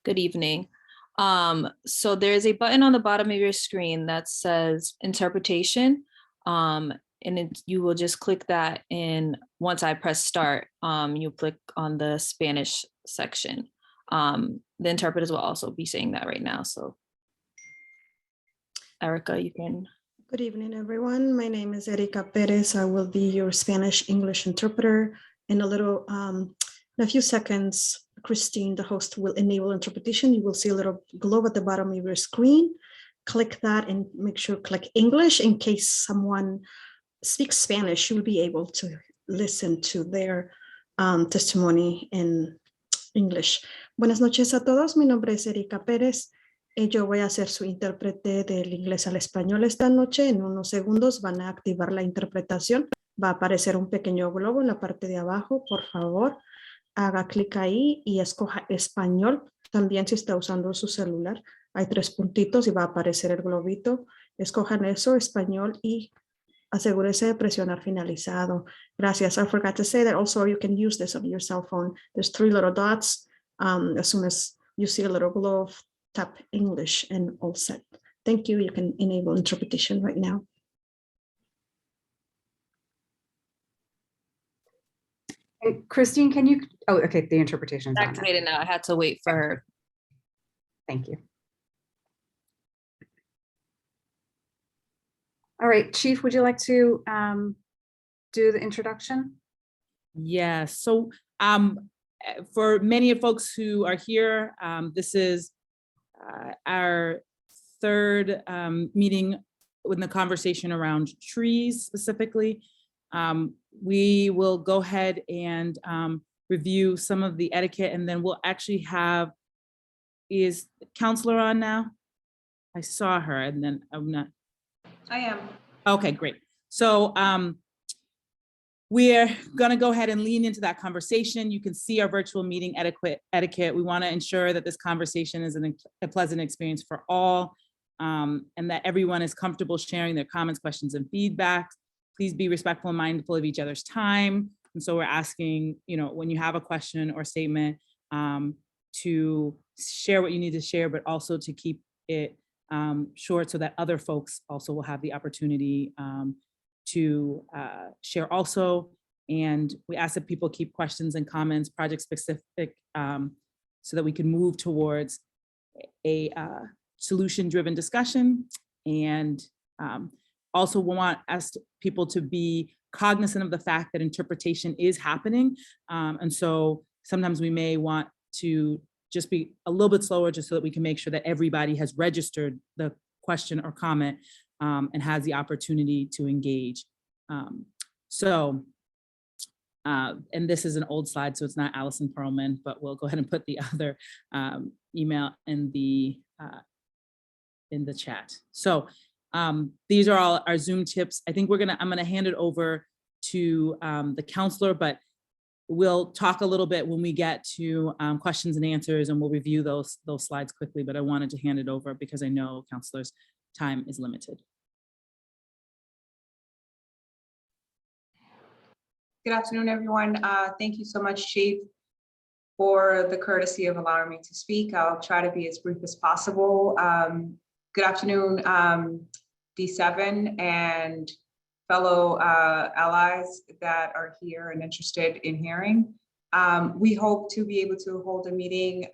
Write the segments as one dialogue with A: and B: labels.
A: Good evening. So there's a button on the bottom of your screen that says interpretation. You will just click that, and once I press start, you click on the Spanish section. The interpreters will also be saying that right now. So Erica, you can.
B: Good evening, everyone. My name is Erika Perez. I will be your Spanish-English interpreter. In a few seconds, Christine, the host, will enable interpretation. You will see a little globe at the bottom of your screen. Click that and make sure click English in case someone speaks Spanish. You will be able to listen to their testimony in English. Buenas noches a todos. Mi nombre es Erika Pérez. Yo voy a ser su intérprete del inglés al español esta noche. En unos segundos van a activar la interpretación. Va a aparecer un pequeño globo en la parte de abajo. Por favor, haga clic ahí y escoja español. También si está usando su celular, hay 3 puntitos y va a aparecer el globito. Escojan eso, español, y asegúrese de presionar finalizado. Gracias. I forgot to say that also you can use this on your cell phone. There's 3 little dots. As soon as you see a little globe, tap English and all set. Thank you. You can enable interpretation right now.
C: Hey, Christine, can you, oh, okay, the interpretation's on now.
A: Activated now. I had to wait for her.
C: Thank you. All right, Chief, would you like to do the introduction?
D: Yes. So for many of folks who are here, this is our third meeting in the conversation around trees specifically. We will go ahead and review some of the etiquette, and then we'll actually have, is the counselor on now? I saw her and then I'm not.
E: I am.
D: Okay, great. So we're gonna go ahead and lean into that conversation. You can see our virtual meeting etiquette. We wanna ensure that this conversation is a pleasant experience for all, and that everyone is comfortable sharing their comments, questions, and feedback. Please be respectful and mindful of each other's time. And so we're asking, when you have a question or statement, to share what you need to share, but also to keep it short so that other folks also will have the opportunity to share also. And we ask that people keep questions and comments project specific so that we can move towards a solution-driven discussion. And also we want people to be cognizant of the fact that interpretation is happening. And so sometimes we may want to just be a little bit slower just so that we can make sure that everybody has registered the question or comment and has the opportunity to engage. And this is an old slide, so it's not Allison Perlman, but we'll go ahead and put the other email in the chat. So these are all our Zoom tips. I think I'm gonna hand it over to the counselor, but we'll talk a little bit when we get to questions and answers, and we'll review those slides quickly, but I wanted to hand it over because I know counselor's time is limited.
E: Good afternoon, everyone. Thank you so much, Chief, for the courtesy of allowing me to speak. I'll try to be as brief as possible. Good afternoon, D7 and fellow allies that are here and interested in hearing. We hope to be able to hold a meeting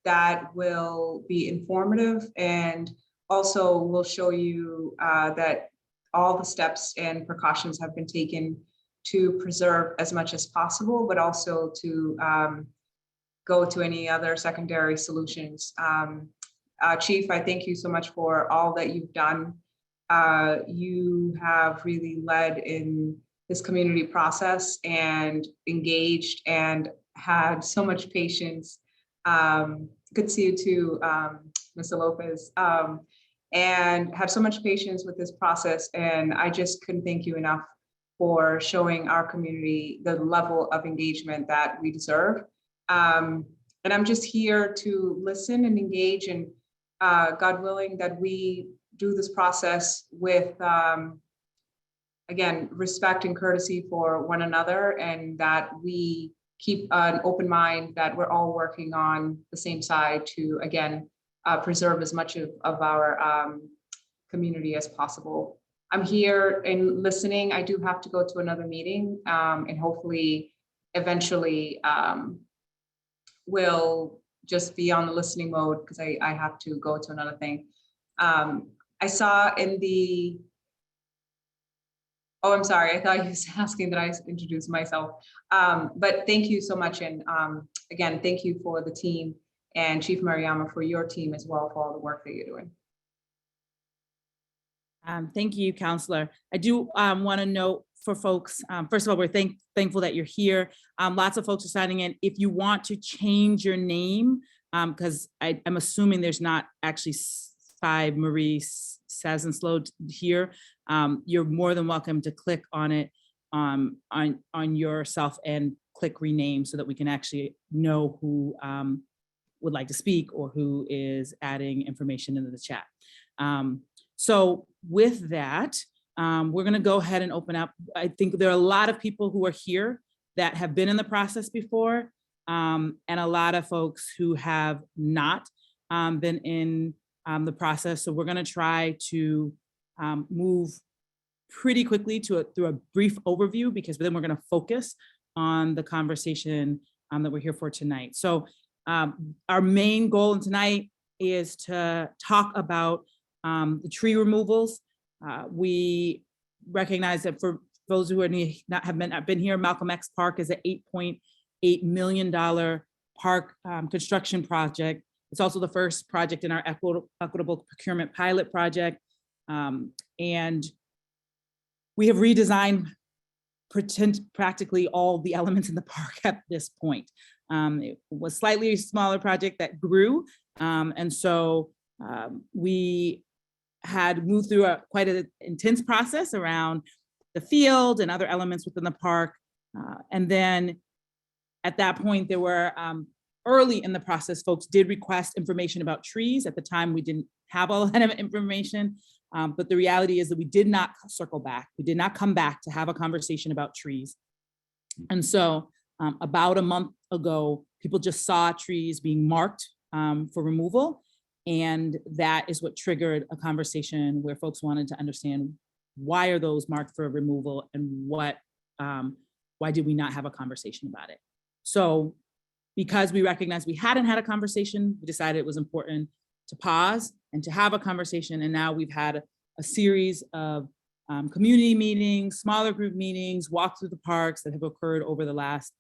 E: that will be informative and also will show you that all the steps and precautions have been taken to preserve as much as possible, but also to go to any other secondary solutions. Chief, I thank you so much for all that you've done. You have really led in this community process and engaged and had so much patience. Good to see you too, Mr. Lopez, and have so much patience with this process. And I just couldn't thank you enough for showing our community the level of engagement that we deserve. And I'm just here to listen and engage, and God willing that we do this process with, again, respect and courtesy for one another, and that we keep an open mind that we're all working on the same side to, again, preserve as much of our community as possible. I'm here and listening. I do have to go to another meeting, and hopefully eventually will just be on the listening mode because I have to go to another thing. I saw in the, oh, I'm sorry. I thought you was asking that I introduce myself. But thank you so much. And again, thank you for the team and Chief Mariama for your team as well for all the work that you're doing.
D: Thank you, Counselor. I do want to note for folks, first of all, we're thankful that you're here. Lots of folks are signing in. If you want to change your name, because I'm assuming there's not actually 5 Marie Sazenslow here, you're more than welcome to click on it on yourself and click rename so that we can actually know who would like to speak or who is adding information into the chat. So with that, we're going to go ahead and open up. I think there are a lot of people who are here that have been in the process before, and a lot of folks who have not been in the process. So we're going to try to move pretty quickly through a brief overview, because then we're going to focus on the conversation that we're here for tonight. So our main goal tonight is to talk about the tree removals. We recognize that for those who have been here, Malcolm X Park is an $8.8 million park construction project. It's also the first project in our equitable procurement pilot project. And we have redesigned practically all the elements in the park at this point. It was a slightly smaller project that grew. And so we had moved through quite an intense process around the field and other elements within the park. And then at that point, there were early in the process, folks did request information about trees. At the time, we didn't have all that information, but the reality is that we did not circle back. We did not come back to have a conversation about trees. And so about a month ago, people just saw trees being marked for removal. And that is what triggered a conversation where folks wanted to understand, why are those marked for removal, and why did we not have a conversation about it? So because we recognized we hadn't had a conversation, we decided it was important to pause and to have a conversation. And now we've had a series of community meetings, smaller group meetings, walk through the parks that have occurred over the last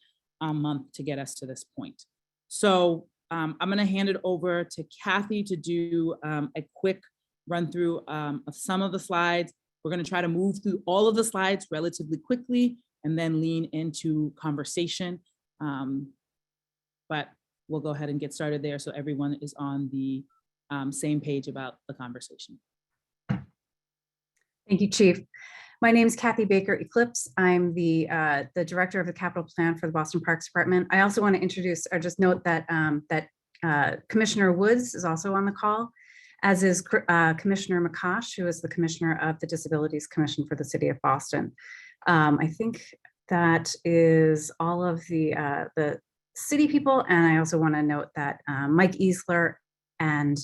D: month to get us to this point. So I'm going to hand it over to Kathy to do a quick run through of some of the slides. We're going to try to move through all of the slides relatively quickly and then lean into conversation. But we'll go ahead and get started there so everyone is on the same page about the conversation.
C: Thank you, Chief. My name is Kathy Baker Eclipse. I'm the Director of the Capital Plan for the Boston Parks Department. I also want to introduce or just note that Commissioner Woods is also on the call, as is Commissioner McCosh, who is the Commissioner of the Disabilities Commission for the City of Boston. I think that is all of the city people. And I also want to note that Mike Easler and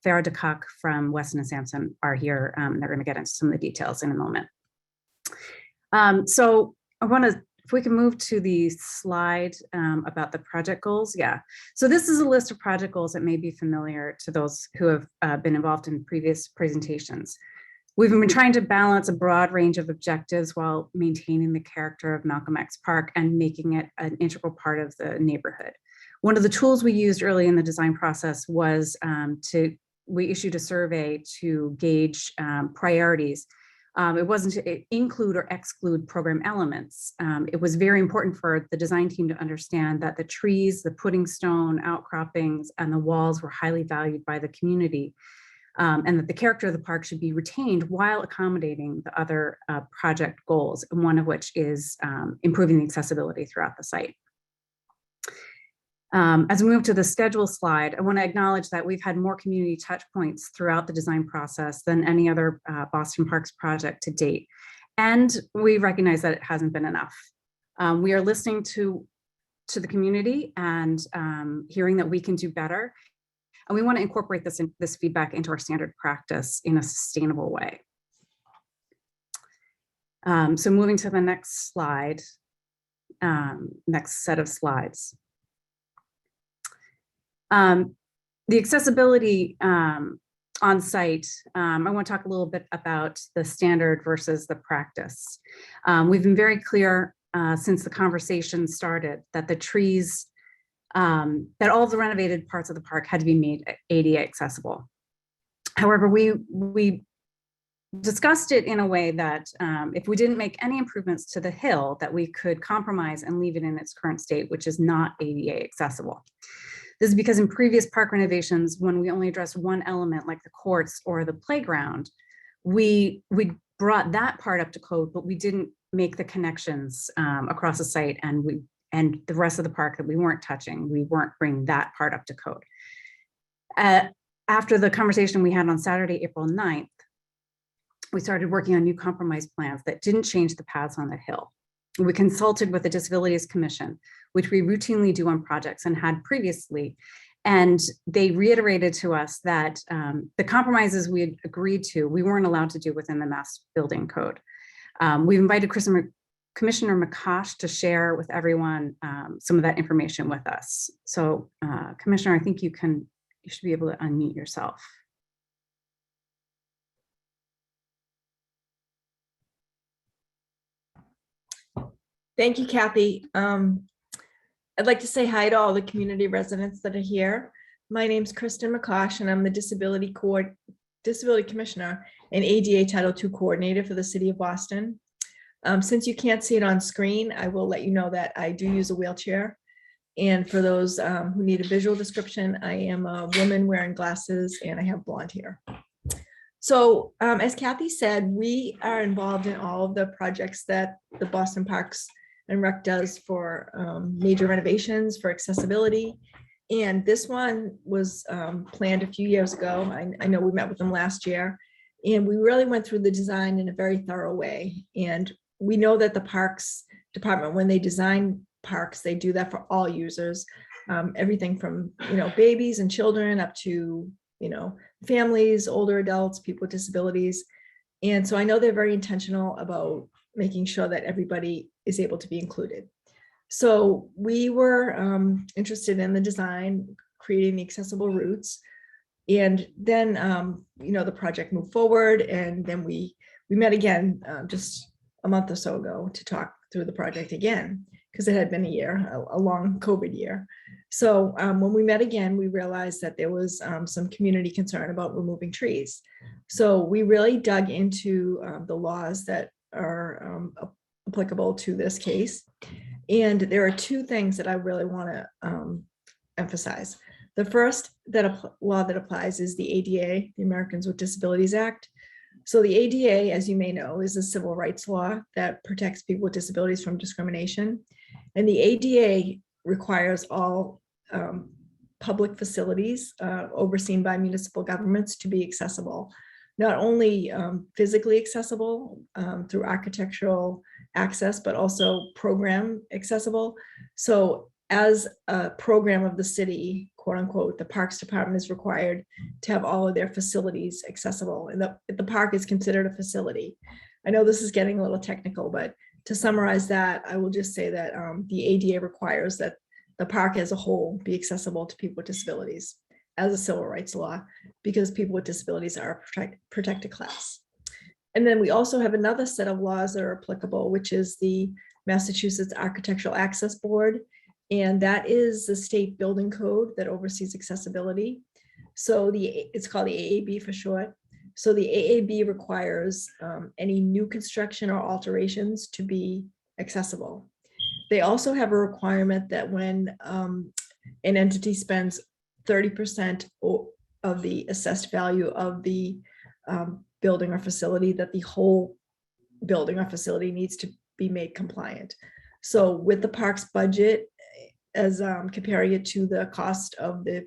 C: Farah DeCock from Weston and Sampson are here. They're going to get into some of the details in a moment. So I want to, if we can move to the slide about the project goals. Yeah. So this is a list of project goals that may be familiar to those who have been involved in previous presentations. We've been trying to balance a broad range of objectives while maintaining the character of Malcolm X Park and making it an integral part of the neighborhood. One of the tools we used early in the design process was we issued a survey to gauge priorities. It wasn't to include or exclude program elements. It was very important for the design team to understand that the trees, the pudding stone, outcroppings, and the walls were highly valued by the community, and that the character of the park should be retained while accommodating the other project goals, one of which is improving the accessibility throughout the site. As we move to the schedule slide, I want to acknowledge that we've had more community touch points throughout the design process than any other Boston Parks project to date. And we recognize that it hasn't been enough. We are listening to to the community and hearing that we can do better. And we want to incorporate this feedback into our standard practice in a sustainable way. So moving to the next slide, next set of slides. The accessibility on site, I want to talk a little bit about the standard versus the practice. We've been very clear since the conversation started that the trees, that all of the renovated parts of the park had to be made ADA accessible. However, we discussed it in a way that if we didn't make any improvements to the hill, that we could compromise and leave it in its current state, which is not ADA accessible. This is because in previous park renovations, when we only addressed one element like the courts or the playground, we brought that part up to code, but we didn't make the connections across the site, and the rest of the park that we weren't touching, we weren't bringing that part up to code. After the conversation we had on Saturday, April 9th, we started working on new compromise plans that didn't change the paths on the hill. We consulted with the Disabilities Commission, which we routinely do on projects and had previously, and they reiterated to us that the compromises we had agreed to, we weren't allowed to do within the Mass Building Code. We've invited Commissioner McCosh to share with everyone some of that information with us. So Commissioner, I think you should be able to unmute yourself.
F: Thank you, Kathy. I'd like to say hi to all the community residents that are here. My name's Kristen McCosh, and I'm the Disability Commissioner and ADA Title II Coordinator for the City of Boston. Since you can't see it on screen, I will let you know that I do use a wheelchair. And for those who need a visual description, I am a woman wearing glasses and I have blonde hair. So as Kathy said, we are involved in all of the projects that the Boston Parks and Rec does for major renovations for accessibility. And this one was planned a few years ago. I know we met with them last year, and we really went through the design in a very thorough way. And we know that the Parks Department, when they design parks, they do that for all users, everything from, babies and children up to, families, older adults, people with disabilities. And so I know they're very intentional about making sure that everybody is able to be included. So we were interested in the design, creating the accessible routes. And then, the project moved forward, and then we met again just a month or so ago to talk through the project again, because it had been a year, a long COVID year. So when we met again, we realized that there was some community concern about removing trees. So we really dug into the laws that are applicable to this case. And there are two things that I really want to emphasize. The first law that applies is the ADA, the Americans with Disabilities Act. So the ADA, as you may know, is a civil rights law that protects people with disabilities from discrimination. And the ADA requires all public facilities overseen by municipal governments to be accessible, not only physically accessible through architectural access, but also program accessible. So as a program of the city, quote unquote, the Parks Department is required to have all of their facilities accessible. And the park is considered a facility. I know this is getting a little technical, but to summarize that, I will just say that the ADA requires that the park as a whole be accessible to people with disabilities as a civil rights law, because people with disabilities are a protected class. And then we also have another set of laws that are applicable, which is the Massachusetts Architectural Access Board. And that is the state building code that oversees accessibility. So it's called the AAB for short. So the AAB requires any new construction or alterations to be accessible. They also have a requirement that when an entity spends 30% of the assessed value of the building or facility, that the whole building or facility needs to be made compliant. So with the park's budget, as comparing it to the cost of the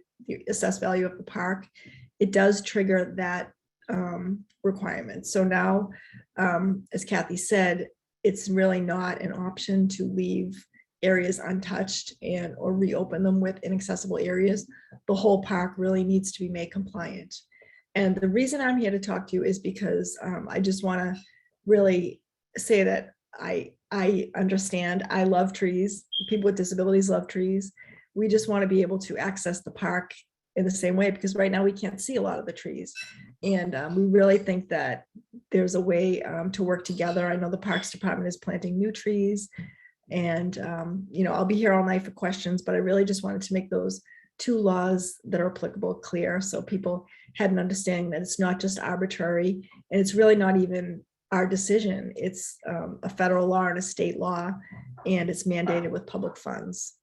F: assessed value of the park, it does trigger that requirement. So now, as Kathy said, it's really not an option to leave areas untouched and or reopen them with inaccessible areas, the whole park really needs to be made compliant. And the reason I'm here to talk to you is because I just want to really say that I understand. I love trees. People with disabilities love trees. We just want to be able to access the park in the same way, because right now we can't see a lot of the trees. And we really think that there's a way to work together. I know the Parks Department is planting new trees, and I'll be here all night for questions, but I really just wanted to make those two laws that are applicable clear, so people had an understanding that it's not just arbitrary, and it's really not even our decision. It's a federal law and a state law, and it's mandated with public funds.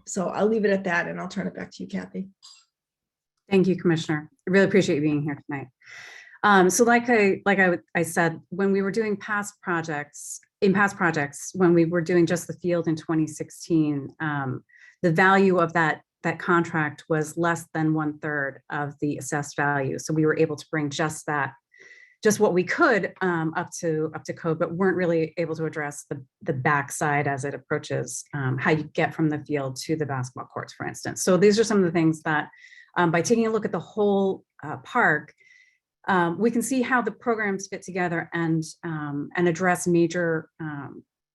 F: So I'll leave it at that, and I'll turn it back to you, Kathy.
C: Thank you, Commissioner. I really appreciate you being here tonight. So like I said, when we were doing past projects, when we were doing just the field in 2016, the value of that contract was less than 1/3 of the assessed value. So we were able to bring just what we could up to code, but weren't really able to address the backside as it approaches how you get from the field to the basketball courts, for instance. So these are some of the things that by taking a look at the whole park, we can see how the programs fit together and address major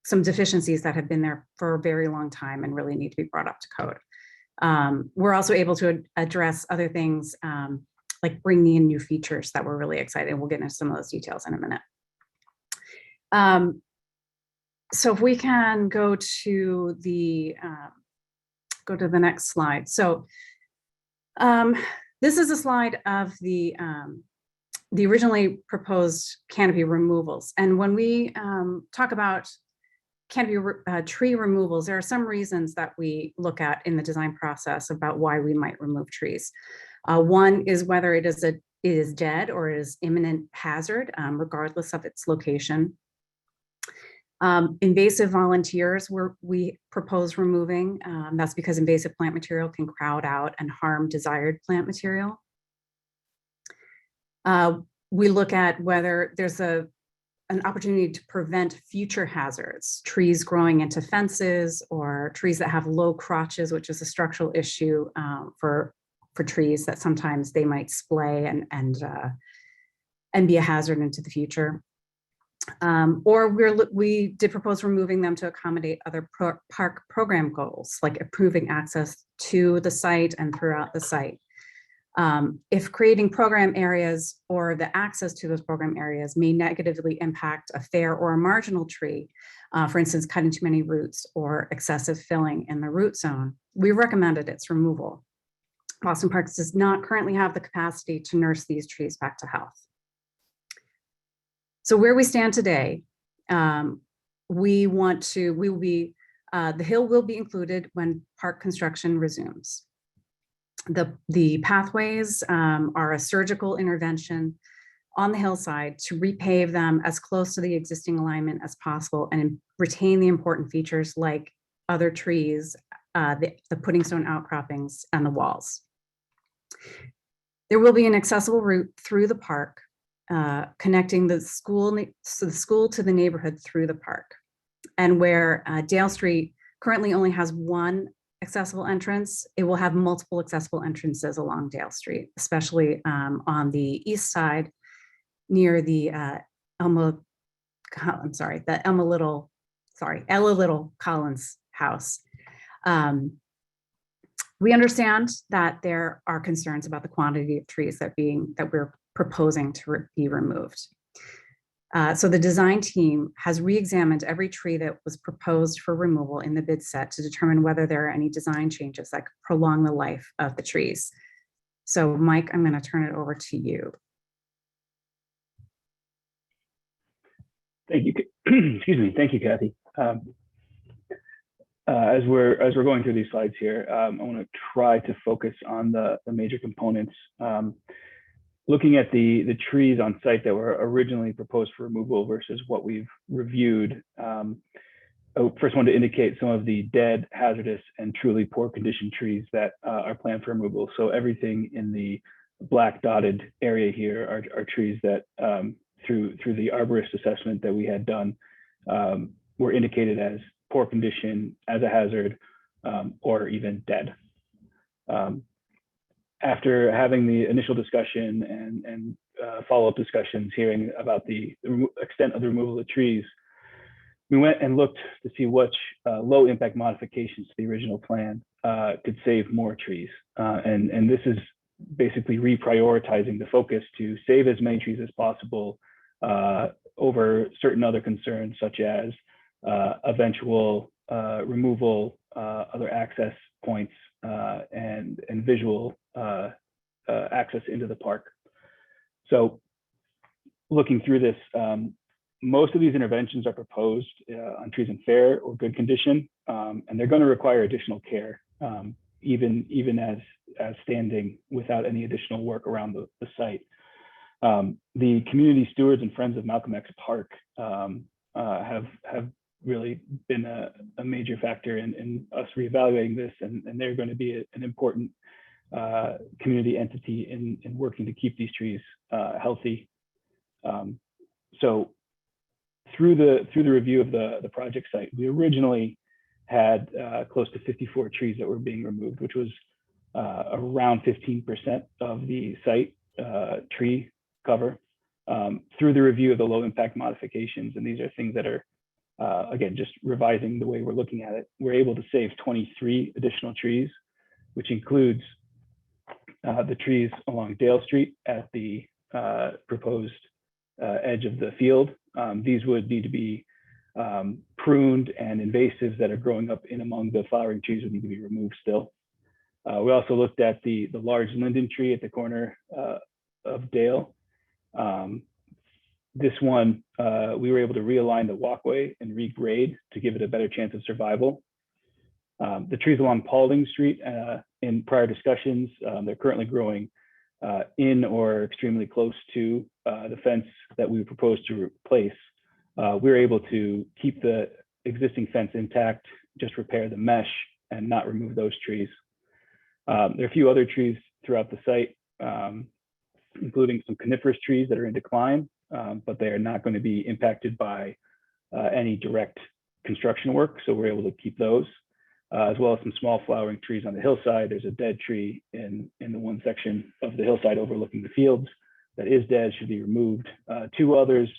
C: some deficiencies that have been there for a very long time and really need to be brought up to code. We're also able to address other things like bringing in new features that we're really excited. We'll get into some of those details in a minute. So if we can go to the next slide. So this is a slide of the originally proposed canopy removals. And when we talk about canopy tree removals, there are some reasons that we look at in the design process about why we might remove trees. One is whether it is dead or is imminent hazard, regardless of its location. Invasive volunteers we propose removing. That's because invasive plant material can crowd out and harm desired plant material. We look at whether there's an opportunity to prevent future hazards, trees growing into fences or trees that have low crotches, which is a structural issue for trees that sometimes they might splay and be a hazard into the future. Or we did propose removing them to accommodate other park program goals, like improving access to the site and throughout the site. If creating program areas or the access to those program areas may negatively impact a fair or a marginal tree, for instance, cutting too many roots or excessive filling in the root zone, we recommended its removal. Boston Parks does not currently have the capacity to nurse these trees back to health. So where we stand today, the hill will be included when park construction resumes. The pathways are a surgical intervention on the hillside to repave them as close to the existing alignment as possible and retain the important features like other trees, the pudding stone outcroppings, and the walls. There will be an accessible route through the park, connecting the school to the neighborhood through the park. And where Dale Street currently only has one accessible entrance, it will have multiple accessible entrances along Dale Street, especially on the east side near the Ella Little Collins house. We understand that there are concerns about the quantity of trees that we're proposing to be removed. So the design team has re-examined every tree that was proposed for removal in the bid set to determine whether there are any design changes that could prolong the life of the trees. So Mike, I'm going to turn it over to you.
G: Thank you. Excuse me. Thank you, Kathy. As we're going through these slides here, I want to try to focus on the major components. Looking at the trees on site that were originally proposed for removal versus what we've reviewed, I first want to indicate some of the dead, hazardous, and truly poor condition trees that are planned for removal. So everything in the black dotted area here are trees that through the arborist assessment that we had done were indicated as poor condition, as a hazard, or even dead. After having the initial discussion and follow-up discussions, hearing about the extent of the removal of trees, we went and looked to see which low impact modifications to the original plan could save more trees. And this is basically reprioritizing the focus to save as many trees as possible over certain other concerns, such as eventual removal, other access points, and visual access into the park. So looking through this, most of these interventions are proposed on trees in fair or good condition, and they're going to require additional care, even as standing without any additional work around the site. The community stewards and friends of Malcolm X Park have really been a major factor in us reevaluating this, and they're going to be an important community entity in working to keep these trees healthy. So through the review of the project site, we originally had close to 54 trees that were being removed, which was around 15% of the site tree cover. Through the review of the low impact modifications, and these are things that are, again, just revising the way we're looking at it, we're able to save 23 additional trees, which includes the trees along Dale Street at the proposed edge of the field. These would need to be pruned, and invasives that are growing up in among the flowering trees would need to be removed still. We also looked at the large linden tree at the corner of Dale. This one, we were able to realign the walkway and regrade to give it a better chance of survival. The trees along Paulding Street, in prior discussions, they're currently growing in or extremely close to the fence that we proposed to replace. We were able to keep the existing fence intact, just repair the mesh and not remove those trees. There are a few other trees throughout the site, including some coniferous trees that are in decline, but they are not going to be impacted by any direct construction work. So we're able to keep those, as well as some small flowering trees on the hillside. There's a dead tree in the one section of the hillside overlooking the fields that is dead, should be removed. Two others,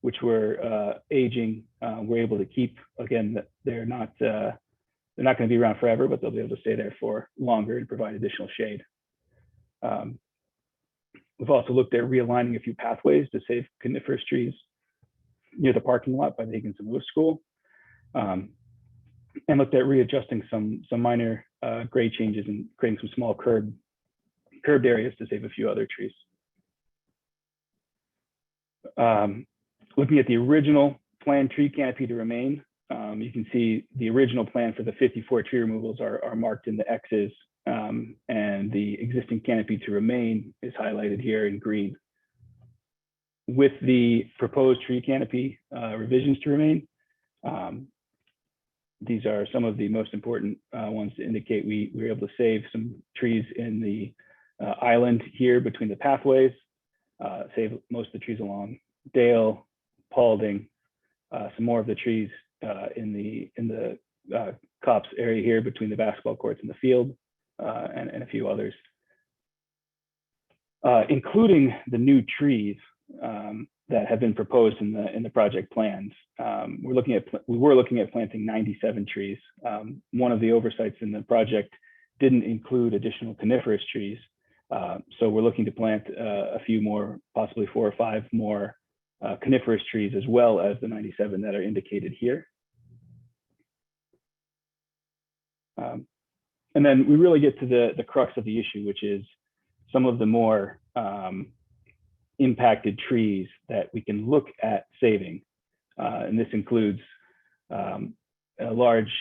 G: which were aging, we're able to keep. Again, they're not going to be around forever, but they'll be able to stay there for longer and provide additional shade. We've also looked at realigning a few pathways to save coniferous trees near the parking lot by the Higginson Lewis School, and looked at readjusting some minor grade changes and creating some small curbed areas to save a few other trees. Looking at the original planned tree canopy to remain, you can see the original plan for the 54 tree removals are marked in the X's, and the existing canopy to remain is highlighted here in green. With the proposed tree canopy revisions to remain, these are some of the most important ones to indicate we were able to save some trees in the island here between the pathways, save most of the trees along Dale, Paulding, some more of the trees in the Copse area here between the basketball courts and the field, and a few others, including the new trees that have been proposed in the project plans. We were looking at planting 97 trees. One of the oversights in the project didn't include additional coniferous trees, so we're looking to plant a few more, possibly 4 or 5 more coniferous trees, as well as the 97 that are indicated here. And then we really get to the crux of the issue, which is some of the more impacted trees that we can look at saving. And this includes a large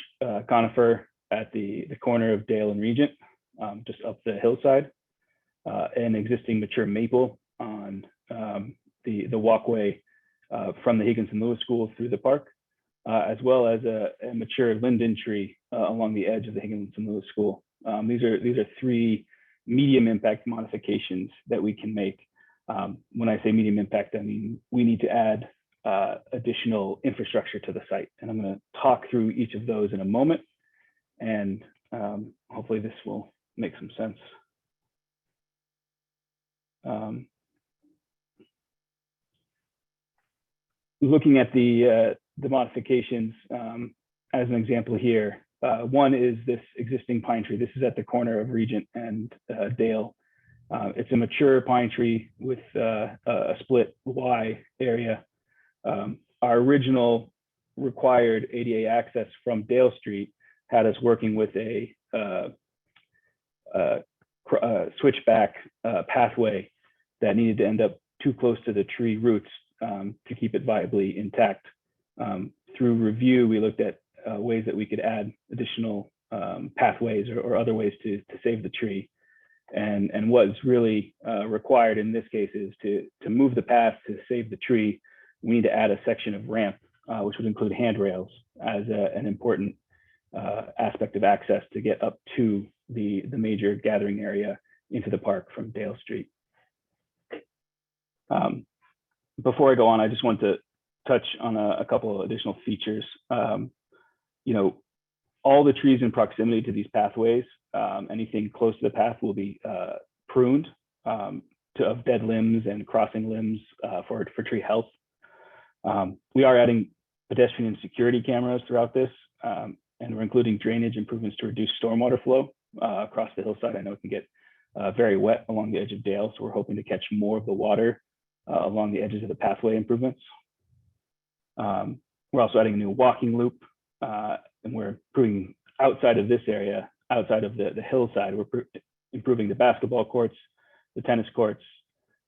G: conifer at the corner of Dale and Regent, just up the hillside, an existing mature maple on the walkway from the Higginson Lewis School through the park, as well as a mature linden tree along the edge of the Higginson Lewis School. These are 3 medium impact modifications that we can make. When I say medium impact, I mean we need to add additional infrastructure to the site. And I'm going to talk through each of those in a moment, and hopefully this will make some sense. Looking at the modifications as an example here, one is this existing pine tree. This is at the corner of Regent and Dale. It's a mature pine tree with a split Y area. Our original required ADA access from Dale Street had us working with a switchback pathway that needed to end up too close to the tree roots to keep it viably intact. Through review, we looked at ways that we could add additional pathways or other ways to save the tree. And what's really required in this case is to move the path to save the tree, we need to add a section of ramp, which would include handrails as an important aspect of access to get up to the major gathering area into the park from Dale Street. Before I go on, I just want to touch on a couple of additional features. You know, all the trees in proximity to these pathways, anything close to the path will be pruned of dead limbs and crossing limbs for tree health. We are adding pedestrian security cameras throughout this, and we're including drainage improvements to reduce stormwater flow across the hillside. I know it can get very wet along the edge of Dale, so we're hoping to catch more of the water along the edges of the pathway improvements. We're also adding a new walking loop, and we're improving outside of this area, outside of the hillside. We're improving the basketball courts, the tennis courts.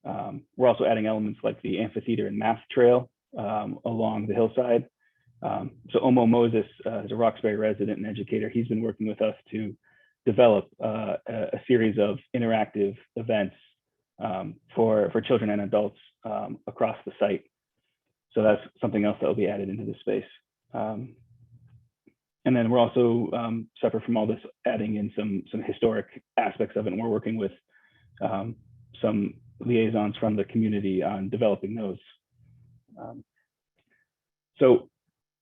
G: We're also adding elements like the amphitheater and math trail along the hillside. So Omo Moses is a Roxbury resident and educator. He's been working with us to develop a series of interactive events for children and adults across the site. So that's something else that will be added into the space. And then we're also, separate from all this, adding in some historic aspects of it. And we're working with some liaisons from the community on developing those.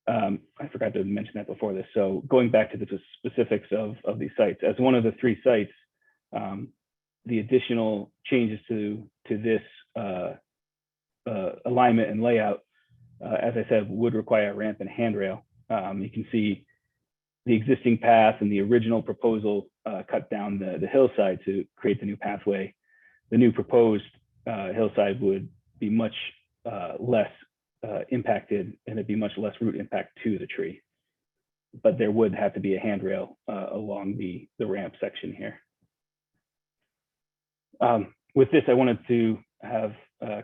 G: I forgot to mention that before this. So going back to the specifics of these sites, as one of the three sites, the additional changes to this alignment and layout, as I said, would require a ramp and handrail. You can see the existing path and the original proposal cut down the hillside to create the new pathway. The new proposed hillside would be much less impacted, and it'd be much less root impact to the tree. But there would have to be a handrail along the ramp section here. With this, I wanted to have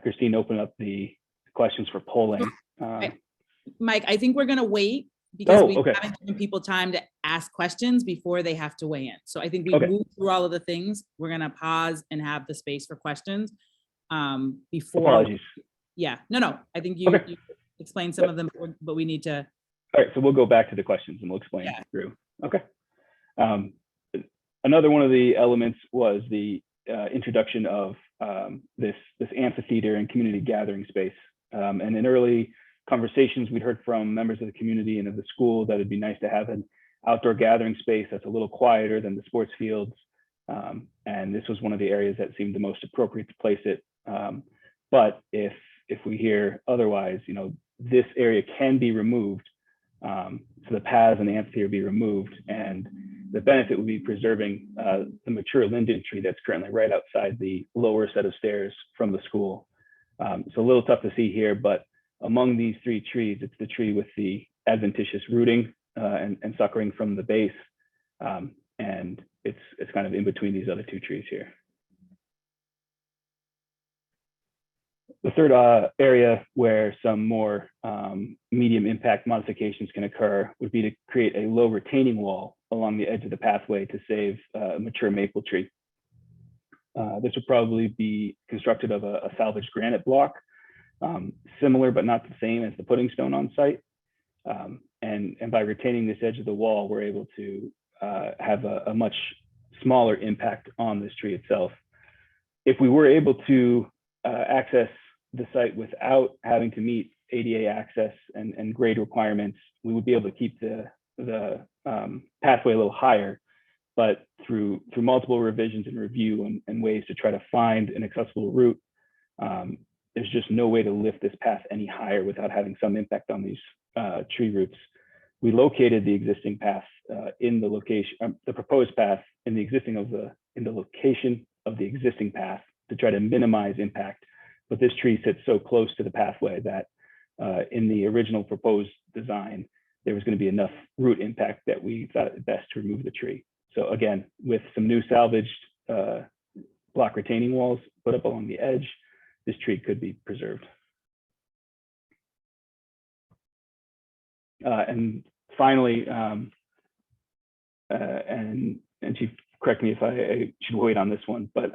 G: Christine open up the questions for polling.
D: Mike, I think we're going to wait because we
G: okay.
D: haven't given people time to ask questions before they have to weigh in. So I think we
G: Okay.
D: moved through all of the things. We're going to pause and have the space for questions before.
G: Apologies.
D: Yeah, no. I think you explained some of them, but we need to.
G: All right, so we'll go back to the questions and we'll explain through. Okay. Another one of the elements was the introduction of this amphitheater and community gathering space. And in early conversations, we'd heard from members of the community and of the school that it'd be nice to have an outdoor gathering space that's a little quieter than the sports fields. And this was one of the areas that seemed the most appropriate to place it. But if we hear otherwise, you know, this area can be removed. So the paths and the amphitheater be removed, and the benefit would be preserving the mature linden tree that's currently right outside the lower set of stairs from the school. It's a little tough to see here, but among these three trees, it's the tree with the adventitious rooting and suckering from the base. And it's kind of in between these other two trees here. The third area where some more medium impact modifications can occur would be to create a low retaining wall along the edge of the pathway to save a mature maple tree. This would probably be constructed of a salvaged granite block, similar but not the same as the pudding stone on site. And by retaining this edge of the wall, we're able to have a much smaller impact on this tree itself. If we were able to access the site without having to meet ADA access and grade requirements, we would be able to keep the pathway a little higher. But through multiple revisions and review and ways to try to find an accessible route, there's just no way to lift this path any higher without having some impact on these tree roots. We located the existing path in the location, the proposed path in the location of the existing path to try to minimize impact. But this tree sits so close to the pathway that in the original proposed design, there was going to be enough root impact that we thought it best to remove the tree. So again, with some new salvaged block retaining walls put up along the edge, this tree could be preserved. And finally, and Chief, correct me if I should wait on this one, but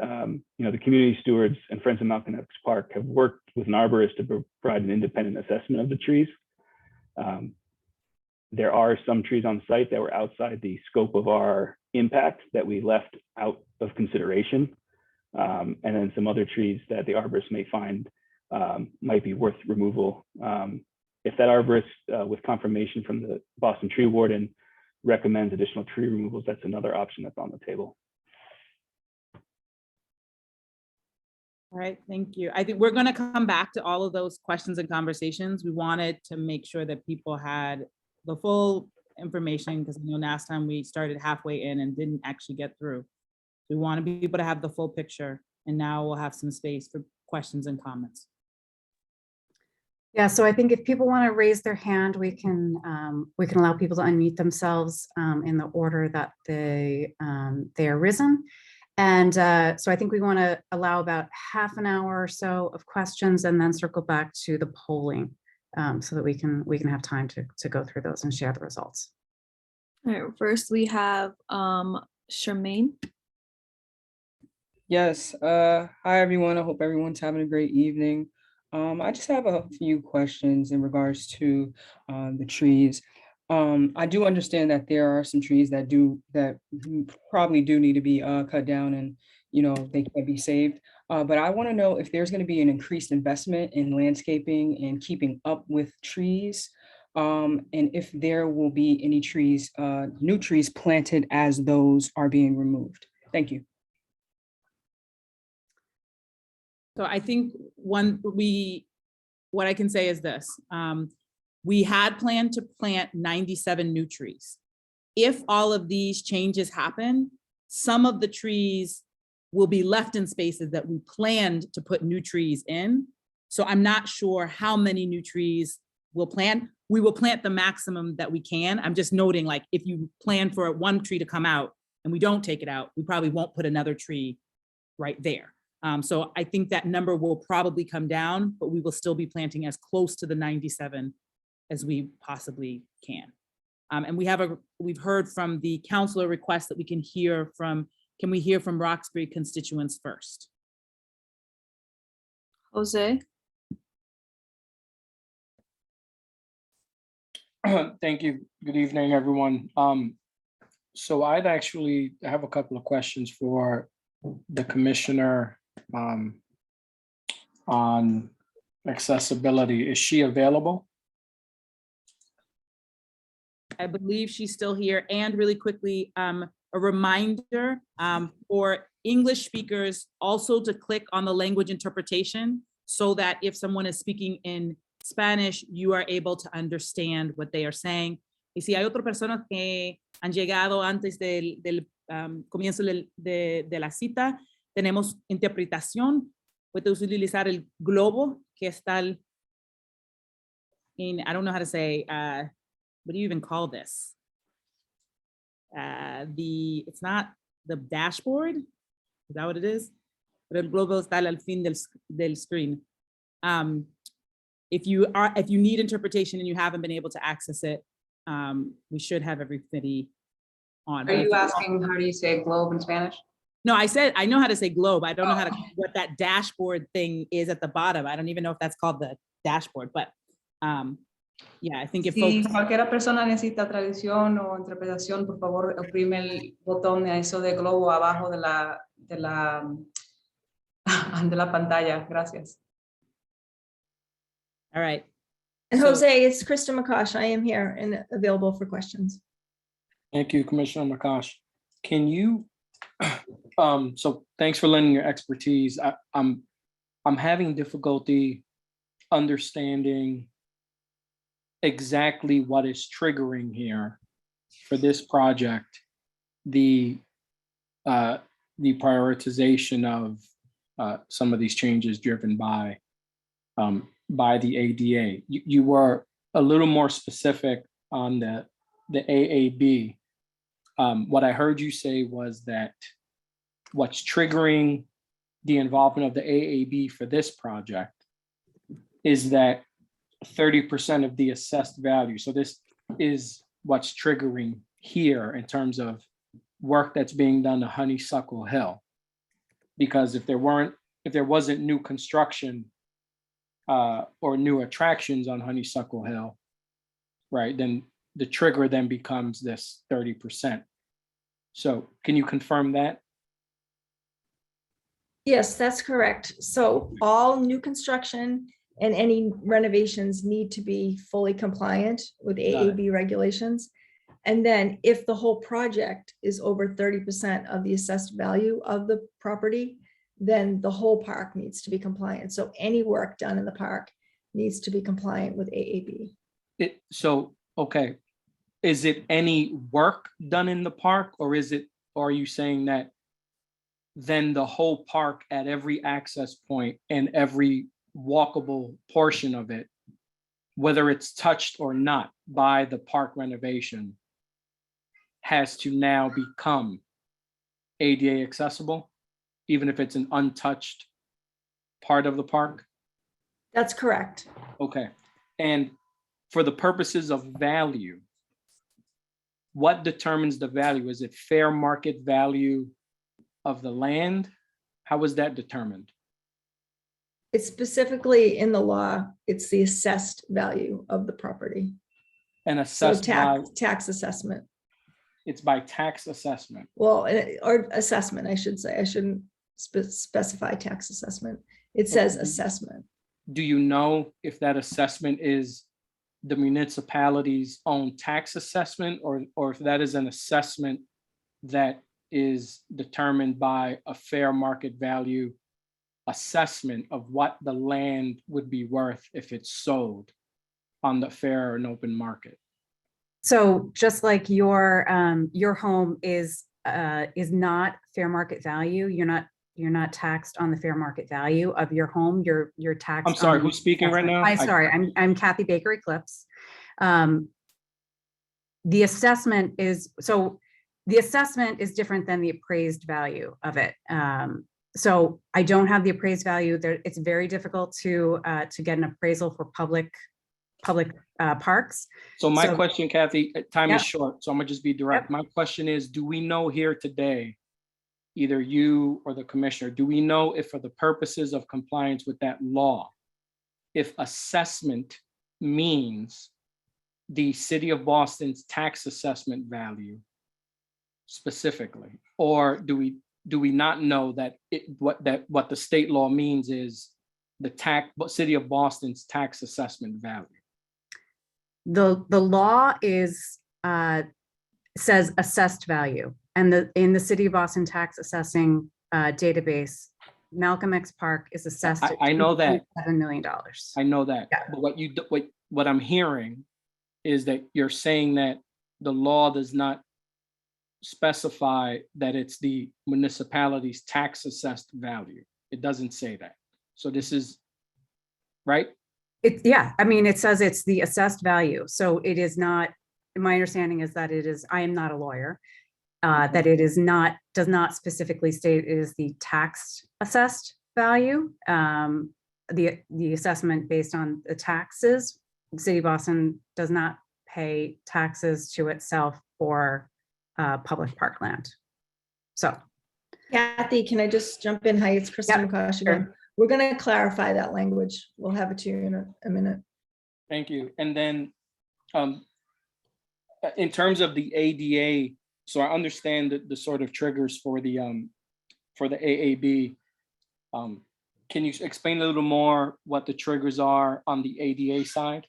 G: you know, the community stewards and Friends of Malcolm X Park have worked with an arborist to provide an independent assessment of the trees. There are some trees on site that were outside the scope of our impact that we left out of consideration. And then some other trees that the arborist may find might be worth removal. If that arborist, with confirmation from the Boston Tree Warden, recommends additional tree removals, that's another option that's on the table.
D: All right, thank you. I think we're going to come back to all of those questions and conversations. We wanted to make sure that people had the full information, because I know last time we started halfway in and didn't actually get through. We want to be able to have the full picture, and now we'll have some space for questions and comments.
C: Yeah, so I think if people want to raise their hand, we can allow people to unmute themselves in the order that they are risen. And so I think we want to allow about half an hour or so of questions and then circle back to the polling so that we can have time to go through those and share the results.
A: All right, first we have Charmaine.
H: Yes. Hi, everyone. I hope everyone's having a great evening. I just have a few questions in regards to the trees. I do understand that there are some trees that probably do need to be cut down and, you know, they can be saved. But I want to know if there's going to be an increased investment in landscaping and keeping up with trees. And if there will be any trees, new trees planted as those are being removed. Thank you.
D: So I think what I can say is this. We had planned to plant 97 new trees. If all of these changes happen, some of the trees will be left in spaces that we planned to put new trees in. So I'm not sure how many new trees we'll plant. We will plant the maximum that we can. I'm just noting, like, if you plan for one tree to come out and we don't take it out, we probably won't put another tree right there. So I think that number will probably come down, but we will still be planting as close to the 97 as we possibly can. And we've heard from the councilor request that we can hear from, can we hear from Roxbury constituents first?
A: Jose.
I: Thank you. Good evening, everyone. So I'd actually have a couple of questions for the commissioner on accessibility. Is she available?
D: I believe she's still here. And really quickly, a reminder for English speakers also to click on the language interpretation so that if someone is speaking in Spanish, you are able to understand what they are saying. Y si hay otras personas que han llegado antes del comienzo de la cita, tenemos interpretación. Puedes utilizar el globo que está in, I don't know how to say, what do you even call this? It's not the dashboard. Is that what it is? Pero el globo está al fin del screen. If you need interpretation and you haven't been able to access it, we should have everybody on.
E: Are you asking, how do you say globe in Spanish?
D: No, I said, I know how to say globe. I don't know how to, what that dashboard thing is at the bottom. I don't even know if that's called the dashboard, but yeah, I think if
E: Si
D: folks,
E: cualquier persona necesita traducción o interpretación, por favor, oprime el botón de eso de globo abajo de la pantalla. Gracias.
D: all right.
F: And
I: So-
F: Jose, it's Krista McCosh. I am here and available for questions.
I: Thank you, Commissioner Makash. Can you, so thanks for lending your expertise. I'm having difficulty understanding exactly what is triggering here for this project, the prioritization of some of these changes driven by the ADA. You were a little more specific on the AAB. What I heard you say was that what's triggering the involvement of the AAB for this project is that 30% of the assessed value. So this is what's triggering here in terms of work that's being done to Honeysuckle Hill. Because if there wasn't new construction or new attractions on Honeysuckle Hill, right, then the trigger then becomes this 30%. So can you confirm that?
F: Yes, that's correct. So all new construction and any renovations need to be fully compliant with
I: Got it.
F: AAB regulations. And then if the whole project is over 30% of the assessed value of the property, then the whole park needs to be compliant. So any work done in the park needs to be compliant with AAB.
I: Okay. Is it any work done in the park, or are you saying that then the whole park at every access point and every walkable portion of it, whether it's touched or not by the park renovation, has to now become ADA accessible, even if it's an untouched part of the park?
F: That's correct.
I: Okay. And for the purposes of value, what determines the value? Is it fair market value of the land? How is that determined?
F: It's specifically in the law, it's the assessed value of the property.
I: And
F: So
I: assessed by,
F: tax assessment.
I: it's by tax assessment.
F: Well, or assessment, I should say. I shouldn't specify tax assessment. It says
I: Okay.
F: assessment.
I: Do you know if that assessment is the municipality's own tax assessment, or if that is an assessment that is determined by a fair market value assessment of what the land would be worth if it's sold on the fair and open market?
C: So just like your home is not fair market value, you're not taxed on the fair market value of your home, you're taxed.
I: I'm sorry,
C: on the
I: who's speaking right now?
C: I'm sorry, I'm Kathy Baker Eclipse. The assessment is different than the appraised value of it. So I don't have the appraised value there. It's very difficult to get an appraisal for public parks.
I: So my
C: So-
I: question, Kathy, time is
C: Yep.
I: short, so I'm gonna just be direct. My question is, do we know here today, either you or the commissioner, do we know if for the purposes of compliance with that law, if assessment means the city of Boston's tax assessment value specifically? Or do we not know that what the state law means is the city of Boston's tax assessment value?
C: The law says assessed value, and in the city of Boston tax assessing database, Malcolm X Park is assessed at
I: I know that.
C: $7 million.
I: I know that,
C: Yeah.
I: but what I'm hearing is that you're saying that the law does not specify that it's the municipality's tax assessed value. It doesn't say that. So this is, right?
C: Yeah, I mean, it says it's the assessed value. So it is not, my understanding is that it is, I am not a lawyer, that it is not, does not specifically state it is the tax assessed value. The assessment based on the taxes, the city of Boston does not pay taxes to itself for public parkland. So,
F: Kathy, can I just jump in? Hi, it's Kristen
C: Yep,
F: McCosh
C: sure.
F: again. We're going to clarify that language. We'll have it to you in a minute.
I: Thank you. And then in terms of the ADA, so I understand the sort of triggers for the AAB. Can you explain a little more what the triggers are on the ADA side?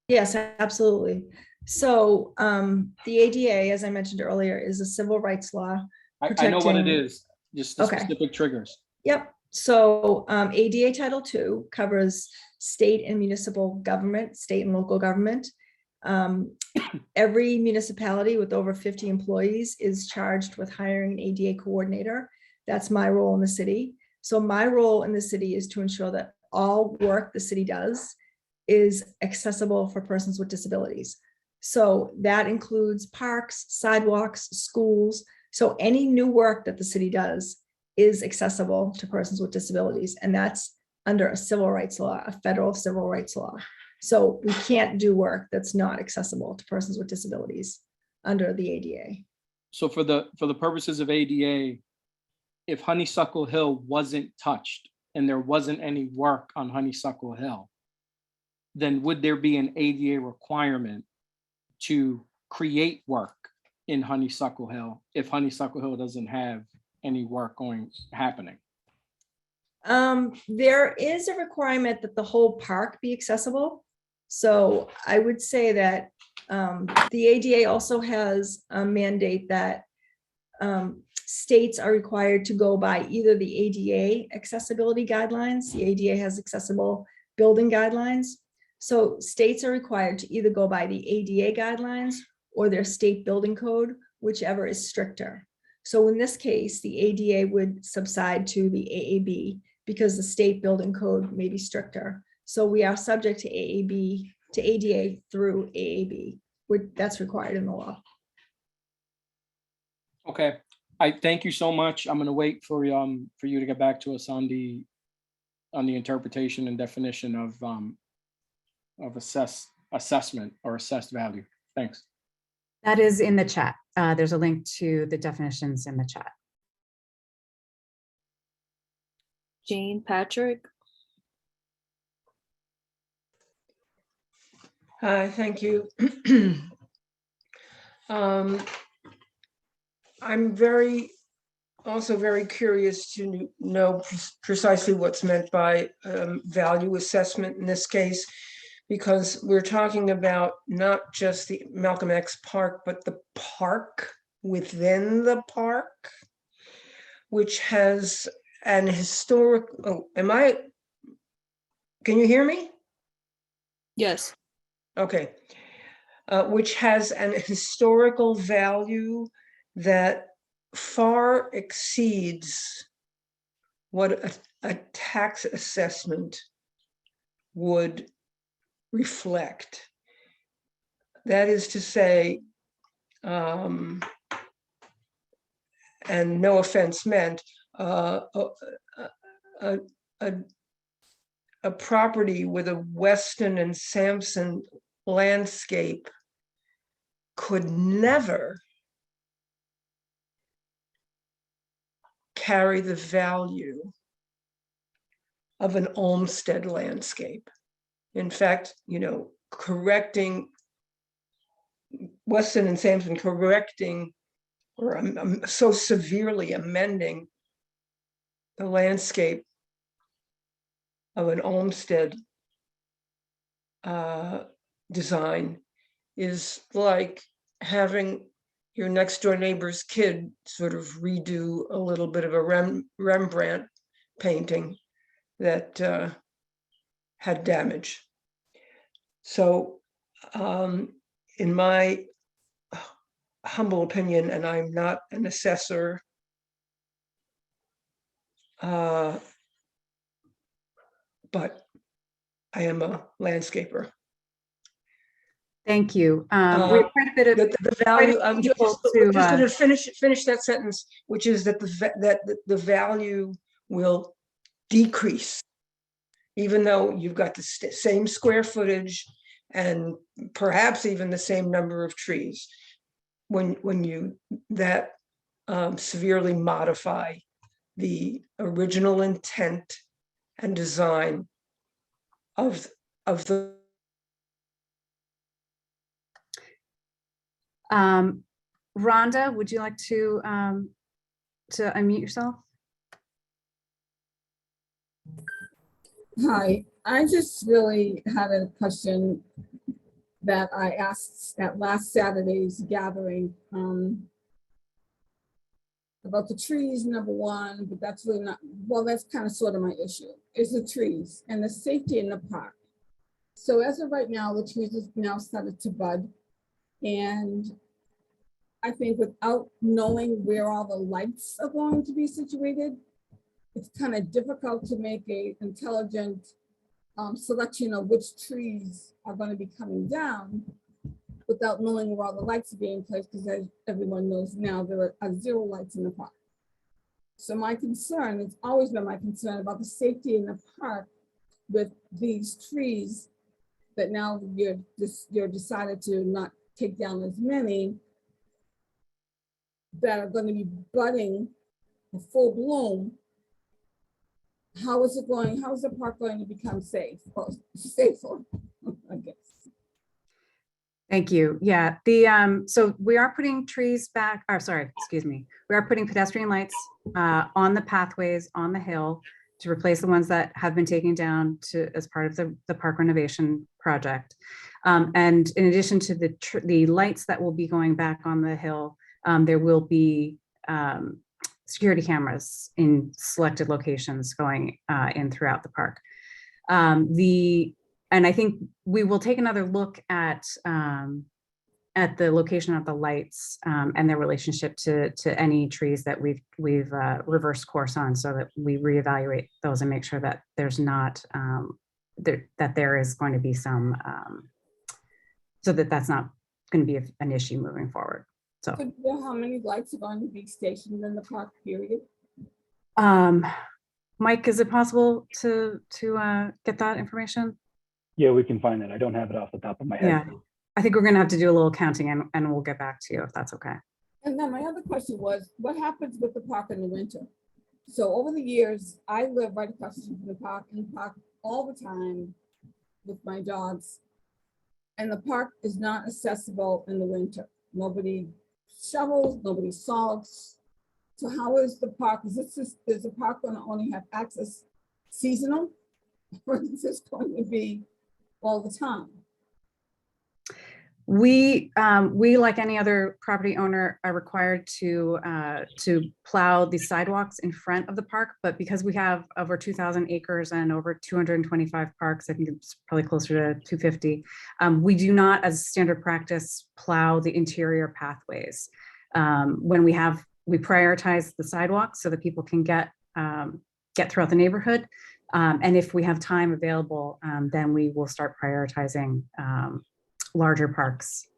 F: Yes, absolutely. So the ADA, as I mentioned earlier, is a civil rights law.
I: I know what it
F: protecting-
I: is, just the
F: Okay.
I: specific triggers.
F: Yep. So ADA Title II covers state and municipal government, state and local government. Every municipality with over 50 employees is charged with hiring an ADA coordinator. That's my role in the city. So my role in the city is to ensure that all work the city does is accessible for persons with disabilities. So that includes parks, sidewalks, schools. So any new work that the city does is accessible to persons with disabilities. And that's under a civil rights law, a federal civil rights law. So we can't do work that's not accessible to persons with disabilities under the ADA.
I: So for the purposes of ADA, if Honeysuckle Hill wasn't touched and there wasn't any work on Honeysuckle Hill, then would there be an ADA requirement to create work in Honeysuckle Hill if Honeysuckle Hill doesn't have any work happening?
F: There is a requirement that the whole park be accessible. So I would say that the ADA also has a mandate that states are required to go by either the ADA accessibility guidelines. The ADA has accessible building guidelines. So states are required to either go by the ADA guidelines or their state building code, whichever is stricter. So in this case, the ADA would subside to the AAB because the state building code may be stricter. So we are subject to AAB, to ADA through AAB. That's required in the law.
I: Okay, I thank you so much. I'm gonna wait for you to get back to us on the interpretation and definition of assessment or assessed value. Thanks.
C: That is in the chat. There's a link to the definitions in the chat.
A: Jane Patrick.
J: Hi, thank you. I'm also very curious to know precisely what's meant by value assessment in this case, because we're talking about not just the Malcolm X Park, but the park within the park, which has an historic, can you hear me?
A: Yes.
J: Okay. Which has an historical value that far exceeds what a tax assessment would reflect. That is to say, and no offense meant, a property with a Weston and Sampson landscape could never carry the value of an Olmsted landscape. In fact, correcting Weston and Sampson, or so severely amending the landscape of an Olmsted design is like having your next door neighbor's kid sort of redo a little bit of a Rembrandt painting that had damage. So in my humble opinion, and I'm not an assessor, but I am a landscaper.
C: Thank you. We have quite a bit of
J: The value. I'm just
C: to,
J: going to finish that sentence, which is that the value will decrease, even though you've got the same square footage and perhaps even the same number of trees. When you severely modify the original intent and design of the.
C: Rhonda, would you like to unmute yourself?
K: Hi, I just really had a question that I asked at last Saturday's gathering about the trees, number one, but that's really not, well, that's kind of sort of my issue, is the trees and the safety in the park. So as of right now, the trees have now started to bud. And I think without knowing where all the lights are going to be situated, it's kind of difficult to make a intelligent selection of which trees are going to be coming down without knowing where all the lights are being placed, because as everyone knows now, there are 0 lights in the park. So my concern, it's always been my concern about the safety in the park with these trees that now you're decided to not take down as many that are going to be budding in full bloom. How is it going? How is the park going to become safe or safer? I guess.
C: Thank you. Yeah, so we are putting trees back, or sorry, excuse me. We are putting pedestrian lights on the pathways on the hill to replace the ones that have been taken down as part of the park renovation project. And in addition to the lights that will be going back on the hill, there will be security cameras in selected locations going in throughout the park. And I think we will take another look at the location of the lights and their relationship to any trees that we've reversed course on, so that we reevaluate those and make sure that there's not that there is going to be some so that's not going to be an issue moving forward. So,
K: do you know how many lights are going to be stationed in the park, period?
C: Mike, is it possible to get that information?
G: Yeah, we can find that. I don't have it off the top of my head.
C: Yeah, I think we're going to have to do a little counting and we'll get back to you if that's okay.
K: And then my other question was, what happens with the park in the winter? So over the years, I live right across the street from the park, in the park all the time with my dogs. And the park is not accessible in the winter. Nobody shovels, nobody salts. So how is the park? Is the park going to only have access seasonal? Or is this going to be all the time?
C: We, like any other property owner, are required to plow the sidewalks in front of the park, but because we have over 2,000 acres and over 225 parks, I think it's probably closer to 250, we do not, as standard practice, plow the interior pathways. When we prioritize the sidewalks so that people can get throughout the neighborhood. And if we have time available, then we will start prioritizing larger parks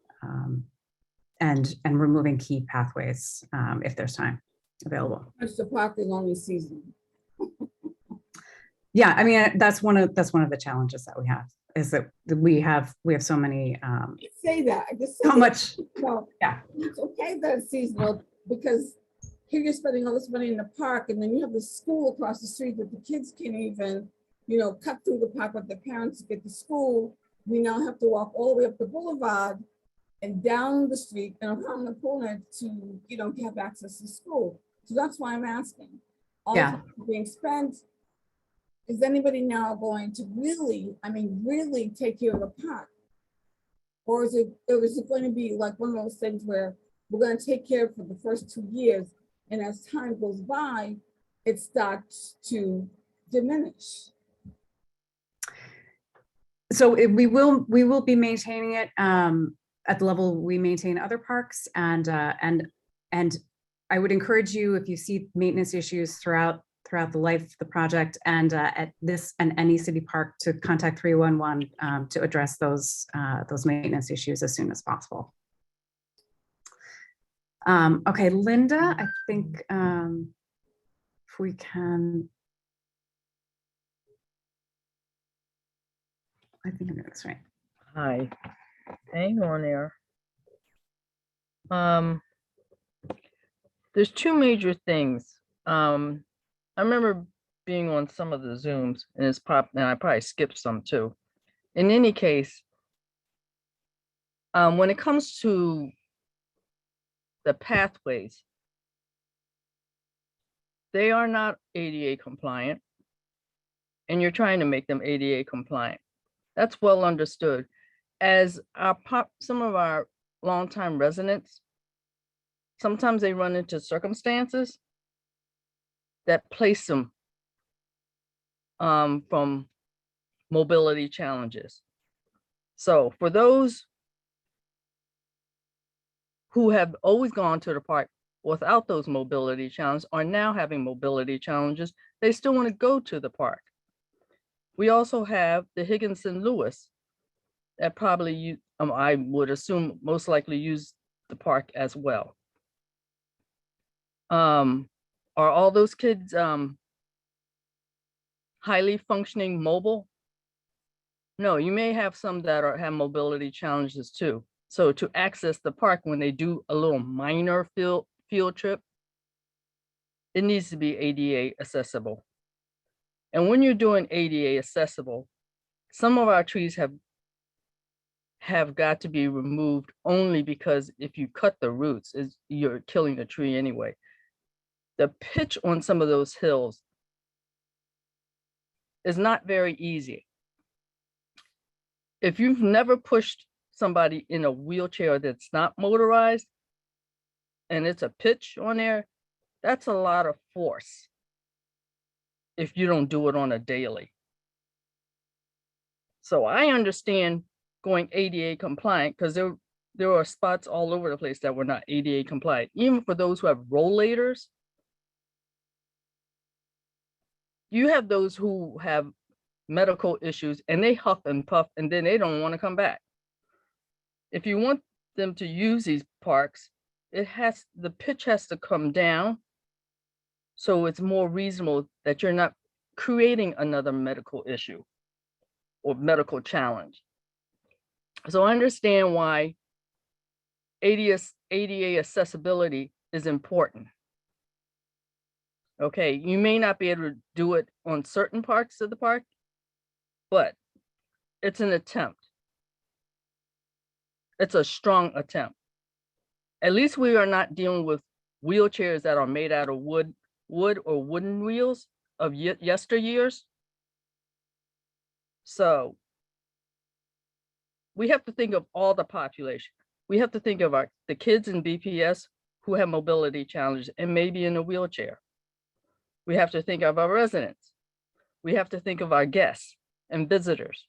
C: and removing key pathways if there's time available.
K: The park is only seasonal.
C: Yeah, I mean, that's one of the challenges that we have, is that we have so many.
K: Say that. I just
C: so much.
K: No,
C: yeah,
K: it's okay that it's seasonal, because here you're spending all this money in the park, and then you have the school across the street that the kids can't even, cut through the park with their parents to get to school. We now have to walk all the way up the boulevard and down the street and around the corner to, have access to school. So that's why I'm asking. All
C: yeah,
K: being spent. Is anybody now going to really take care of the park? Or is it going to be like one of those things where we're going to take care of it for the first 2 years, and as time goes by, it starts to diminish?
C: So we will be maintaining it at the level we maintain other parks, and I would encourage you, if you see maintenance issues throughout the life of the project and at this and any city park, to contact 311 to address those maintenance issues as soon as possible. Okay, Linda, I think if we can. I think I'm doing this right.
L: Hi, hang on there. There's two major things. I remember being on some of the Zooms, and I probably skipped some too. In any case, when it comes to the pathways, they are not ADA compliant, and you're trying to make them ADA compliant. That's well understood. as some of our longtime residents, sometimes they run into circumstances that place them from mobility challenges. So for those who have always gone to the park without those mobility challenges are now having mobility challenges, they still want to go to the park. We also have the Higginson Lewis that probably I would assume most likely use the park as well. Are all those kids highly functioning mobile? No, you may have some that have mobility challenges too. So to access the park when they do a little minor field trip, it needs to be ADA accessible. And when you're doing ADA accessible, some of our trees have got to be removed only because if you cut the roots, you're killing the tree anyway. The pitch on some of those hills is not very easy. If you've never pushed somebody in a wheelchair that's not motorized and it's a pitch on there, that's a lot of force if you don't do it on a daily. So I understand going ADA compliant because there are spots all over the place that were not ADA compliant. Even for those who have rollators, you have those who have medical issues and they huff and puff and then they don't want to come back. If you want them to use these parks, the pitch has to come down so it's more reasonable that you're not creating another medical issue or medical challenge. So I understand why ADA accessibility is important. Okay, you may not be able to do it on certain parts of the park, but it's an attempt. It's a strong attempt. At least we are not dealing with wheelchairs that are made out of wood or wooden wheels of yesteryears. So we have to think of all the population. We have to think of the kids in BPS who have mobility challenges and maybe in a wheelchair. We have to think of our residents. We have to think of our guests and visitors.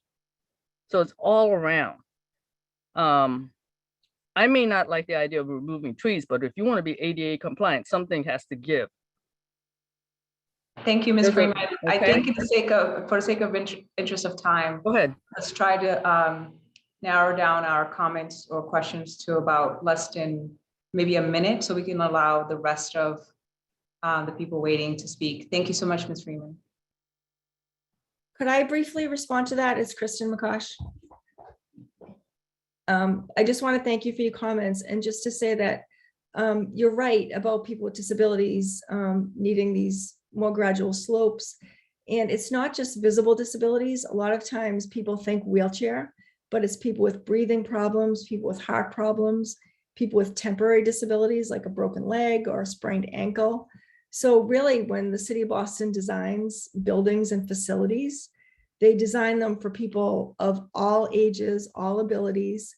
L: So it's all around. I may not like the idea of removing trees, but if you want to be ADA compliant, something has to give.
E: Thank you, Ms. Freeman. I
L: okay.
E: think for the sake of interest of time,
L: Go ahead.
E: let's try to narrow down our comments or questions to about less than maybe a minute so we can allow the rest of the people waiting to speak. Thank you so much, Ms. Freeman.
F: Could I briefly respond to that? It's Kristen McCosh. I just want to thank you for your comments and just to say that you're right about people with disabilities needing these more gradual slopes. And it's not just visible disabilities. A lot of times people think wheelchair, but it's people with breathing problems, people with heart problems, people with temporary disabilities like a broken leg or a sprained ankle. So really, when the city of Boston designs buildings and facilities, they design them for people of all ages, all abilities.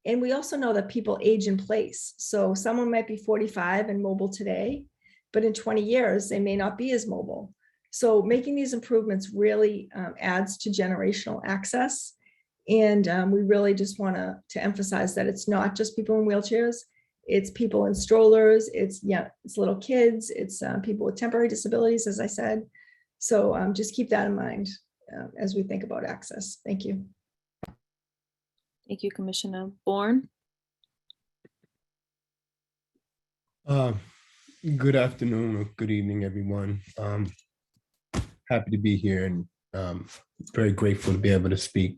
F: And we also know that people age in place. So someone might be 45 and mobile today, but in 20 years, they may not be as mobile. So making these improvements really adds to generational access. And we really just want to emphasize that it's not just people in wheelchairs, it's people in strollers, it's little kids, it's people with temporary disabilities, as I said. So just keep that in mind as we think about access. Thank you.
A: Thank you, Commissioner Bourne.
M: Good afternoon or good evening, everyone. Happy to be here and very grateful to be able to speak.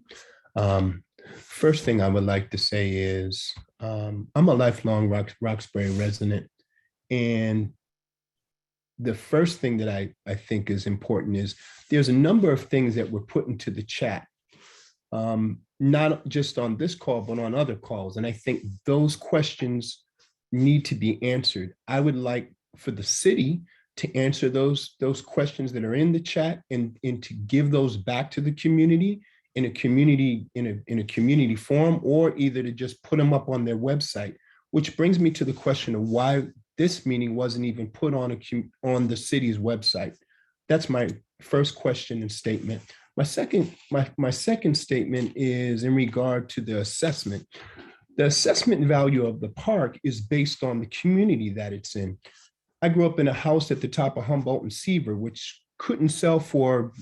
M: First thing I would like to say is I'm a lifelong Roxbury resident, and the first thing that I think is important is there's a number of things that were put into the chat, not just on this call, but on other calls. And I think those questions need to be answered. I would like for the city to answer those questions that are in the chat and to give those back to the community in a community, in a community forum, or either to just put them up on their website, which brings me to the question of why this meeting wasn't even put on on the city's website. That's my first question and statement. My second statement is in regard to the assessment. The assessment value of the park is based on the community that it's in. I grew up in a house at the top of Humboldt and Seaver, which couldn't sell for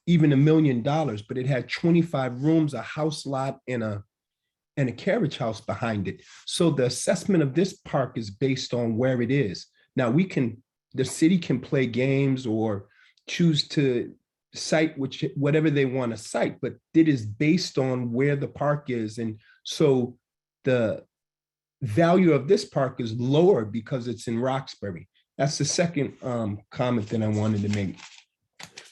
M: even $1 million, but it had 25 rooms, a house lot, and a carriage house behind it. So the assessment of this park is based on where it is. Now the city can play games or choose to cite whatever they want to cite, but it is based on where the park is. And so the value of this park is lower because it's in Roxbury. That's the second comment that I wanted to make.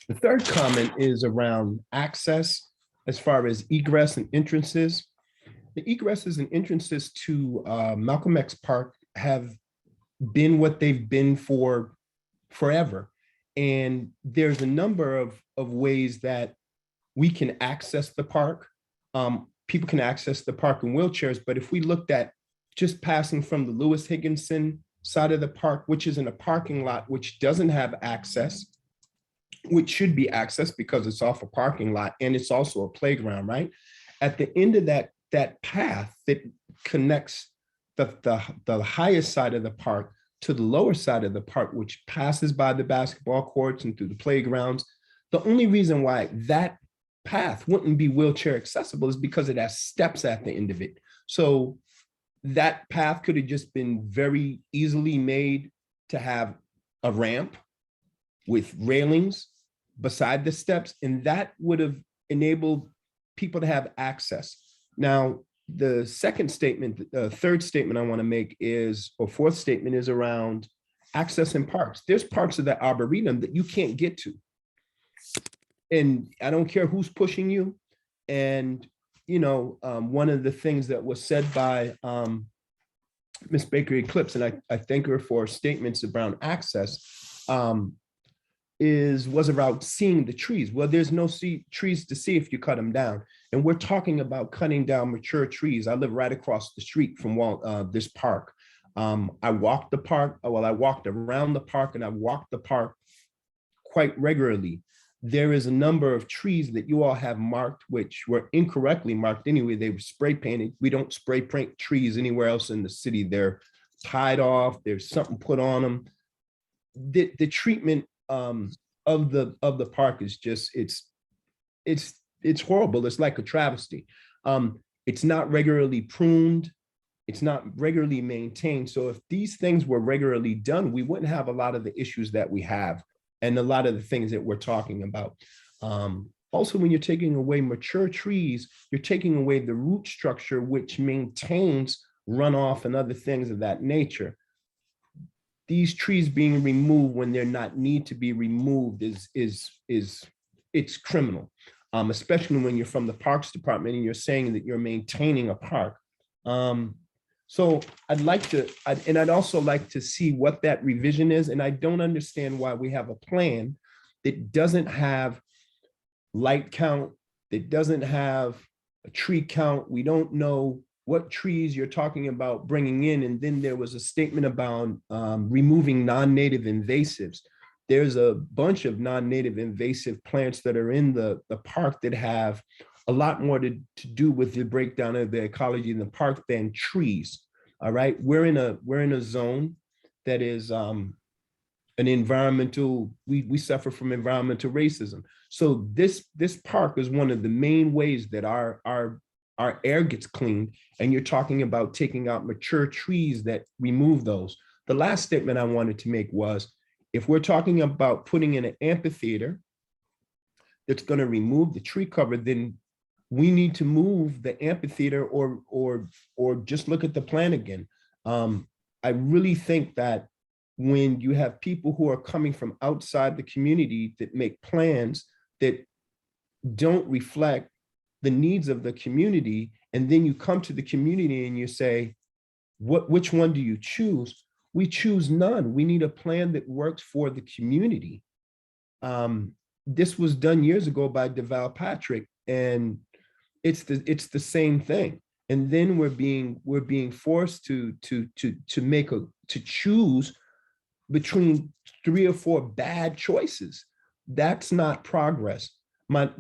M: The third comment is around access as far as egress and entrances. The egresses and entrances to Malcolm X Park have been what they've been for forever. And there's a number of ways that we can access the park. People can access the park in wheelchairs, but if we looked at just passing from the Lewis Higginson side of the park, which is in a parking lot, which doesn't have access, which should be accessed because it's off a parking lot and it's also a playground, right? At the end of that path that connects the highest side of the park to the lower side of the park, which passes by the basketball courts and through the playgrounds. The only reason why that path wouldn't be wheelchair accessible is because it has steps at the end of it. So that path could have just been very easily made to have a ramp with railings beside the steps, and that would have enabled people to have access. Now, the second statement, the third statement I want to make is, or fourth statement is around access in parks. There's parts of the Arboretum that you can't get to. And I don't care who's pushing you. And, you know, one of the things that was said by Ms. Baker Eclipse, and I thank her for statements around access, was about seeing the trees. Well, there's no trees to see if you cut them down. And we're talking about cutting down mature trees. I live right across the street from this park. I walked the park, well, I walked around the park, and I walked the park quite regularly. There is a number of trees that you all have marked, which were incorrectly marked anyway. They were spray painted. We don't spray paint trees anywhere else in the city. They're tied off. There's something put on them. The treatment of the park is just, it's horrible. It's like a travesty. It's not regularly pruned. It's not regularly maintained. So if these things were regularly done, we wouldn't have a lot of the issues that we have and a lot of the things that we're talking about. Also, when you're taking away mature trees, you're taking away the root structure, which maintains runoff and other things of that nature. These trees being removed when they're not need to be removed it's criminal, especially when you're from the Parks Department and you're saying that you're maintaining a park. So I'd also like to see what that revision is. And I don't understand why we have a plan that doesn't have light count, that doesn't have a tree count. We don't know what trees you're talking about bringing in. And then there was a statement about removing non-native invasives. There's a bunch of non-native invasive plants that are in the park that have a lot more to do with the breakdown of the ecology in the park than trees. All right, we're in a zone that is an environmental, we suffer from environmental racism. So this park is one of the main ways that our air gets cleaned, and you're talking about taking out mature trees that remove those. The last statement I wanted to make was, if we're talking about putting in an amphitheater that's going to remove the tree cover, then we need to move the amphitheater or just look at the plan again. I really think that when you have people who are coming from outside the community that make plans that don't reflect the needs of the community, and then you come to the community and you say, which one do you choose? We choose none. We need a plan that works for the community. This was done years ago by Deval Patrick, And it's the same thing. And then we're being forced to choose between 3 or 4 bad choices. That's not progress. My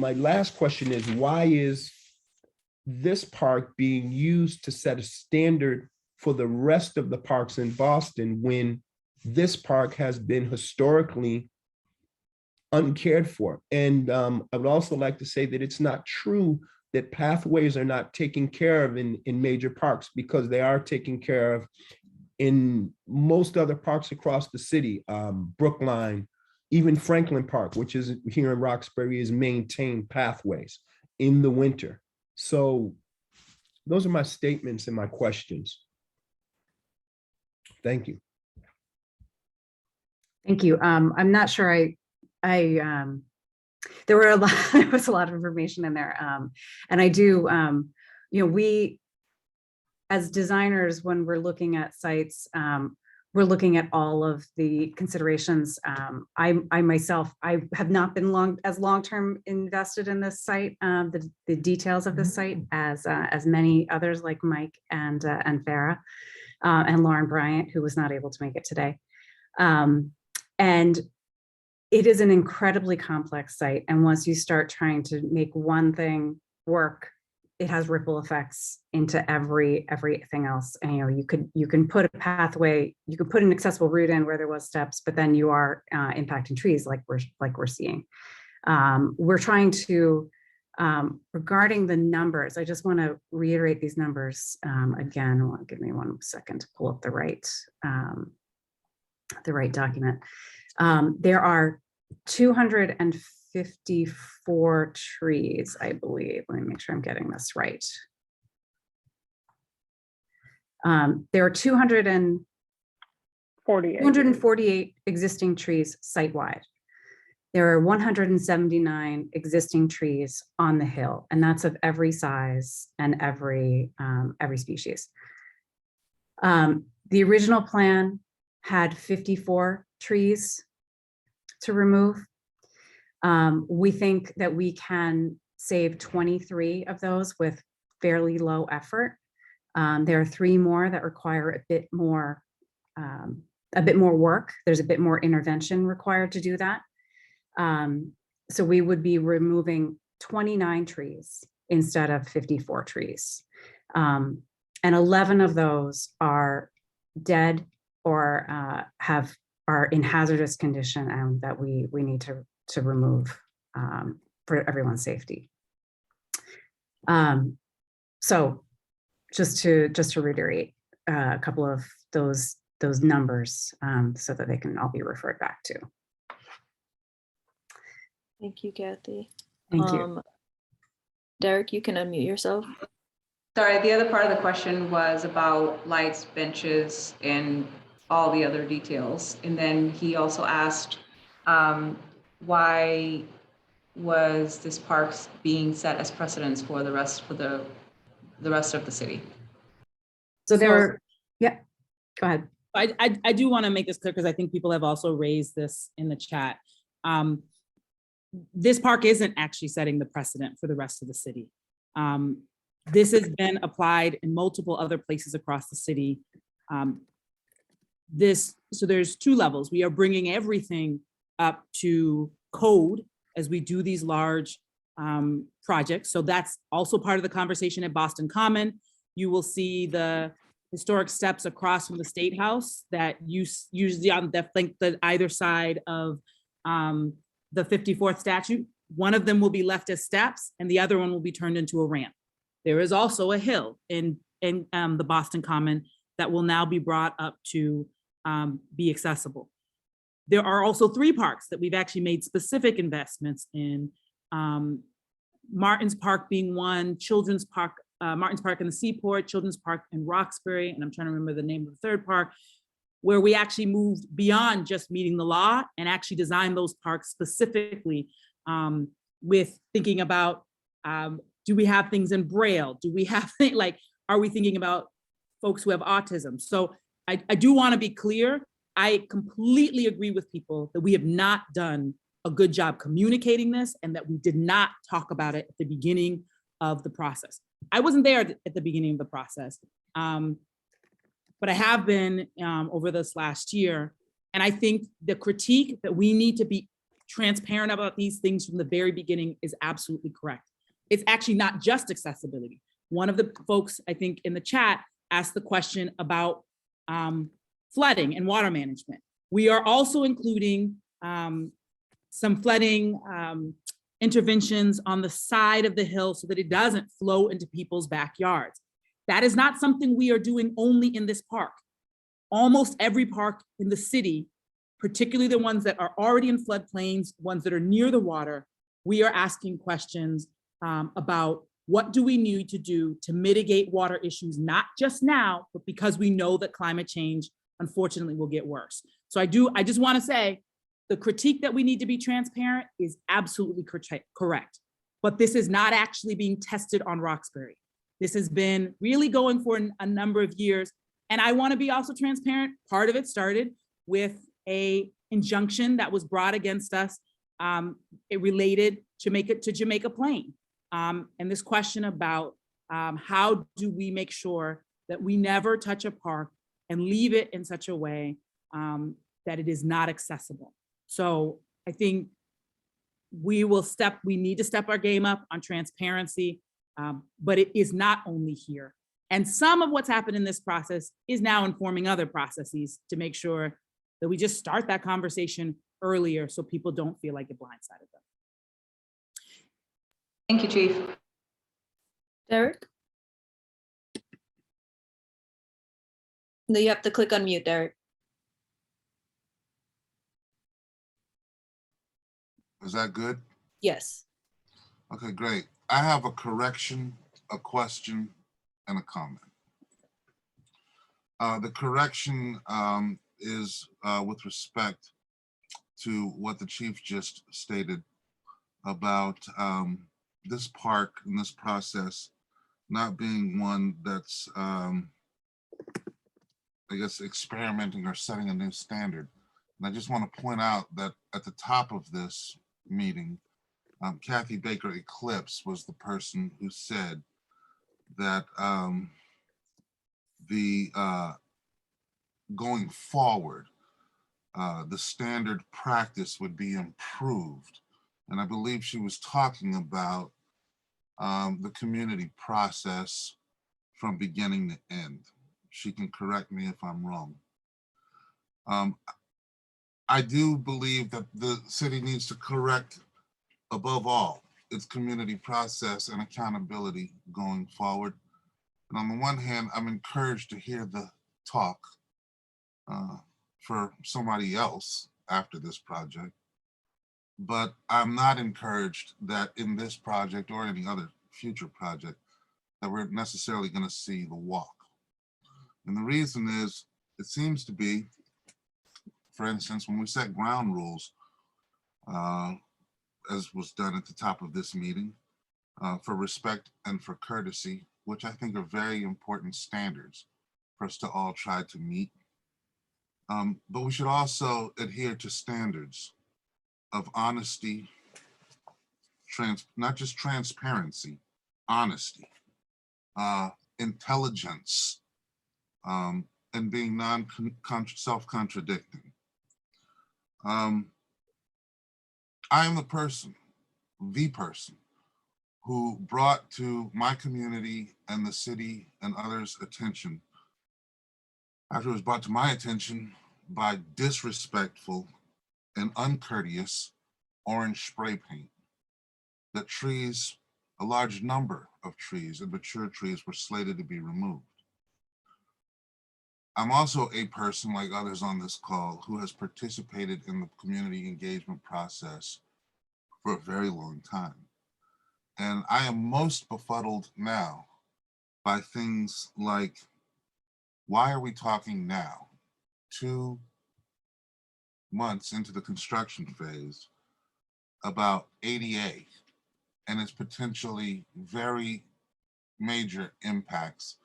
M: last question is, why is this park being used to set a standard for the rest of the parks in Boston when this park has been historically uncared for? And I would also like to say that it's not true that pathways are not taken care of in major parks, because they are taken care of in most other parks across the city. Brookline, even Franklin Park, which is here in Roxbury, is maintained pathways in the winter. So those are my statements and my questions. Thank you.
C: Thank you. I'm not sure there was a lot of information in there. And I do, we, as designers, when we're looking at sites, we're looking at all of the considerations. I myself, I have not been long-term invested in this site, the details of this site as many others like Mike and Farah and Lauren Bryant, who was not able to make it today. And it is an incredibly complex site. And once you start trying to make one thing work, it has ripple effects into everything else. And you can put a pathway, you can put an accessible route in where there was steps, but then you are impacting trees like we're seeing. We're trying to, regarding the numbers, I just want to reiterate these numbers again. Give me 1 second to pull up the right document. There are 254 trees, I believe. Let me make sure I'm getting this right. There are 248 existing trees site-wide. There are 179 existing trees on the hill, and that's of every size and every species. The original plan had 54 trees to remove. We think that we can save 23 of those with fairly low effort. There are 3 more that require a bit more work. There's a bit more intervention required to do that. So we would be removing 29 trees instead of 54 trees. And 11 of those are dead or are in hazardous condition and that we need to remove for everyone's safety. So just to reiterate a couple of those numbers so that they can all be referred back to.
A: Thank you, Kathy.
C: Thank you.
A: Derek, you can unmute yourself.
E: Sorry, the other part of the question was about lights, benches, and all the other details. And then he also asked, why was this park being set as precedence for the rest of the city?
C: So there, yeah, go ahead.
D: I do want to make this clear because I think people have also raised this in the chat. This park isn't actually setting the precedent for the rest of the city. This has been applied in multiple other places across the city. So there's 2 levels. We are bringing everything up to code as we do these large projects. So that's also part of the conversation at Boston Common. You will see the historic steps across from the State House that usually on the either side of the 54th statue. One of them will be left as steps and the other one will be turned into a ramp. There is also a hill in the Boston Common that will now be brought up to be accessible. There are also 3 parks that we've actually made specific investments in. Martin's Park being one, Children's Park, Martin's Park in the Seaport, Children's Park in Roxbury, and I'm trying to remember the name of the 3rd park, where we actually moved beyond just meeting the law and actually designed those parks specifically with thinking about, do we have things in Braille? Do we have things like, are we thinking about folks who have autism? So I do want to be clear. I completely agree with people that we have not done a good job communicating this and that we did not talk about it at the beginning of the process. I wasn't there at the beginning of the process, but I have been over this last year. And I think the critique that we need to be transparent about these things from the very beginning is absolutely correct. It's actually not just accessibility. One of the folks, I think, in the chat asked the question about flooding and water management. We are also including some flooding interventions on the side of the hill so that it doesn't flow into people's backyards. That is not something we are doing only in this park. Almost every park in the city, particularly the ones that are already in floodplains, ones that are near the water, we are asking questions about what do we need to do to mitigate water issues, not just now, but because we know that climate change, unfortunately, will get worse. So I just want to say, the critique that we need to be transparent is absolutely correct, but this is not actually being tested on Roxbury. This has been really going for a number of years. And I want to be also transparent. Part of it started with a injunction that was brought against us. It related to Jamaica Plain. And this question about how do we make sure that we never touch a park and leave it in such a way that it is not accessible. So I think we need to step our game up on transparency, but it is not only here. And some of what's happened in this process is now informing other processes to make sure that we just start that conversation earlier so people don't feel like it blindsided them.
E: Thank you, Chief.
A: Derek? No, you have to click on mute, Derek.
N: Is that good?
A: Yes.
N: Okay, great. I have a correction, a question, and a comment. The correction is with respect to what the chief just stated about this park and this process not being one that's, I guess, experimenting or setting a new standard. And I just want to point out that at the top of this meeting, Kathy Baker Eclipse was the person who said that going forward, the standard practice would be improved. And I believe she was talking about the community process from beginning to end. She can correct me if I'm wrong. I do believe that the city needs to correct, above all, its community process and accountability going forward. And on the one hand, I'm encouraged to hear the talk for somebody else after this project, but I'm not encouraged that in this project or any other future project that we're necessarily going to see the walk. And the reason is, it seems to be, for instance, when we set ground rules, as was done at the top of this meeting, for respect and for courtesy, which I think are very important standards for us to all try to meet. But we should also adhere to standards of honesty, not just transparency, honesty, intelligence, and being self-contradicting. I am the person who brought to my community and the city and others' attention, after it was brought to my attention by disrespectful and uncourteous orange spray paint, that trees, a large number of trees and mature trees were slated to be removed. I'm also a person, like others on this call, who has participated in the community engagement process for a very long time. And I am most befuddled now by things like, why are we talking now, 2 months into the construction phase, about ADA and its potentially very major impacts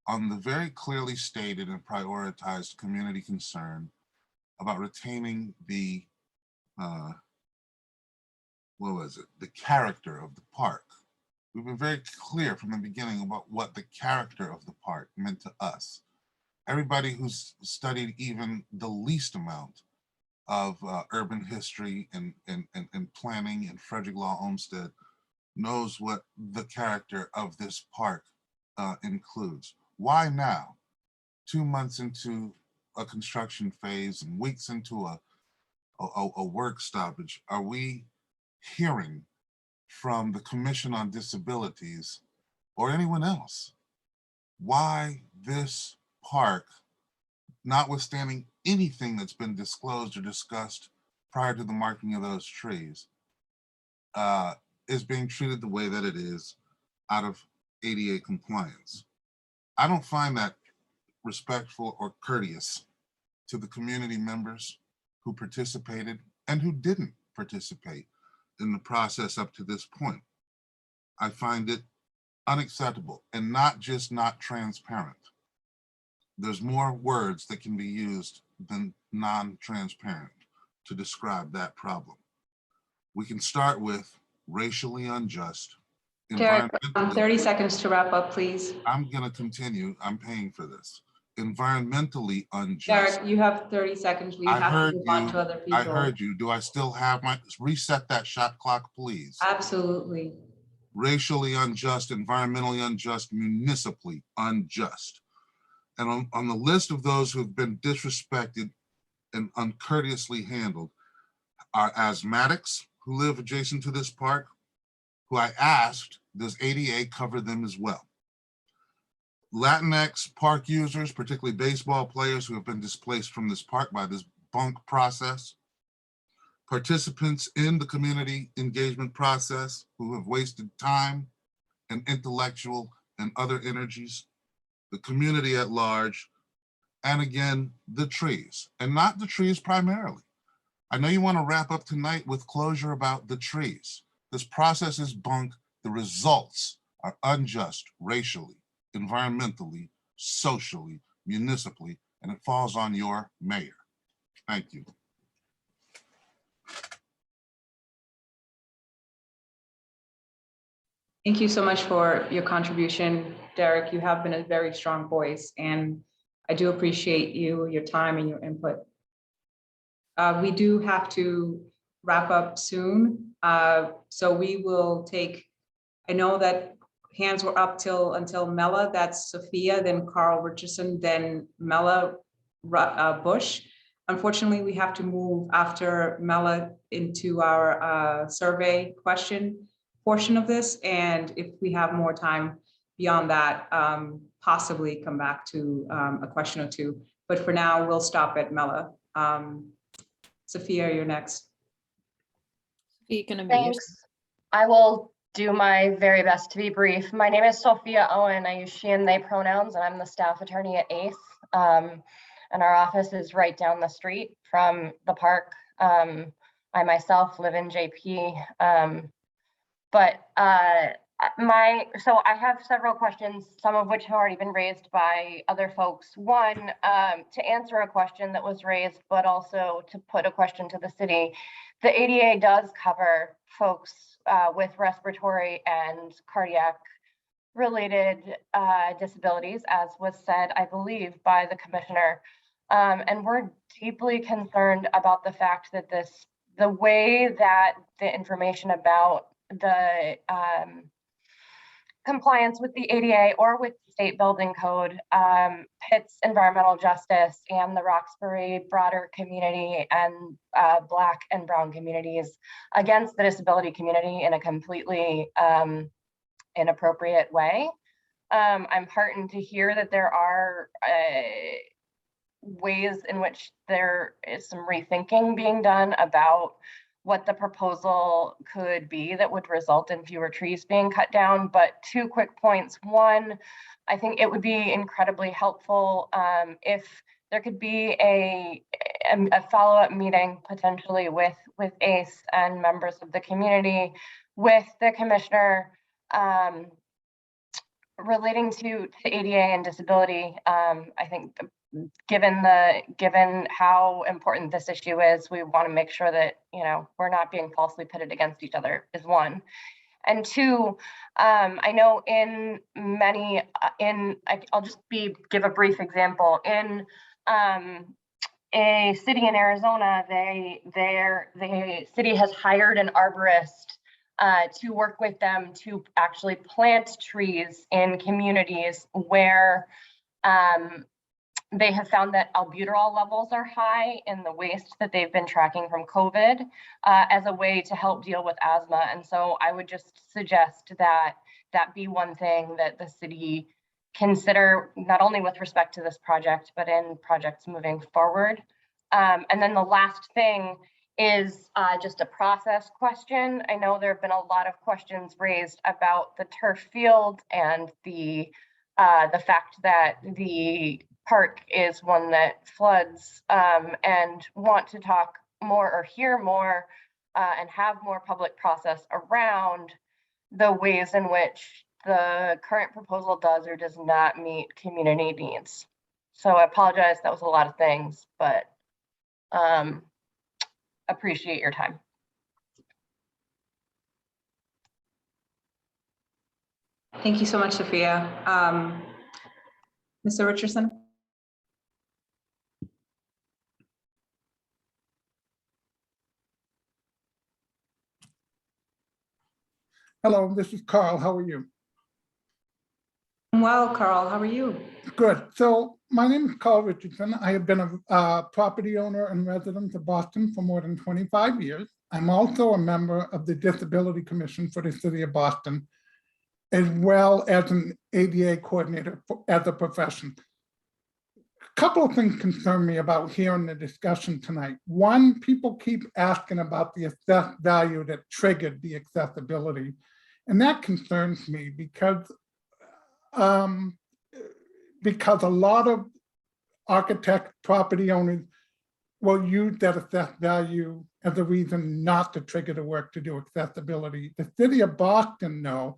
N: on the very clearly stated and prioritized community concern about retaining the what was it? The character of the park. We've been very clear from the beginning about what the character of the park meant to us. Everybody who's studied even the least amount of urban history and planning in Frederick Law Olmsted knows what the character of this park includes. Why now, 2 months into a construction phase and weeks into a work stoppage, are we hearing from the Commission on Disabilities or anyone else why this park, notwithstanding anything that's been disclosed or discussed prior to the marking of those trees, is being treated the way that it is out of ADA compliance? I don't find that respectful or courteous to the community members who participated and who didn't participate in the process up to this point. I find it unacceptable and not just not transparent. There's more words that can be used than non-transparent to describe that problem. We can start with racially unjust.
E: Derek, 30 seconds to wrap up, please.
N: I'm gonna continue, I'm paying for this. Environmentally unjust.
E: Derek, you have 30 seconds. We have to move on to other people.
N: I heard you. Do I still have my, reset that shot clock, please?
E: Absolutely.
N: Racially unjust, environmentally unjust, municipally unjust. And on the list of those who have been disrespected and uncourteously handled are asthmatics who live adjacent to this park, who I asked, does ADA cover them as well? Latinx park users, particularly baseball players who have been displaced from this park by this bunk process, participants in the community engagement process who have wasted time and intellectual and other energies, the community at large, and again, the trees, and not the trees primarily. I know you want to wrap up tonight with closure about the trees. This process is bunk. The results are unjust racially, environmentally, socially, municipally, and it falls on your mayor. Thank you.
E: Thank you so much for your contribution, Derek. You have been a very strong voice, and I do appreciate you, your time, and your input. We do have to wrap up soon, so we will take, I know that hands were up until Mela, that's Sophia, then Carl Richardson, then Mela Bush. Unfortunately, we have to move after Mela into our survey question portion of this, and if we have more time beyond that, possibly come back to a question or two. But for now, we'll stop at Mela. Sophia, you're next.
A: You're gonna be
O: Thanks. I will do my very best to be brief. My name is Sophia Owen. I use she and they pronouns, and I'm the staff attorney at ACE. And our office is right down the street from the park. I myself live in JP. So I have several questions, some of which have already been raised by other folks. One, to answer a question that was raised, but also to put a question to the city. The ADA does cover folks with respiratory and cardiac related disabilities, as was said, I believe, by the commissioner. And we're deeply concerned about the fact that the way that the information about the compliance with the ADA or with the state building code pits environmental justice and the Roxbury broader community and Black and Brown communities against the disability community in a completely inappropriate way. I'm heartened to hear that there are ways in which there is some rethinking being done about what the proposal could be that would result in fewer trees being cut down. But 2 quick points. One, I think it would be incredibly helpful if there could be a follow-up meeting potentially with ACE and members of the community, with the commissioner relating to ADA and disability. I think given how important this issue is, we want to make sure that, we're not being falsely pitted against each other is one. And two, I know in many, I'll just give a brief example. In a city in Arizona, the city has hired an arborist to work with them to actually plant trees in communities where they have found that albuterol levels are high in the waste that they've been tracking from COVID as a way to help deal with asthma. And so I would just suggest that that be one thing that the city consider, not only with respect to this project, but in projects moving forward. And then the last thing is just a process question. I know there have been a lot of questions raised about the turf field and the fact that the park is one that floods, and want to talk more or hear more and have more public process around the ways in which the current proposal does or does not meet community needs. So I apologize, that was a lot of things, but appreciate your time.
E: Thank you so much, Sophia. Mr. Richardson?
P: Hello, this is Carl. How are you?
E: Well, Carl, how are you?
P: Good. So my name is Carl Richardson. I have been a property owner and resident of Boston for more than 25 years. I'm also a member of the Disability Commission for the City of Boston, as well as an ADA coordinator as a profession. A couple of things concern me about hearing the discussion tonight. One, people keep asking about the assessed value that triggered the accessibility. And that concerns me because a lot of architect property owners will use that assessed value as a reason not to trigger the work to do accessibility. The City of Boston, though,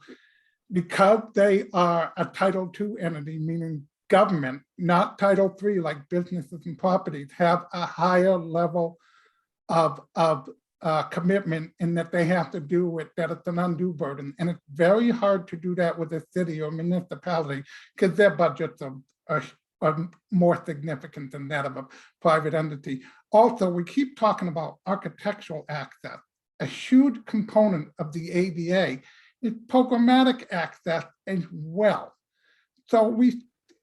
P: because they are a Title II entity, meaning government, not Title III like businesses and properties, have a higher level of commitment in that they have to do with that it's an undue burden. And it's very hard to do that with a city or municipality because their budgets are more significant than that of a private entity. Also, we keep talking about architectural access. A huge component of the ADA is programmatic access as well. So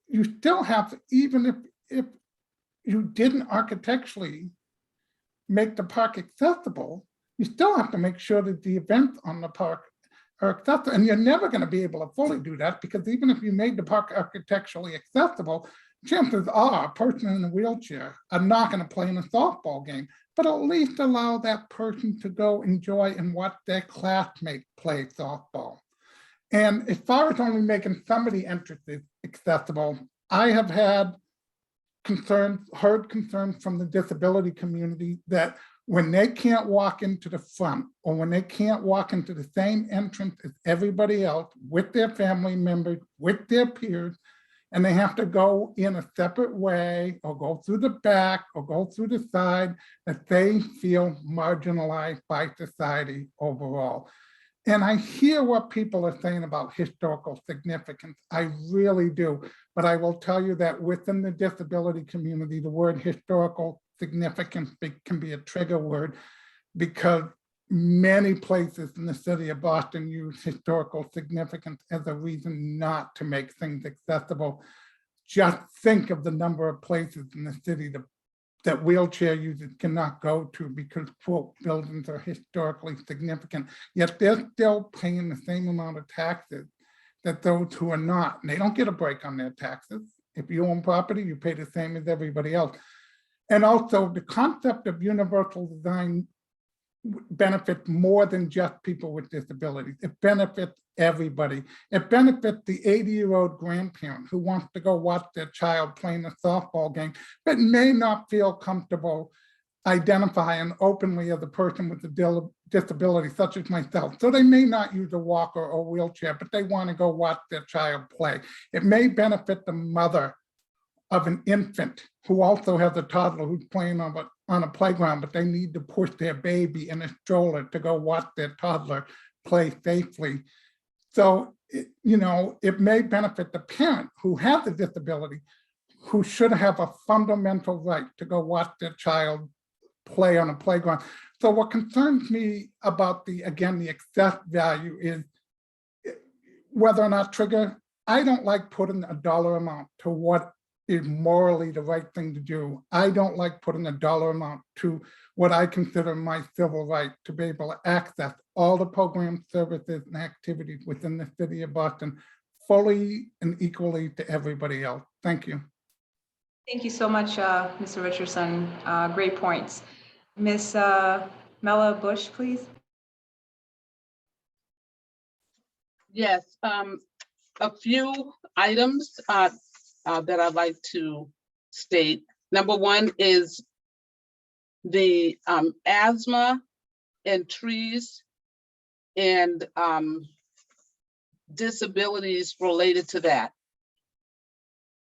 P: you still have to, even if you didn't architecturally make the park accessible, you still have to make sure that the events on the park are accessible. And you're never going to be able to fully do that because even if you made the park architecturally accessible, chances are a person in a wheelchair are not going to play in a softball game, but at least allow that person to go enjoy and watch their classmates play softball. And as far as only making somebody entrances accessible, I have heard concerns from the disability community that when they can't walk into the front or when they can't walk into the same entrance as everybody else with their family members, with their peers, and they have to go in a separate way or go through the back or go through the side, that they feel marginalized by society overall. And I hear what people are saying about historical significance. I really do. But I will tell you that within the disability community, the word historical significance can be a trigger word because many places in the city of Boston use historical significance as a reason not to make things accessible. Just think of the number of places in the city that wheelchair users cannot go to because, quote, buildings are historically significant, yet they're still paying the same amount of taxes that those who are not. And they don't get a break on their taxes. If you own property, you pay the same as everybody else. And also the concept of universal design benefits more than just people with disabilities. It benefits everybody. It benefits the 80-year-old grandparent who wants to go watch their child playing a softball game, but may not feel comfortable identifying openly as a person with a disability, such as myself. So they may not use a walker or wheelchair, but they want to go watch their child play. It may benefit the mother of an infant who also has a toddler who's playing on a playground, but they need to push their baby in a stroller to go watch their toddler play safely. So, it may benefit the parent who has a disability, who should have a fundamental right to go watch their child play on a playground. So what concerns me about the excess value is whether or not trigger. I don't like putting a dollar amount to what is morally the right thing to do. I don't like putting a dollar amount to what I consider my civil right to be able to access all the programs, services, and activities within the city of Boston fully and equally to everybody else. Thank you.
E: Thank you so much, Mr. Richardson. Great points. Ms. Mela Bush, please.
Q: Yes, a few items that I'd like to state. Number one is the asthma and trees and disabilities related to that.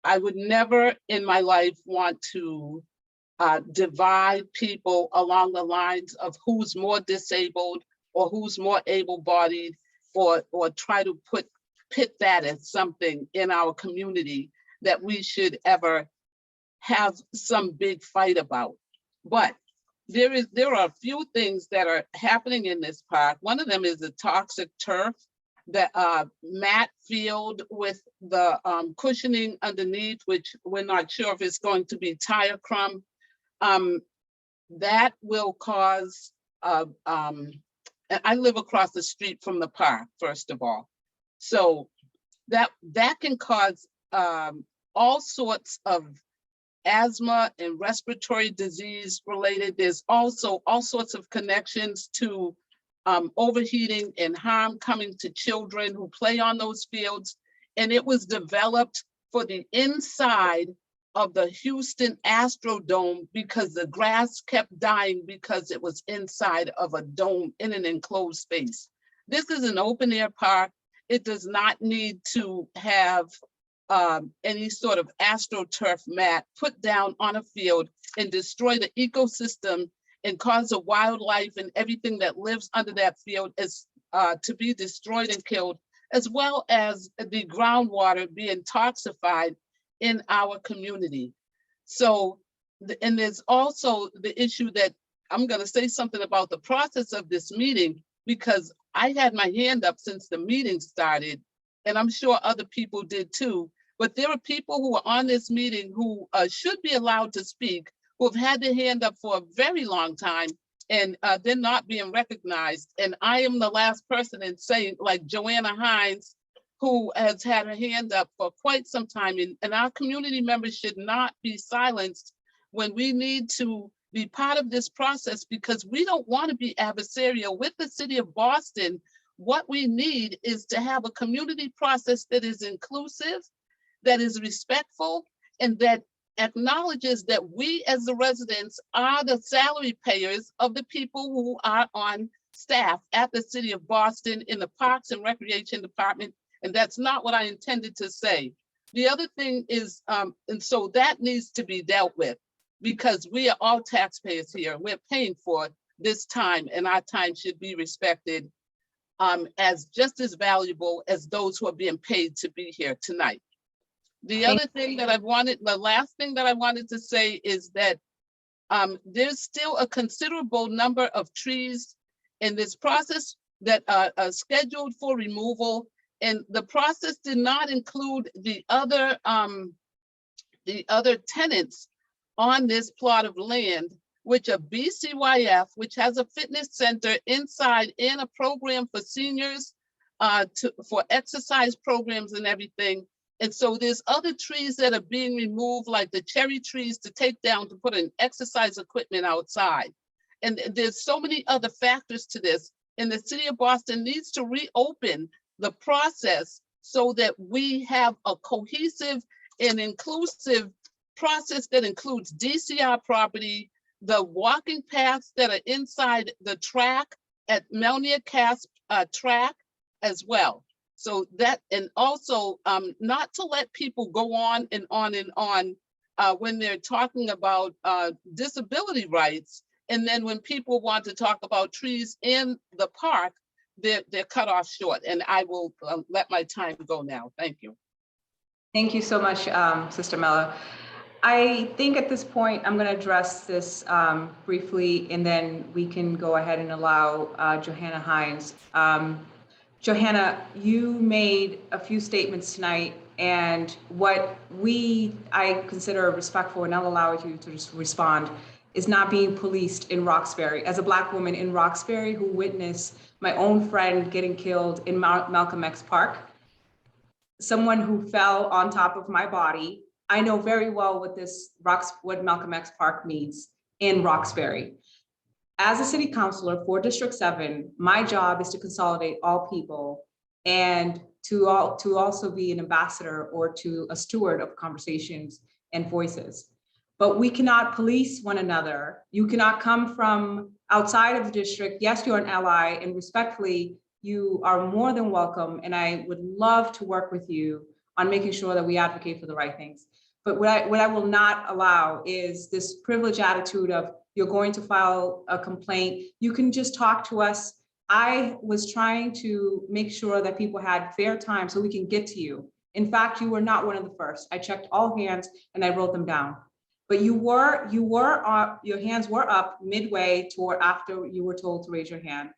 Q: I would never in my life want to divide people along the lines of who's more disabled or who's more able-bodied, or try to pit that as something in our community that we should ever have some big fight about. But there are a few things that are happening in this park. One of them is the toxic turf, the mat field with the cushioning underneath, which we're not sure if it's going to be tire crumb. That will cause, and I live across the street from the park, first of all. So that can cause all sorts of asthma and respiratory disease related. There's also all sorts of connections to overheating and harm coming to children who play on those fields. And it was developed for the inside of the Houston Astrodome because the grass kept dying because it was inside of a dome in an enclosed space. This is an open air park. It does not need to have any sort of astroturf mat put down on a field and destroy the ecosystem and cause the wildlife and everything that lives under that field is to be destroyed and killed, as well as the groundwater being toxified in our community. So, and there's also the issue that I'm going to say something about the process of this meeting, because I had my hand up since the meeting started, and I'm sure other people did too. But there are people who are on this meeting who should be allowed to speak, who have had their hand up for a very long time, and they're not being recognized. And I am the last person in saying, like Joanna Hines, who has had her hand up for quite some time, and our community members should not be silenced when we need to be part of this process, because we don't want to be adversarial with the city of Boston. What we need is to have a community process that is inclusive, that is respectful, and that acknowledges that we as the residents are the salary payers of the people who are on staff at the city of Boston in the Parks and Recreation Department. And that's not what I intended to say. The other thing is, and so that needs to be dealt with, because we are all taxpayers here. We're paying for this time, and our time should be respected as just as valuable as those who are being paid to be here tonight. The other thing that the last thing that I wanted to say is that there's still a considerable number of trees in this process that are scheduled for removal. And the process did not include the other tenants on this plot of land, which are BCYF, which has a fitness center inside and a program for seniors for exercise programs and everything. And so there's other trees that are being removed, like the cherry trees to take down to put in exercise equipment outside. And there's so many other factors to this. And the city of Boston needs to reopen the process so that we have a cohesive and inclusive process that includes DCR property, the walking paths that are inside the track at Melnia Cast track as well. So that, and also not to let people go on and on and on when they're talking about disability rights. And then when people want to talk about trees in the park, they're cut off short. And I will let my time go now. Thank you.
E: Thank you so much, Sister Mello. I think at this point, I'm going to address this briefly, and then we can go ahead and allow Johanna Hines. Johanna, you made a few statements tonight, and what I consider respectful, and I'll allow you to just respond, is not being policed in Roxbury. As a Black woman in Roxbury who witnessed my own friend getting killed in Malcolm X Park, someone who fell on top of my body, I know very well what Malcolm X Park means in Roxbury. As a city councilor for District 7, my job is to consolidate all people and to also be an ambassador or a steward of conversations and voices. But we cannot police one another. You cannot come from outside of the district. Yes, you're an ally, and respectfully, you are more than welcome. And I would love to work with you on making sure that we advocate for the right things. But what I will not allow is this privileged attitude of you're going to file a complaint. You can just talk to us. I was trying to make sure that people had fair time so we can get to you. In fact, you were not one of the first. I checked all hands and I wrote them down. But your hands were up midway toward after you were told to raise your hand.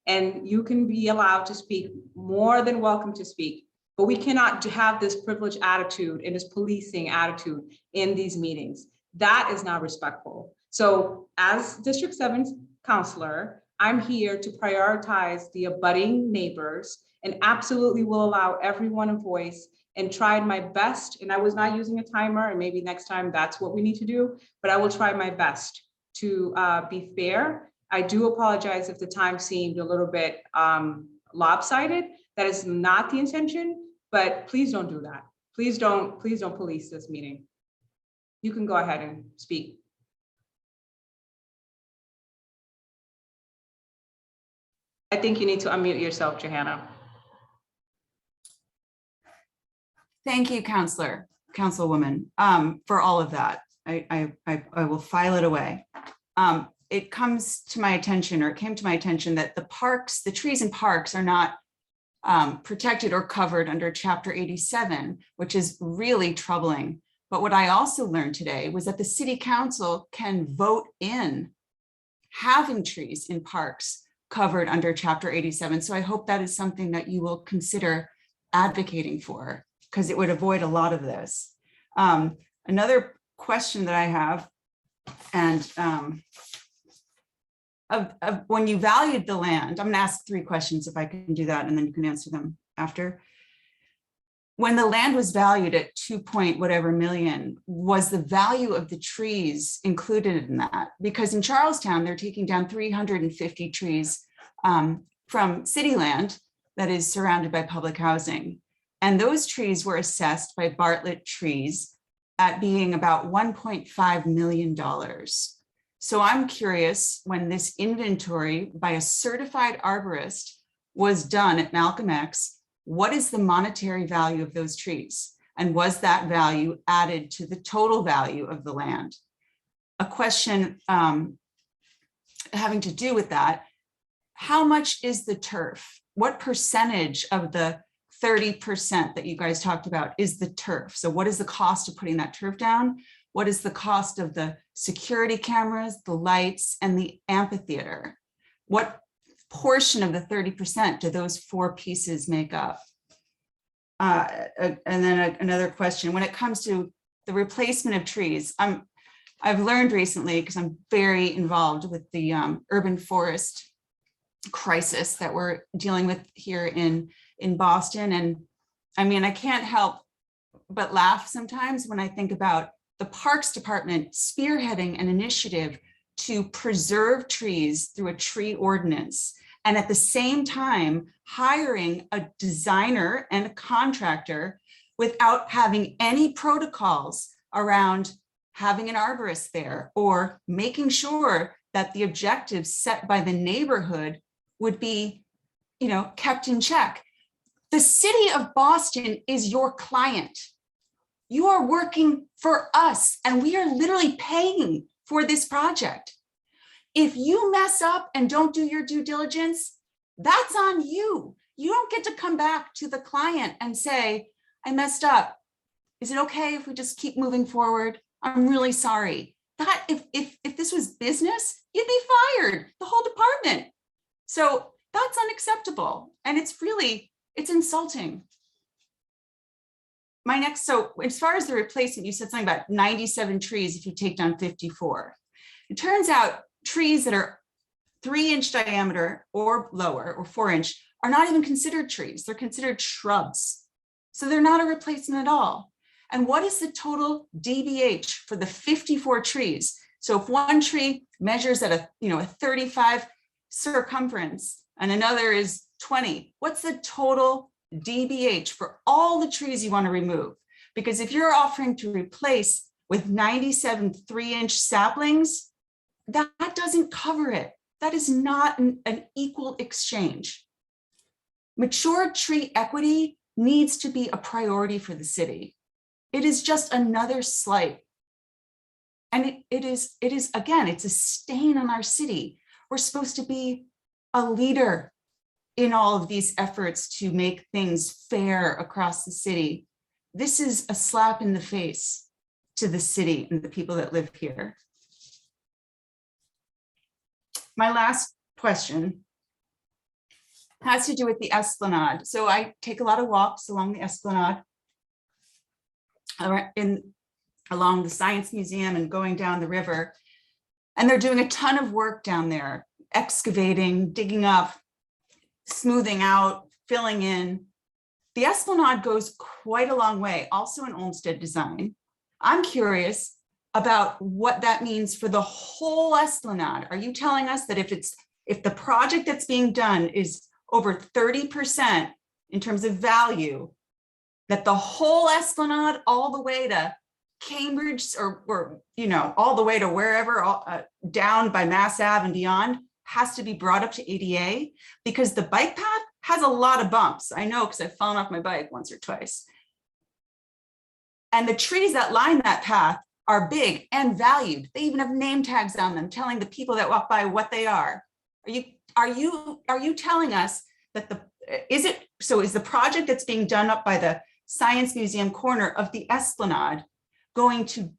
E: And you can be allowed to speak, more than welcome to speak. But we cannot have this privileged attitude and this policing attitude in these meetings. That is not respectful. So as District 7's counselor, I'm here to prioritize the abutting neighbors and absolutely will allow everyone a voice and tried my best. And I was not using a timer, and maybe next time that's what we need to do, but I will try my best to be fair. I do apologize if the time seemed a little bit lopsided. That is not the intention, but please don't do that. Please don't police this meeting. You can go ahead and speak. I think you need to unmute yourself, Johanna.
R: Thank you, Councilwoman, for all of that. I will file it away. It comes to my attention, or it came to my attention, that the trees in parks are not protected or covered under Chapter 87, which is really troubling. But what I also learned today was that the City Council can vote in having trees in parks covered under Chapter 87. So I hope that is something that you will consider advocating for, because it would avoid a lot of this. Another question that I have, and when you valued the land, I'm gonna ask 3 questions if I can do that, and then you can answer them after. When the land was valued at 2.whatever million, was the value of the trees included in that? Because in Charlestown, they're taking down 350 trees from city land that is surrounded by public housing. And those trees were assessed by Bartlett Trees at being about $1.5 million. So I'm curious, when this inventory by a certified arborist was done at Malcolm X, what is the monetary value of those trees? And was that value added to the total value of the land? A question having to do with that, how much is the turf? What percentage of the 30% that you guys talked about is the turf? So what is the cost of putting that turf down? What is the cost of the security cameras, the lights, and the amphitheater? What portion of the 30% do those 4 pieces make up? And then another question, when it comes to the replacement of trees, I've learned recently, because I'm very involved with the urban forest crisis that we're dealing with here in Boston. And I mean, I can't help but laugh sometimes when I think about the Parks Department spearheading an initiative to preserve trees through a tree ordinance, and at the same time hiring a designer and a contractor without having any protocols around having an arborist there, or making sure that the objectives set by the neighborhood would be, kept in check. The city of Boston is your client. You are working for us, and we are literally paying for this project. If you mess up and don't do your due diligence, that's on you. You don't get to come back to the client and say, I messed up. Is it okay if we just keep moving forward? I'm really sorry. That if this was business, you'd be fired, the whole department. So that's unacceptable. And it's insulting. So as far as the replacement, you said something about 97 trees if you take down 54. It turns out trees that are 3-inch diameter or lower or 4-inch are not even considered trees. They're considered shrubs. So they're not a replacement at all. And what is the total DBH for the 54 trees? So if one tree measures at a 35 circumference and another is 20, what's the total DBH for all the trees you want to remove? Because if you're offering to replace with 97 3-inch saplings, that doesn't cover it. That is not an equal exchange. Mature tree equity needs to be a priority for the city. It is just another slight. And it is again, it's a stain on our city. We're supposed to be a leader in all of these efforts to make things fair across the city. This is a slap in the face to the city and the people that live here. My last question has to do with the Esplanade. So I take a lot of walks along the Esplanade, along the Science Museum and going down the river. And they're doing a ton of work down there, excavating, digging up, smoothing out, filling in. The Esplanade goes quite a long way, also in Olmsted design. I'm curious about what that means for the whole Esplanade. Are you telling us that if the project that's being done is over 30% in terms of value, that the whole Esplanade all the way to Cambridge or all the way to wherever down by Mass Ave and beyond has to be brought up to ADA? Because the bike path has a lot of bumps. I know because I've fallen off my bike once or twice. And the trees that line that path are big and valued. They even have name tags on them telling the people that walk by what they are. Are you telling us that is the project that's being done up by the Science Museum corner of the Esplanade going to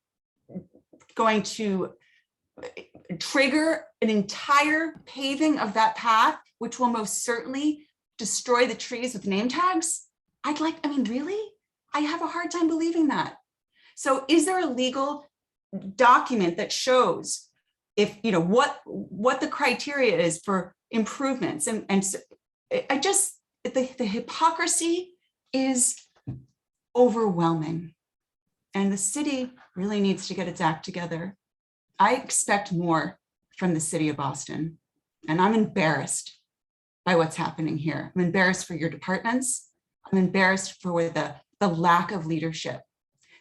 R: trigger an entire paving of that path, which will most certainly destroy the trees with name tags? Really? I have a hard time believing that. So is there a legal document that shows what the criteria is for improvements? And the hypocrisy is overwhelming. And the city really needs to get its act together. I expect more from the city of Boston, and I'm embarrassed by what's happening here. I'm embarrassed for your departments. I'm embarrassed for the lack of leadership.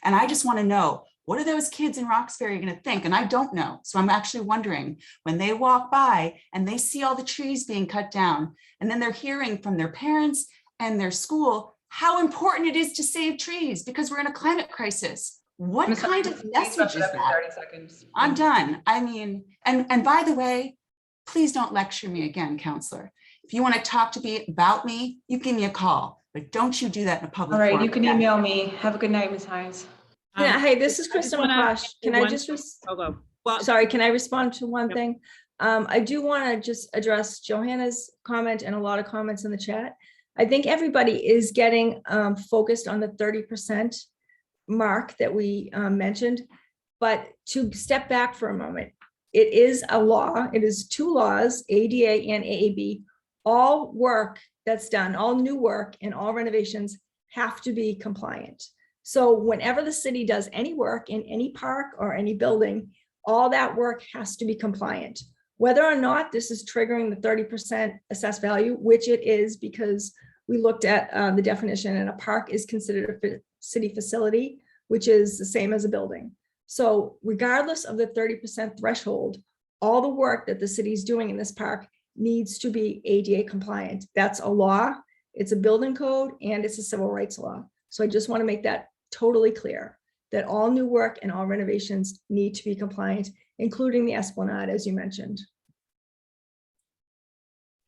R: And I just want to know, what are those kids in Roxbury going to think? And I don't know. So I'm actually wondering, when they walk by and they see all the trees being cut down, and then they're hearing from their parents and their school how important it is to save trees because we're in a climate crisis. What kind of message is that?
E: 30 seconds.
R: I'm done. And by the way, please don't lecture me again, counselor. If you want to talk to me about me, you give me a call, but don't you do that in a public
E: All right,
R: forum
E: you can
R: again.
E: email me. Have a good night, Ms. Hines.
K: Hey, this is Kristen McCosh. Can I just, sorry, can I respond to one thing? I do want to just address Johanna's comment and a lot of comments in the chat. I think everybody is getting focused on the 30% mark that we mentioned, but to step back for a moment, it is a law. It is 2 laws, ADA and AAB. All work that's done, all new work and all renovations have to be compliant. So whenever the city does any work in any park or any building, all that work has to be compliant. Whether or not this is triggering the 30% assessed value, which it is because we looked at the definition, and a park is considered a city facility, which is the same as a building. So regardless of the 30% threshold, all the work that the city is doing in this park needs to be ADA compliant. That's a law, it's a building code, and it's a civil rights law. So I just want to make that totally clear.
F: that all new work and all renovations need to be compliant, including the Esplanade, as you mentioned.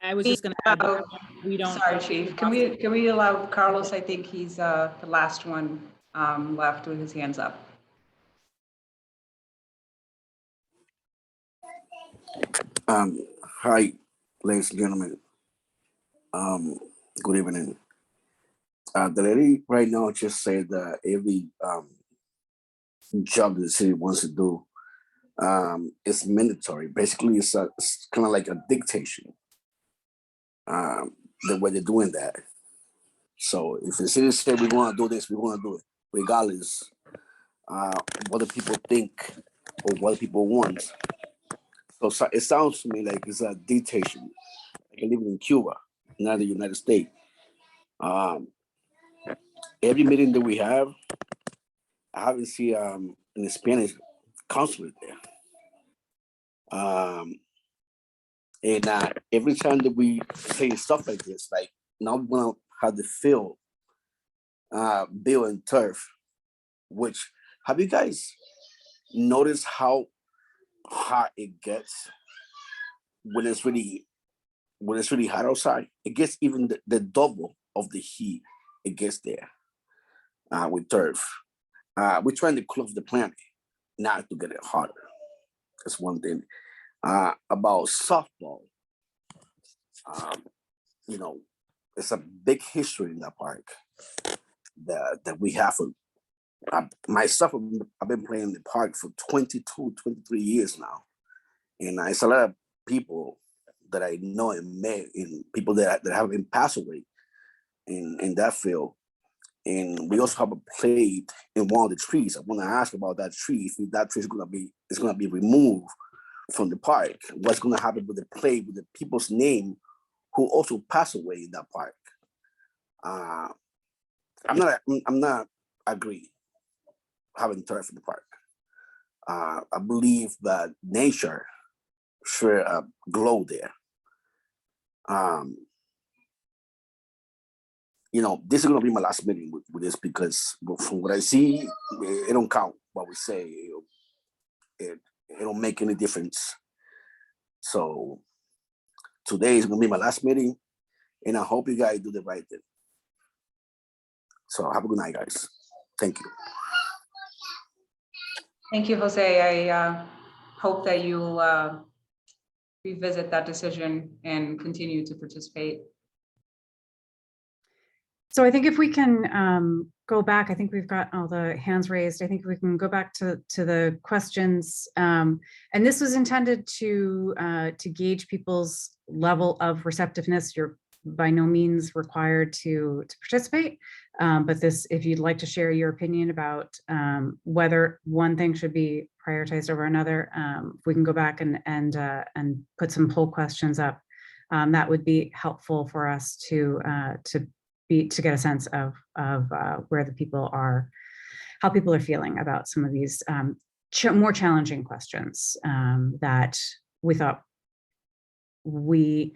D: I was just gonna add, we don't.
E: Sorry, Chief. Can we allow Carlos? I think he's the last one left with his hands up.
S: Hi, ladies and gentlemen. Good evening. The lady right now just said that every job the city wants to do is mandatory. Basically, it's kind of like a dictation. The way they're doing that. So if the city said we want to do this, we want to do it, regardless what the people think or what people want. So it sounds to me like it's a dictation. Like I live in Cuba, not the United States. Every meeting that we have, I haven't seen an Spanish consulate there. And every time that we say stuff like this, like now we want to have the field, bill and turf, which have you guys noticed how hot it gets when it's really hot outside? It gets even the double of the heat it gets there with turf. We're trying to close the planet, not to get it hotter. That's one thing. About softball, you know, it's a big history in that park that we have. Myself, I've been playing in the park for 22, 23 years now. And it's a lot of people that I know and met, and people that have been passed away in that field. And we also have a plate in one of the trees. I want to ask about that tree. If that tree is going to be removed from the park, what's going to happen with the plate with the people's name who also passed away in that park? I'm not agree having turf in the park. I believe that nature should glow there. You know, this is going to be my last meeting with this, because from what I see, it don't count what we say. It don't make any difference. So today is going to be my last meeting, and I hope you guys do the right thing. So have a good night, guys. Thank you.
E: Thank you, Jose. I hope that you'll revisit that decision and continue to participate.
C: So I think if we can go back, I think we've got all the hands raised. I think we can go back to the questions. And this was intended to gauge people's level of receptiveness. You're by no means required to participate. But this, if you'd like to share your opinion about whether one thing should be prioritized over another, if we can go back and put some poll questions up, that would be helpful for us to get a sense of where the people are, how people are feeling about some of these more challenging questions that we thought we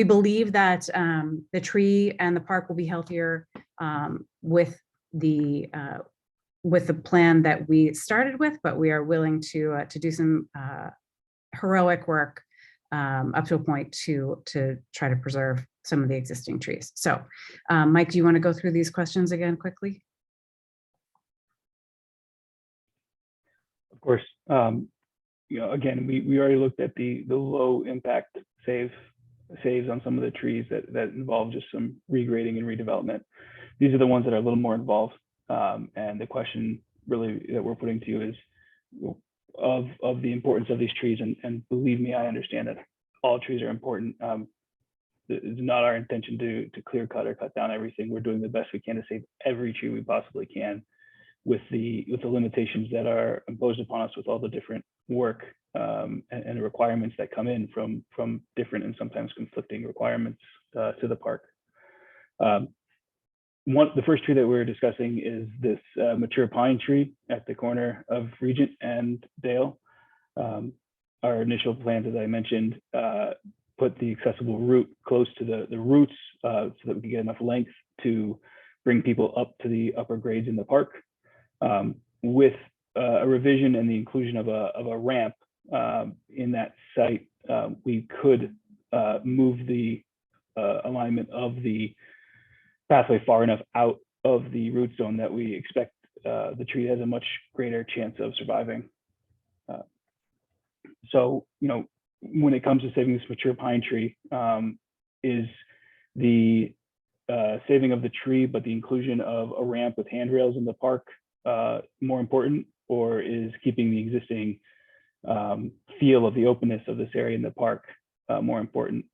C: believe that the tree and the park will be healthier with the plan that we started with, but we are willing to do some heroic work up to a point to try to preserve some of the existing trees. So Mike, do you want to go through these questions again quickly?
G: Of course. You know, again, we already looked at the low impact saves on some of the trees that involve just some regrading and redevelopment. These are the ones that are a little more involved. And the question really that we're putting to you is of the importance of these trees. And believe me, I understand that all trees are important. It's not our intention to clear cut or cut down everything. We're doing the best we can to save every tree we possibly can with the limitations that are imposed upon us with all the different work and the requirements that come in from different and sometimes conflicting requirements to the park. The first tree that we're discussing is this mature pine tree at the corner of Regent and Dale. Our initial plans, as I mentioned, put the accessible route close to the roots so that we can get enough length to bring people up to the upper grades in the park. With a revision and the inclusion of a ramp in that site, we could move the alignment of the pathway far enough out of the root zone that we expect the tree has a much greater chance of surviving. So, you know, when it comes to saving this mature pine tree, is the saving of the tree, but the inclusion of a ramp with handrails in the park more important, or is keeping the existing feel of the openness of this area in the park more important?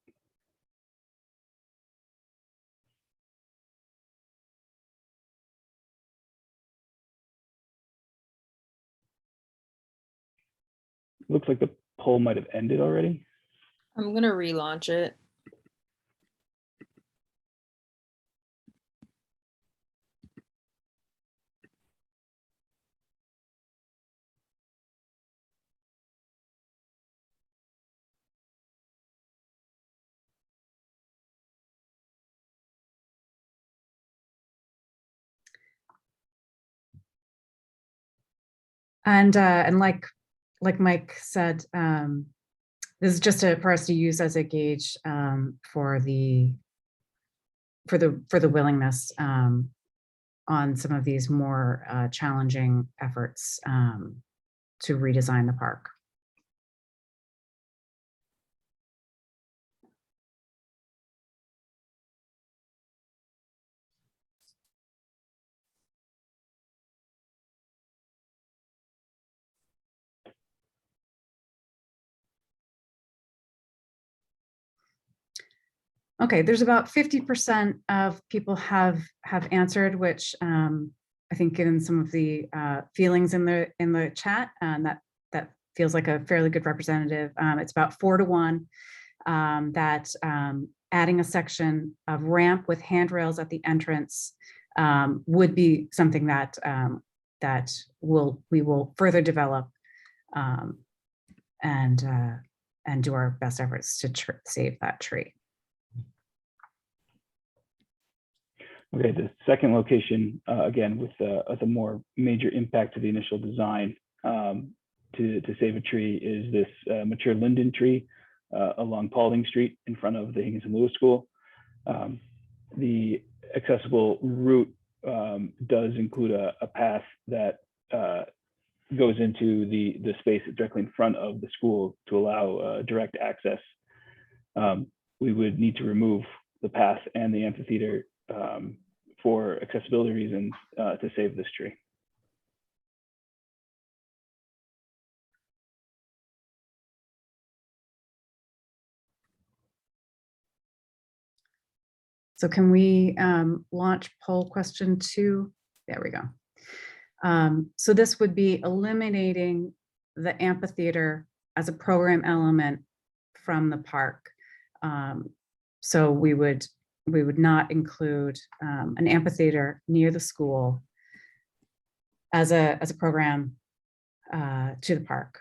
G: Looks like the poll might have ended already.
A: I'm gonna relaunch it.
C: And like Mike said, this is just for us to use as a gauge for the willingness on some of these more challenging efforts to redesign the park. Okay, there's about 50% of people have answered, which I think, given some of the feelings in the chat, and that feels like a fairly good representative. It's about 4 to 1 that adding a section of ramp with handrails at the entrance would be something that we will further develop and do our best efforts to save that tree.
G: Okay, the second location, again, with a more major impact to the initial design to save a tree, is this mature linden tree along Paulding Street in front of the Higginson Lewis School. The accessible route does include a path that goes into the space directly in front of the school to allow direct access. We would need to remove the path and the amphitheater for accessibility reasons to save this tree.
C: So can we launch poll question 2? There we go. So this would be eliminating the amphitheater as a program element from the park. So we would not include an amphitheater near the school as a program to the park.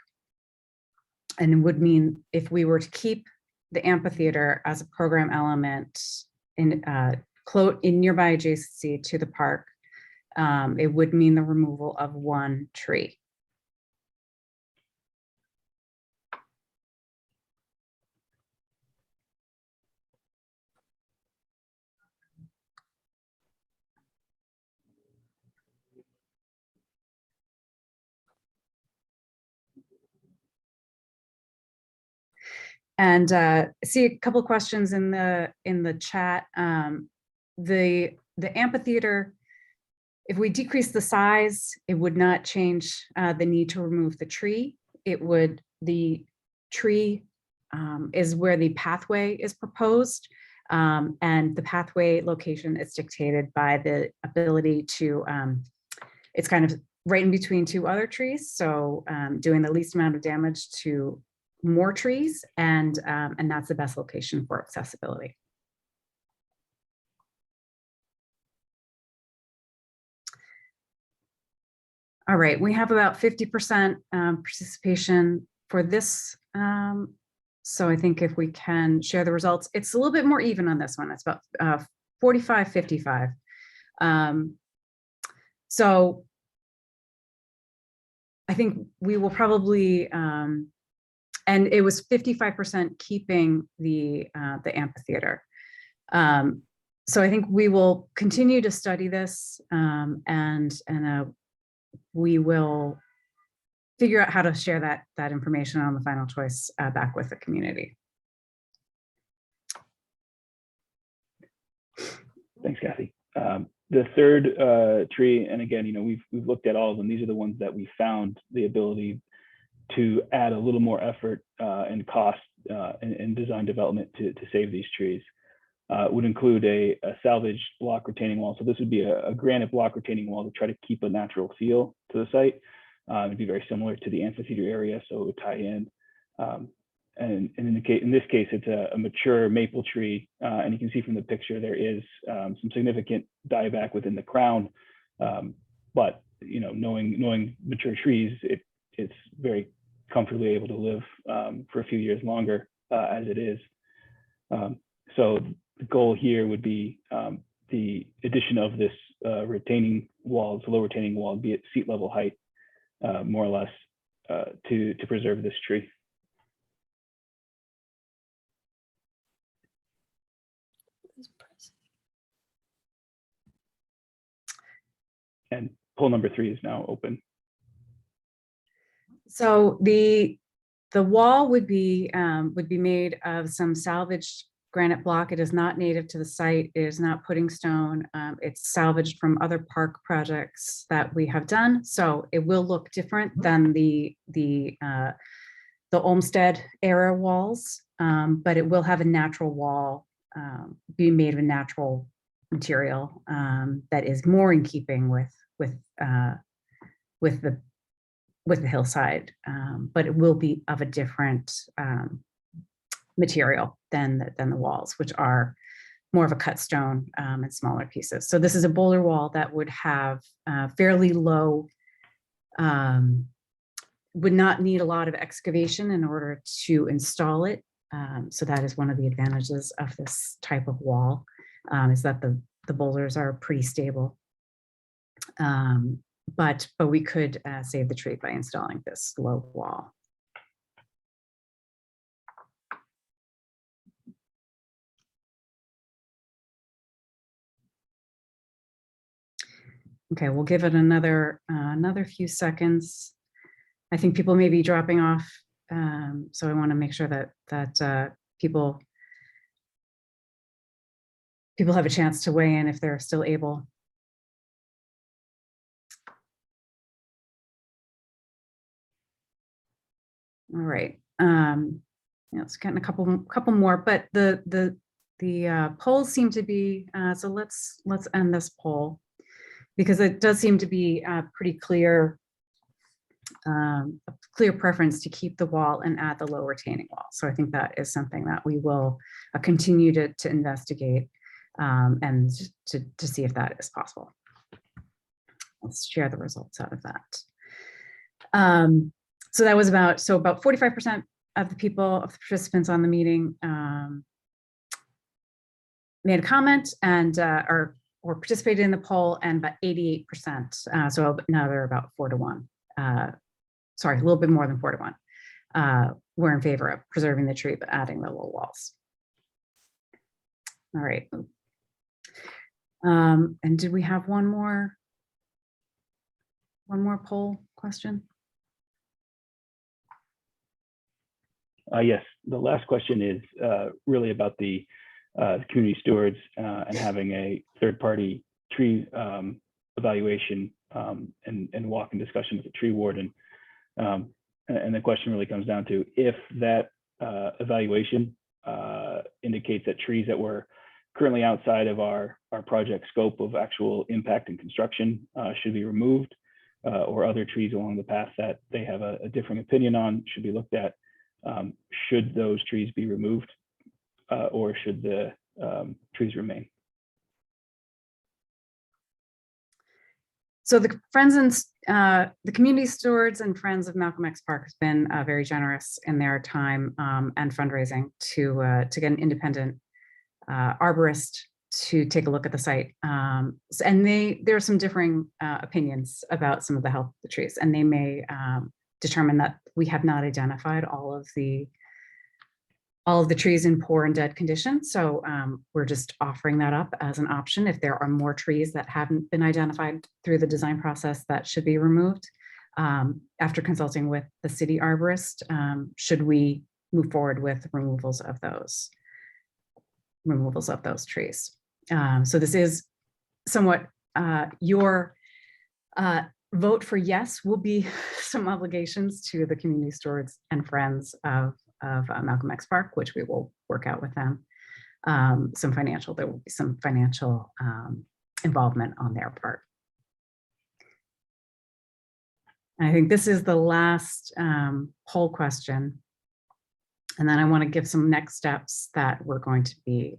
C: And it would mean if we were to keep the amphitheater as a program element in nearby adjacency to the park, it would mean the removal of 1 tree. And see a couple of questions in the chat. The amphitheater, if we decrease the size, it would not change the need to remove the tree. The tree is where the pathway is proposed, and the pathway location is dictated by the ability to, it's kind of right in between 2 other trees. So doing the least amount of damage to more trees, and that's the best location for accessibility. All right, we have about 50% participation for this. So I think if we can share the results, it's a little bit more even on this one. It's about 45-55. So I think we will probably, and it was 55% keeping the amphitheater. So I think we will continue to study this, and we will figure out how to share that information on the final choice back with the community.
G: Thanks, Kathy. The third tree, and again, we've looked at all of them. These are the ones that we found the ability to add a little more effort and cost in design development to save these trees. Would include a salvaged block retaining wall. So this would be a granite block retaining wall to try to keep a natural feel to the site. It'd be very similar to the amphitheater area, so it would tie in. And in this case, it's a mature maple tree, and you can see from the picture there is some significant dieback within the crown. But knowing mature trees, it's very comfortably able to live for a few years longer as it is. So the goal here would be the addition of this retaining wall, it's a low retaining wall, be at seat level height, more or less, to preserve this tree. And poll number 3 is now open.
C: So the wall would be made of some salvaged granite block. It is not native to the site. It is not pudding stone. It's salvaged from other park projects that we have done. So it will look different than the Olmsted era walls, but it will have a natural wall, be made of a natural material that is more in keeping with the hillside, but it will be of a different material than the walls, which are more of a cut stone and smaller pieces. So this is a boulder wall that would have fairly low, would not need a lot of excavation in order to install it. So that is one of the advantages of this type of wall, is that the boulders are pretty stable. But we could save the tree by installing this low wall. Okay, we'll give it another few seconds. I think people may be dropping off, so I want to make sure that people have a chance to weigh in if they're still able. All right, it's getting a couple more, but the polls seem to be, so let's end this poll, because it does seem to be pretty clear, a clear preference to keep the wall and add the low retaining wall. So I think that is something that we will continue to investigate and to see if that is possible. Let's share the results out of that. So that was about 45% of the participants on the meeting made a comment and or participated in the poll, and about 88%. So now they're about 4 to 1. Sorry, a little bit more than 4 to 1. Were in favor of preserving the tree but adding the low walls. All right. And did we have one more poll question?
G: Yes, the last question is really about the community stewards and having a third-party tree evaluation and walk-in discussion with the tree warden. And the question really comes down to if that evaluation indicates that trees that were currently outside of our project scope of actual impact and construction should be removed, or other trees along the path that they have a different opinion on should be looked at. Should those trees be removed, or should the trees remain?
C: So the Friends and the community stewards and Friends of Malcolm X Park has been very generous in their time and fundraising to get an independent arborist to take a look at the site. And there are some differing opinions about some of the health of the trees, and they may determine that we have not identified all of the trees in poor and dead condition. So we're just offering that up as an option. If there are more trees that haven't been identified through the design process that should be removed, after consulting with the city arborist, should we move forward with removals of those trees. So this is somewhat your vote for yes will be some obligations to the community stewards and friends of Malcolm X Park, which we will work out with them. There will be some financial involvement on their part. And I think this is the last poll question. And then I want to give some next steps that we're going to be,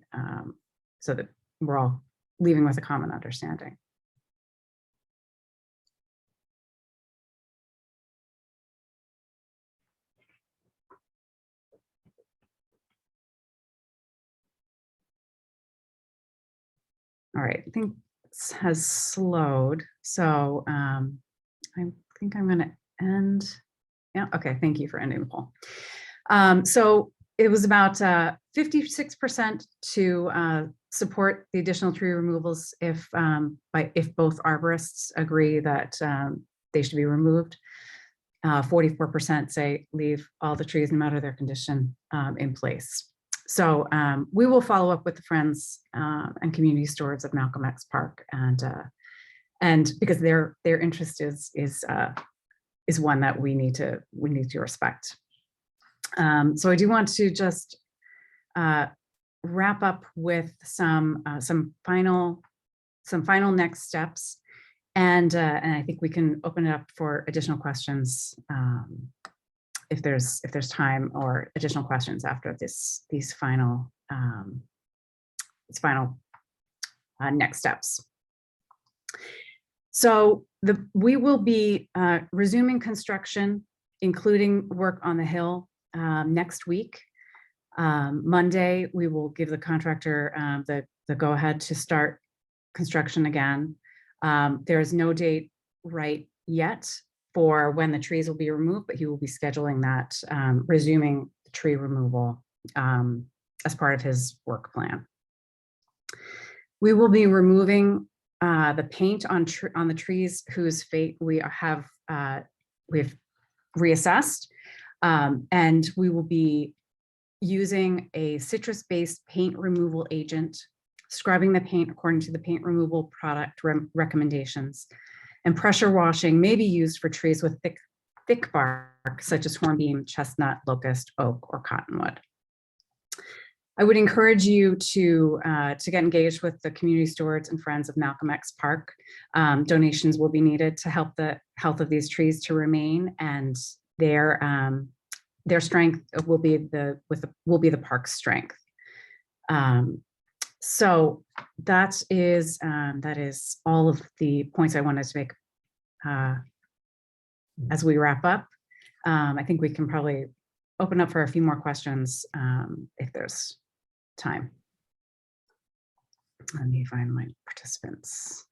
C: so that we're all leaving with a common understanding. All right, I think this has slowed. So I think I'm going to end. Yeah, okay, thank you for ending the poll. So it was about 56% to support the additional tree removals if both arborists agree that they should be removed. 44% say leave all the trees, no matter their condition, in place. So we will follow up with the friends and community stewards of Malcolm X Park, and because their interest is one that we need to respect. So I do want to just wrap up with some final next steps, and I think we can open it up for additional questions if there's time, or additional questions after these final next steps. So we will be resuming construction, including work on the Hill, next week. Monday, we will give the contractor the go-ahead to start construction again. There is no date right yet for when the trees will be removed, but he will be scheduling that, resuming the tree removal as part of his work plan. We will be removing the paint on the trees whose fate we've reassessed, and we will be using a citrus-based paint removal agent, scrubbing the paint according to the paint removal product recommendations, and pressure washing may be used for trees with thick bark, such as hornbeam, chestnut, locust, oak, or cottonwood. I would encourage you to get engaged with the community stewards and friends of Malcolm X Park. Donations will be needed to help the health of these trees to remain, and their strength will be the park's strength. So that is all of the points I wanted to make as we wrap up. I think we can probably open up for a few more questions if there's time. Let me find my participants.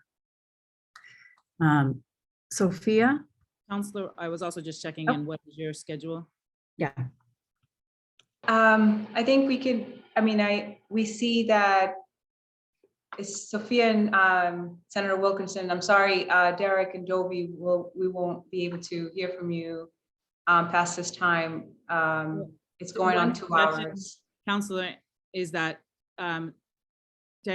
C: Sophia?
D: Counselor, I was also just checking in. What is your schedule?
C: Yeah.
E: I think we could, we see that it's Sophia and Senator Wilkinson. I'm sorry, Derek and Dovey, we won't be able to hear from you past this time. It's going on 2 hours.
D: Counselor, is that Dan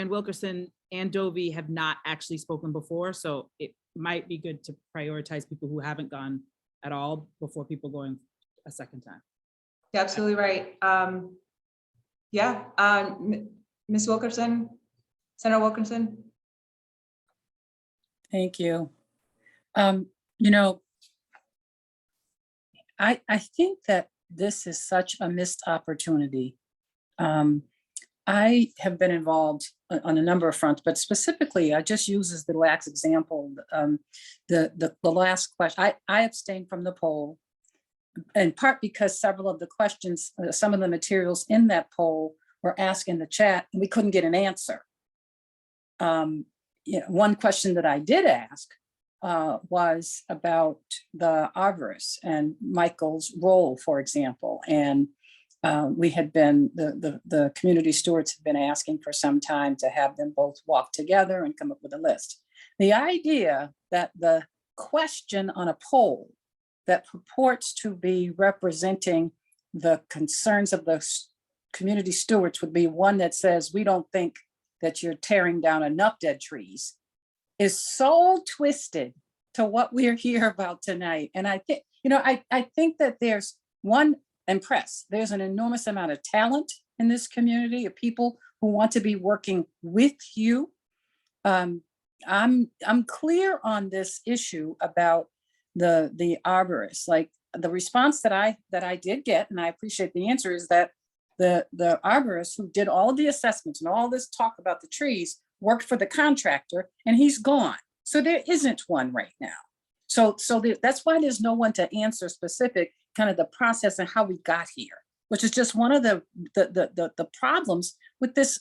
D: Wilkerson and Dovey have not actually spoken before, so it might be good to prioritize people who haven't gone at all before people going a second time.
E: You're absolutely right. Ms. Wilkerson, Senator Wilkinson.
T: Thank you. I think that this is such a missed opportunity. I have been involved on a number of fronts, but specifically, I just use as the last example, the last question. I abstained from the poll, in part because several of the questions, some of the materials in that poll were asked in the chat, and we couldn't get an answer. one question that I did ask was about the arborists and Michael's role, for example. And we had been, the community stewards had been asking for some time to have them both walk together and come up with a list. The idea that the question on a poll that purports to be representing the concerns of the community stewards would be one that says, we don't think that you're tearing down enough dead trees, is so twisted to what we're here about tonight. And I think, I think that there's there's an enormous amount of talent in this community of people who want to be working with you. I'm clear on this issue about the arborists. Like the response that I did get, and I appreciate the answer, is that the arborists who did all of the assessments and all this talk about the trees worked for the contractor, and he's gone. So there isn't one right now. So that's why there's no one to answer specific kind of the process and how we got here, which is just one of the problems with this.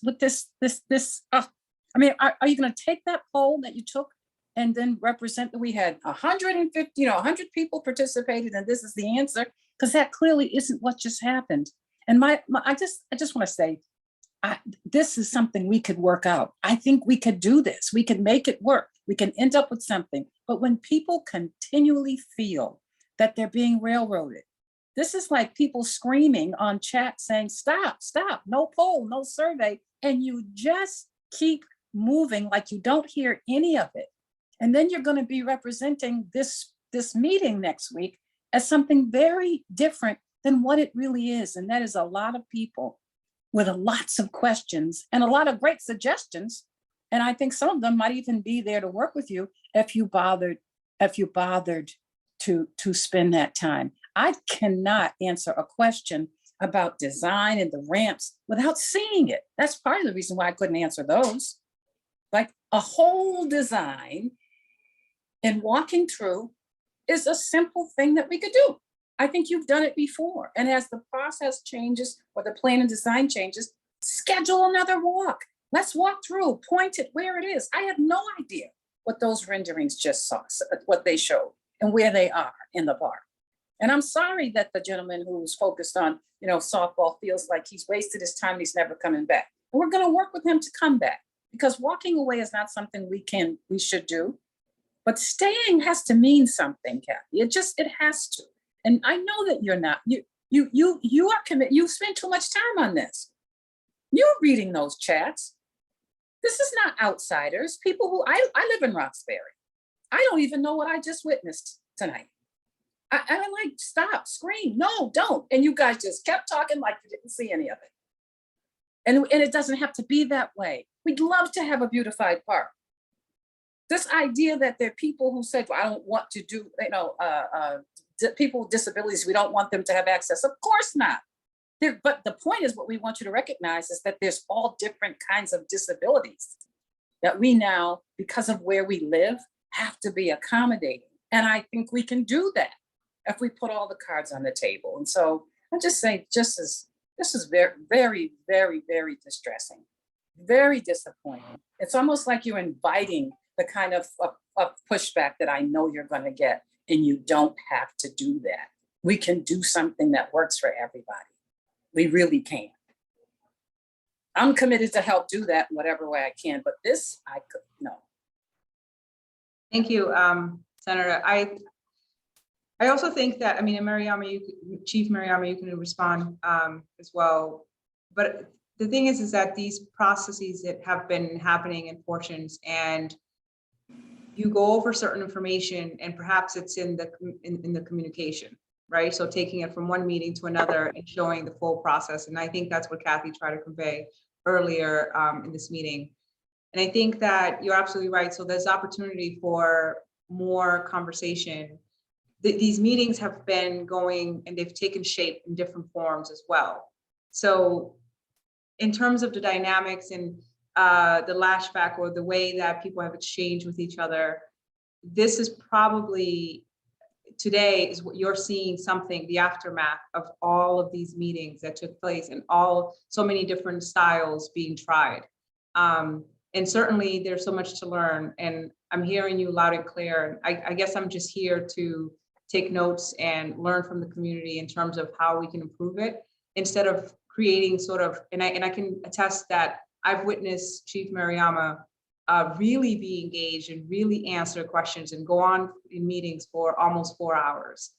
T: I mean, are you going to take that poll that you took and then represent that we had 150, 100 people participated and this is the answer? Because that clearly isn't what just happened. And I just want to say, this is something we could work out. I think we could do this. We can make it work. We can end up with something. But when people continually feel that they're being railroaded, this is like people screaming on chat saying, stop, no poll, no survey. And you just keep moving like you don't hear any of it. And then you're going to be representing this meeting next week as something very different than what it really is. And that is a lot of people with lots of questions and a lot of great suggestions. And I think some of them might even be there to work with you if you bothered to spend that time. I cannot answer a question about design and the ramps without seeing it. That's part of the reason why I couldn't answer those. Like a whole design and walking through is a simple thing that we could do. I think you've done it before. And as the process changes or the plan and design changes, schedule another walk. Let's walk through, point it where it is. I have no idea what those renderings just saw, what they showed and where they are in the park. And I'm sorry that the gentleman who's focused on, softball feels like he's wasted his time and he's never coming back. And we're going to work with him to come back, because walking away is not something we should do. But staying has to mean something, Kathy. It has to. And I know that you're not, you are committed. You've spent too much time on this. You're reading those chats. This is not outsiders, people who, I live in Roxbury. I don't even know what I just witnessed tonight. I'm like, stop, scream, no, don't. And you guys just kept talking like you didn't see any of it. And it doesn't have to be that way. We'd love to have a beautified park. This idea that there are people who said, well, I don't want to do, people with disabilities, we don't want them to have access. Of course not. But the point is, what we want you to recognize is that there's all different kinds of disabilities that we now, because of where we live, have to be accommodating. And I think we can do that if we put all the cards on the table. And so I just say, this is very, very, very, very distressing, very disappointing. It's almost like you're inviting the kind of pushback that I know you're going to get, and you don't have to do that. We can do something that works for everybody. We really can. I'm committed to help do that in whatever way I can, but this, I could, no.
E: Thank you, Senator. I also think that, and Mariama, Chief Mariama, you can respond as well. But the thing is that these processes that have been happening in portions, and you go over certain information, and perhaps it's in the communication, right? So taking it from one meeting to another and showing the full process. And I think that's what Kathy tried to convey earlier in this meeting. And I think that you're absolutely right. So there's opportunity for more conversation. These meetings have been going and they've taken shape in different forms as well. So in terms of the dynamics and the lashback or the way that people have exchanged with each other, this is probably, today is what you're seeing, something, the aftermath of all of these meetings that took place and so many different styles being tried. And certainly there's so much to learn, and I'm hearing you loud and clear. I guess I'm just here to take notes and learn from the community in terms of how we can improve it, instead of creating sort of, and I can attest that I've witnessed Chief Mariama really be engaged and really answer questions and go on in meetings for almost 4 hours.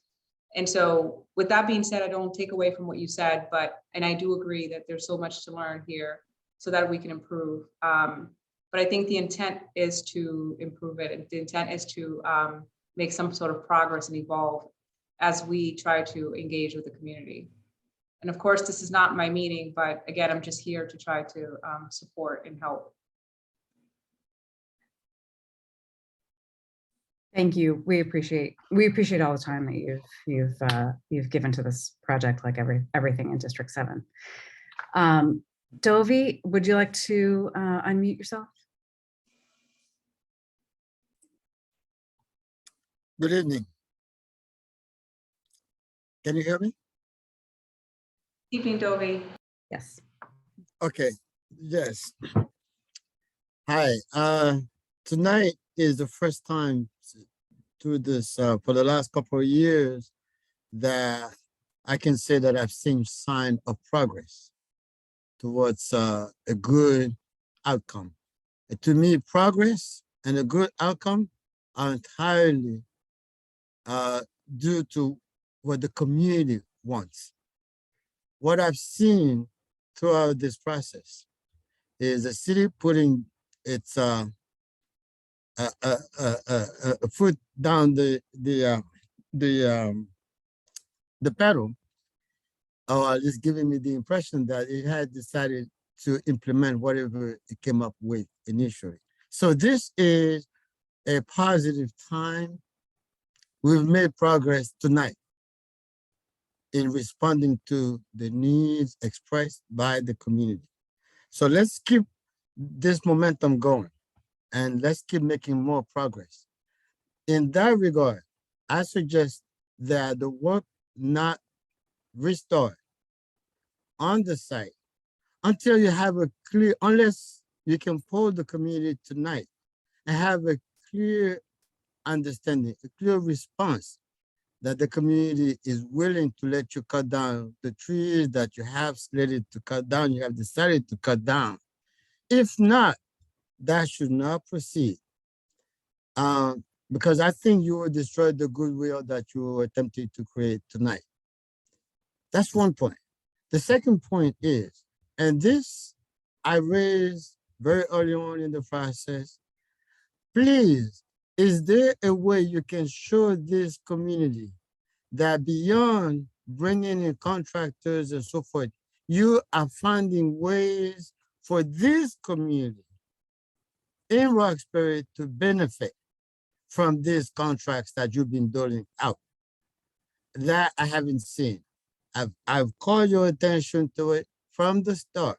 E: And so with that being said, I don't take away from what you said, and I do agree that there's so much to learn here so that we can improve. But I think the intent is to improve it. And the intent is to make some sort of progress and evolve as we try to engage with the community. And of course, this is not my meeting, but again, I'm just here to try to support and help.
C: Thank you. We appreciate all the time that you've given to this project, like everything in District 7. Dovie, would you like to unmute yourself?
U: Good evening. Can you hear me?
E: Evening, Dovie.
C: Yes.
U: Okay. Yes. Hi. Tonight is the first time through this for the last couple of years that I can say that I've seen sign of progress towards a good outcome. And to me, progress and a good outcome are entirely due to what the community wants. What I've seen throughout this process is the city putting its foot down the pedal, or just giving me the impression that it had decided to implement whatever it came up with initially. So this is a positive time. We've made progress tonight in responding to the needs expressed by the community. So let's keep this momentum going and let's keep making more progress. In that regard, I suggest that the work not restart on the site until you have a clear, unless you can poll the community tonight and have a clear understanding, a clear response that the community is willing to let you cut down the trees that you have slated to cut down, you have decided to cut down. If not, that should not proceed. Because I think you will destroy the goodwill that you attempted to create tonight. That's one point. The second point is, and this I raised very early on in the process, please, is there a way you can show this community that beyond bringing in contractors and so forth, you are finding ways for this community in Roxbury to benefit from these contracts that you've been doling out? That I haven't seen. I've called your attention to it from the start,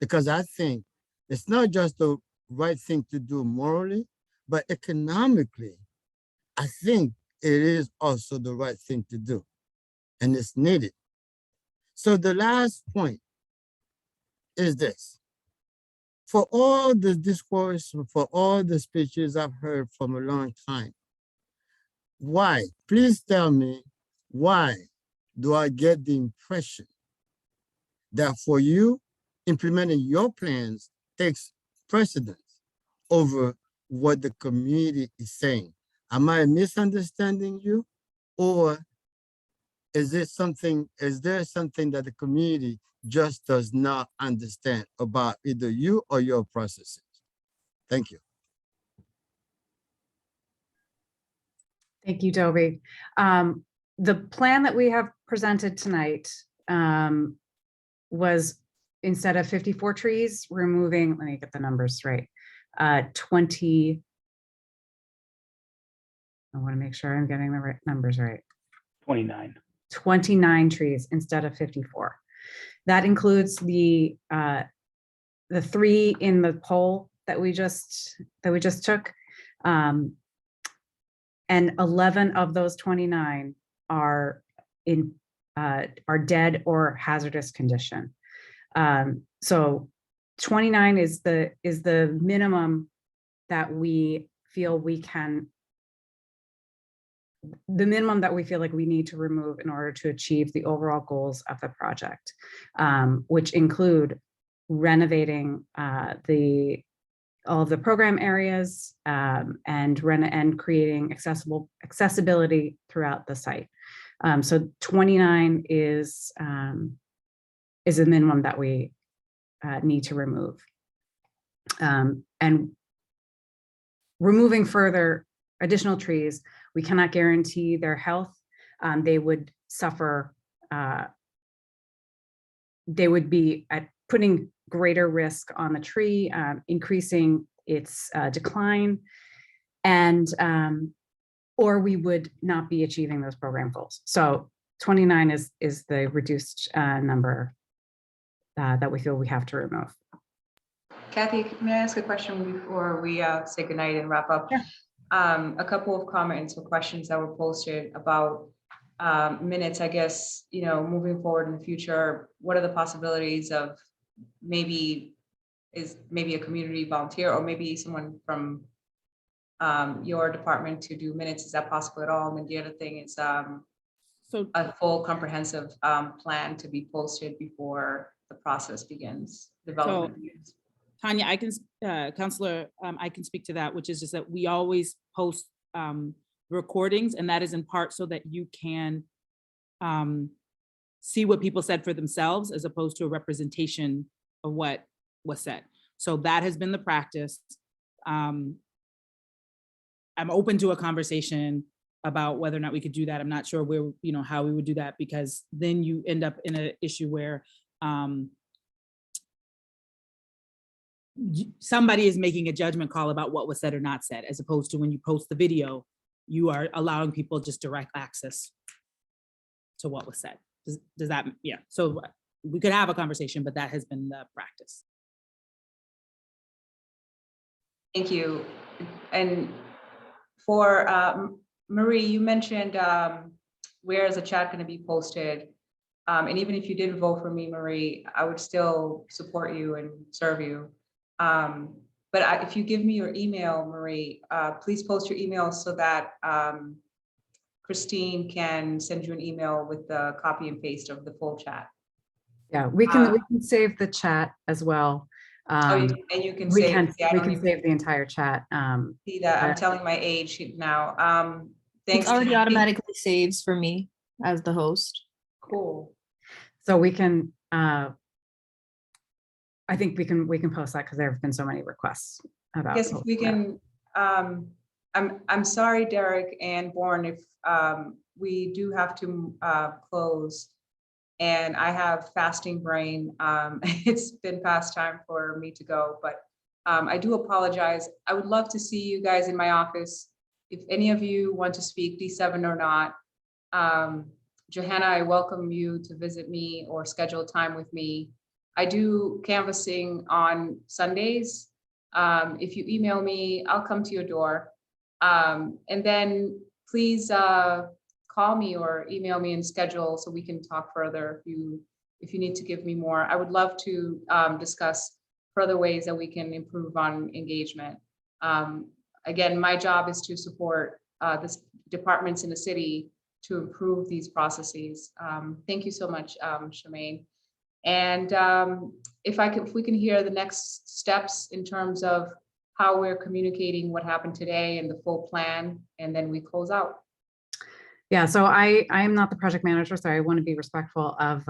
U: because I think it's not just the right thing to do morally, but economically, I think it is also the right thing to do, and it's needed. So the last point is this. For all the discourse, for all the speeches I've heard from a long time, why, please tell me, why do I get the impression that for you, implementing your plans takes precedence over what the community is saying? Am I misunderstanding you? Or is there something that the community just does not understand about either you or your processes? Thank you.
C: Thank you, Dovie. The plan that we have presented tonight was, instead of 54 trees, removing, let me get the numbers right, 20, I want to make sure I'm getting the right numbers right.
G: 29.
C: 29 trees instead of 54. That includes the 3 in the poll that we just took, and 11 of those 29 are dead or hazardous condition. So 29 is the minimum that we feel we can, the minimum that we feel like we need to remove in order to achieve the overall goals of the project, which include renovating all of the program areas and creating accessibility throughout the site. So 29 is the minimum that we need to remove. And removing further additional trees, we cannot guarantee their health. They would suffer, they would be at putting greater risk on the tree, increasing its decline, and or we would not be achieving those program goals. So 29 is the reduced number that we feel we have to remove.
E: Kathy, may I ask a question before we say goodnight and wrap up?
C: Yeah.
E: A couple of comments or questions that were posted about minutes, I guess, moving forward in the future, what are the possibilities of maybe a community volunteer or maybe someone from your department to do minutes? Is that possible at all? And then the other thing is
D: So
E: a full comprehensive plan to be posted before the process begins, development begins.
D: Tanya, Counselor, I can speak to that, which is just that we always post recordings, and that is in part so that you can see what people said for themselves as opposed to a representation of what was said. So that has been the practice. I'm open to a conversation about whether or not we could do that. I'm not sure where, how we would do that, because then you end up in an issue where somebody is making a judgment call about what was said or not said, as opposed to when you post the video, you are allowing people just direct access to what was said. Does that, yeah. So we could have a conversation, but that has been the practice.
E: Thank you. And for Marie, you mentioned where is the chat going to be posted? And even if you didn't vote for me, Marie, I would still support you and serve you. But if you give me your email, Marie, please post your email so that Christine can send you an email with the copy and paste of the full chat.
C: Yeah, we can save the chat as well.
E: And you can
C: we
E: save.
C: can
E: Yeah, I don't even
C: save the entire chat.
E: see that. I'm telling my age now. Thanks.
A: It's already
E: Kathy.
A: automatically saves for me as the host.
E: Cool.
C: So we can. I think we can post that because there have been so many requests about.
E: Yes, if we
C: posting that.
E: can. I'm sorry, Derek and Bourne, if we do have to close. And I have fasting brain. It's been past time for me to go, but I do apologize. I would love to see you guys in my office. If any of you want to speak, D7 or not, Johanna, I welcome you to visit me or schedule time with me. I do canvassing on Sundays. If you email me, I'll come to your door. And then please call me or email me and schedule so we can talk further if you need to give me more. I would love to discuss further ways that we can improve on engagement. Again, my job is to support the departments in the city to improve these processes. Thank you so much, Charmaine. And if we can hear the next steps in terms of how we're communicating what happened today and the full plan, and then we close out.
C: Yeah, so I am not the project manager, so I want to be respectful of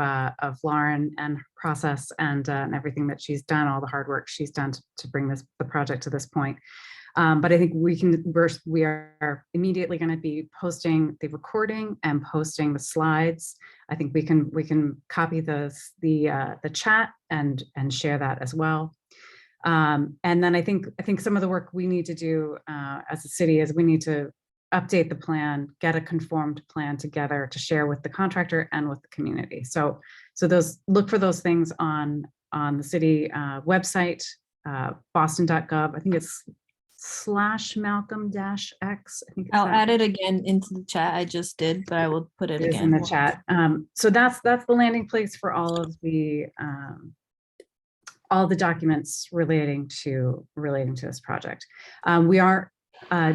C: Lauren and her process and everything that she's done, all the hard work she's done to bring the project to this point. But I think we are immediately going to be posting the recording and posting the slides. I think we can copy the chat and share that as well. And then I think some of the work we need to do as a city is we need to update the plan, get a conformed plan together to share with the contractor and with the community. So look for those things on the city website, boston.gov. I think it's /Malcolm-X. I think
A: I'll add it again into the chat. I just did, but I will put it again
C: in the chat. So that's the landing place for all of the all the documents relating to this project. We are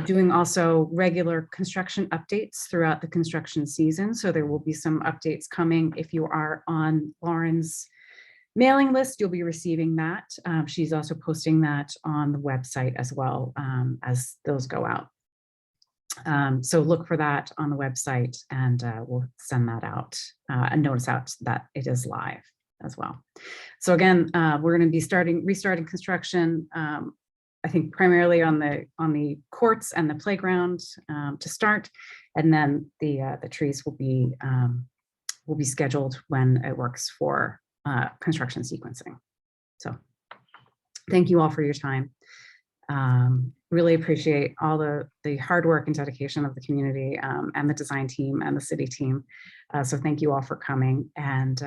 C: doing also regular construction updates throughout the construction season. So there will be some updates coming. If you are on Lauren's mailing list, you'll be receiving that. She's also posting that on the website as well as those go out. So look for that on the website, and we'll send that out, a notice out that it is live as well. So again, we're going to be restarting construction. I think primarily on the courts and the playground to start, and then the trees will be scheduled when it works for construction sequencing. So thank you all for your time. Really appreciate all the hard work and dedication of the community and the design team and the city team. So thank you all for coming, and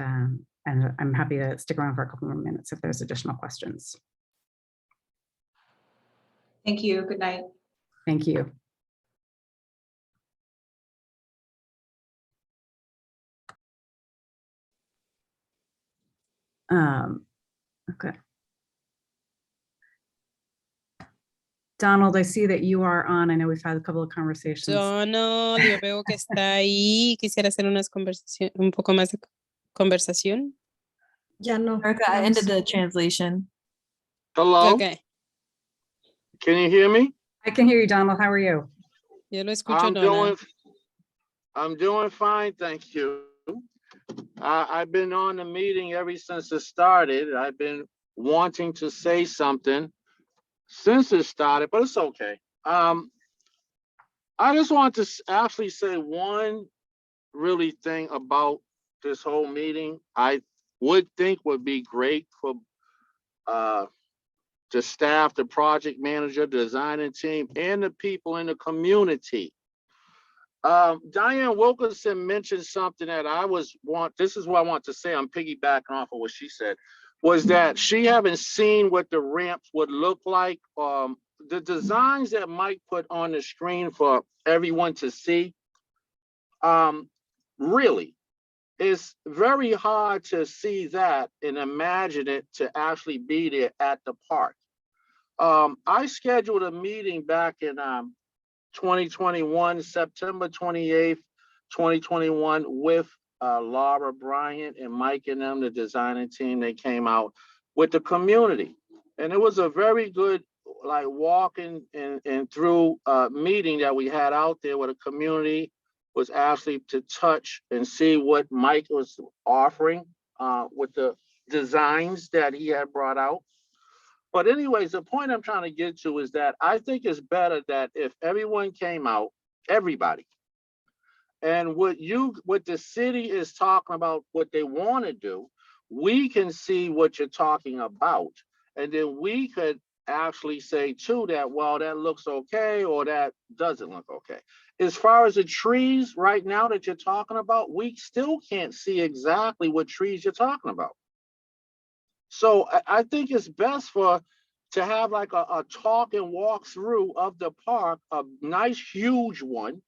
C: I'm happy to stick around for a couple more minutes if there's additional questions.
E: Thank you. Good night.
C: Thank you. Okay. Donald, I see that you are on. I know we've had a couple of conversations.
B: Donald, yo veo que está ahí. Quisiera hacer un poco más de conversación.
F: Ya no.
A: Erica, I ended the translation.
V: Hello?
B: Okay.
V: Can you hear me?
C: I can hear you, Donald. How are you?
B: Yo lo escucho, Donald.
V: I'm doing fine, thank you. I've been on the meeting ever since it started. I've been wanting to say something since it started, but it's okay. I just want to actually say one really thing about this whole meeting. I would think would be great for the staff, the project manager, the designing team, and the people in the community. Diane Wilkinson mentioned something that this is what I want to say, I'm piggybacking off of what she said, was that she haven't seen what the ramps would look like. The designs that Mike put on the screen for everyone to see, really, it's very hard to see that and imagine it to actually be there at the park. I scheduled a meeting back in 2021, September 28th, 2021, with Laura Bryant and Mike and them, the designing team. They came out with the community, and it was a very good walking and through meeting that we had out there, where the community was actually to touch and see what Mike was offering with the designs that he had brought out. But anyways, the point I'm trying to get to is that I think it's better that if everyone came out, everybody, and what the city is talking about, what they want to do, we can see what you're talking about. And then we could actually say too that, well, that looks okay, or that doesn't look okay. As far as the trees right now that you're talking about, we still can't see exactly what trees you're talking about. So I think it's best to have like a talk and walk through of the park, a nice huge one,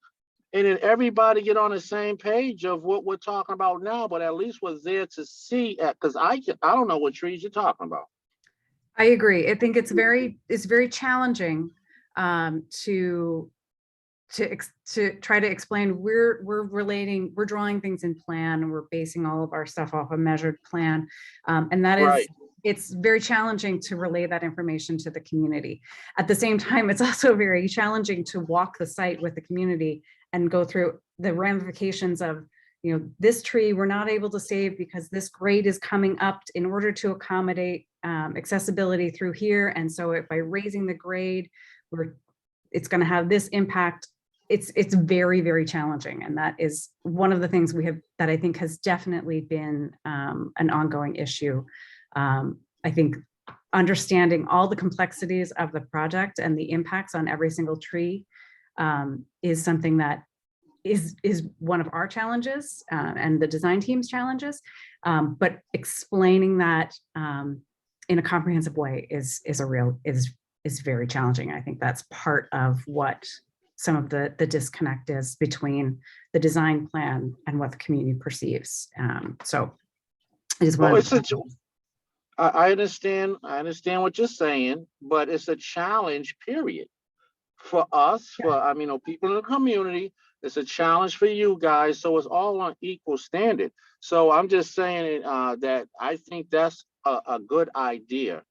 V: and then everybody get on the same page of what we're talking about now, but at least we're there to see it, because I don't know what trees you're talking about.
C: I agree. I think it's very challenging to try to explain. We're drawing things in plan, and we're basing all of our stuff off a measured plan, and that is right. It's very challenging to relay that information to the community. At the same time, it's also very challenging to walk the site with the community and go through the ramifications of, this tree we're not able to save because this grade is coming up in order to accommodate accessibility through here. And so by raising the grade, it's going to have this impact. It's very, very challenging. And that is one of the things that I think has definitely been an ongoing issue. I think understanding all the complexities of the project and the impacts on every single tree is something that is one of our challenges and the design team's challenges. But explaining that in a comprehensive way is very challenging. I think that's part of what some of the disconnect is between the design plan and what the community perceives. So it is one.
V: I understand what you're saying, but it's a challenge, period. For us, people in the community, it's a challenge for you guys. So it's all on equal standard. So I'm just saying that I think that's a good idea,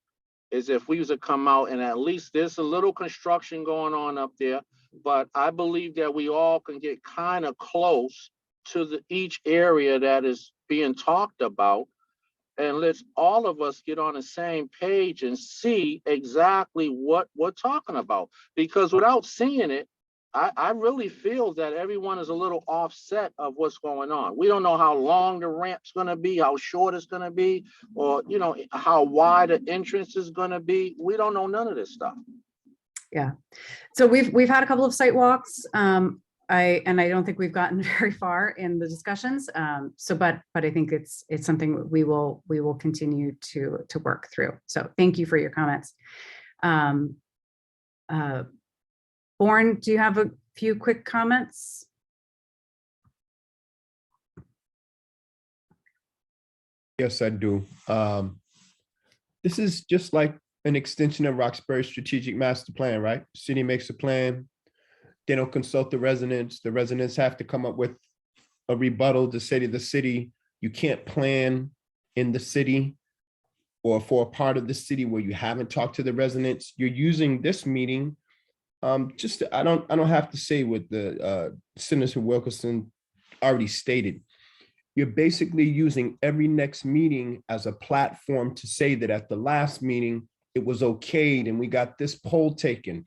V: is if we was to come out and at least there's a little construction going on up there, but I believe that we all can get kind of close to each area that is being talked about. And let's all of us get on the same page and see exactly what we're talking about. Because without seeing it, I really feel that everyone is a little offset of what's going on. We don't know how long the ramp's going to be, how short it's going to be, or how wide the entrance is going to be. We don't know none of this stuff.
C: Yeah. So we've had a couple of site walks. I don't think we've gotten very far in the discussions. But I think it's something we will continue to work through. So thank you for your comments. Born, do you have a few quick comments?
M: Yes, I do. This is just like an extension of Roxbury Strategic Master Plan, right? City makes a plan. They don't consult the residents. The residents have to come up with a rebuttal to say to the city, you can't plan in the city or for a part of the city where you haven't talked to the residents. You're using this meeting. I don't have to say what the Senator Wilkerson already stated. You're basically using every next meeting as a platform to say that at the last meeting, it was okayed and we got this poll taken.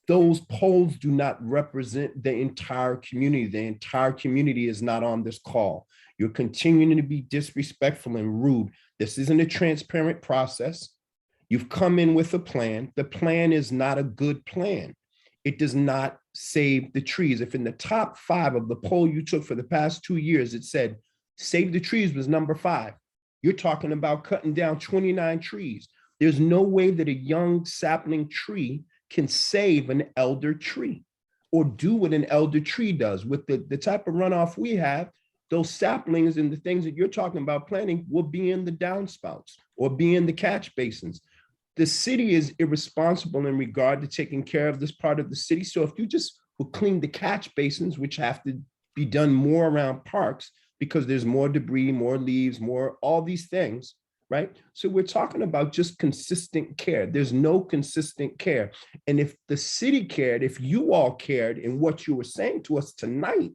M: Those polls do not represent the entire community. The entire community is not on this call. You're continuing to be disrespectful and rude. This isn't a transparent process. You've come in with a plan. The plan is not a good plan. It does not save the trees. If in the top 5 of the poll you took for the past 2 years, it said save the trees was number 5. You're talking about cutting down 29 trees. There's no way that a young sapling tree can save an elder tree or do what an elder tree does. With the type of runoff we have, those saplings and the things that you're talking about planting will be in the downspouts or be in the catch basins. The city is irresponsible in regard to taking care of this part of the city. So if you just will clean the catch basins, which have to be done more around parks because there's more debris, more leaves, more all these things, right? So we're talking about just consistent care. There's no consistent care. And if the city cared, if you all cared in what you were saying to us tonight,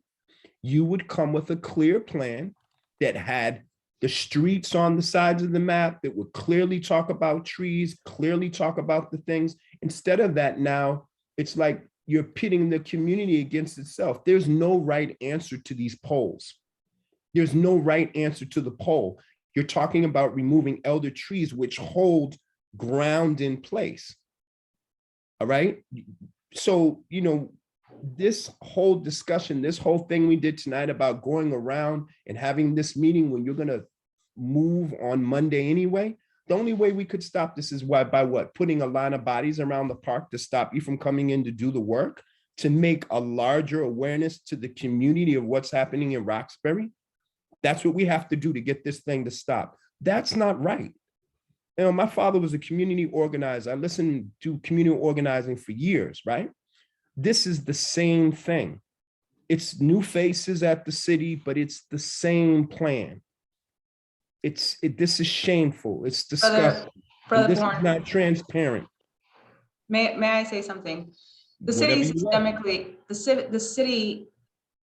M: you would come with a clear plan that had the streets on the sides of the map that would clearly talk about trees, clearly talk about the things. Instead of that, now it's like you're pitting the community against itself. There's no right answer to these polls. There's no right answer to the poll. You're talking about removing elder trees, which hold ground in place. All right. So, this whole discussion, this whole thing we did tonight about going around and having this meeting when you're going to move on Monday anyway, the only way we could stop this is by what? Putting a line of bodies around the park to stop you from coming in to do the work, to make a larger awareness to the community of what's happening in Roxbury. That's what we have to do to get this thing to stop. That's not right. My father was a community organizer. I listened to community organizing for years, right? This is the same thing. It's new faces at the city, but it's the same plan. This is shameful. It's disgusting. This is not transparent.
E: May I say something? The city systemically,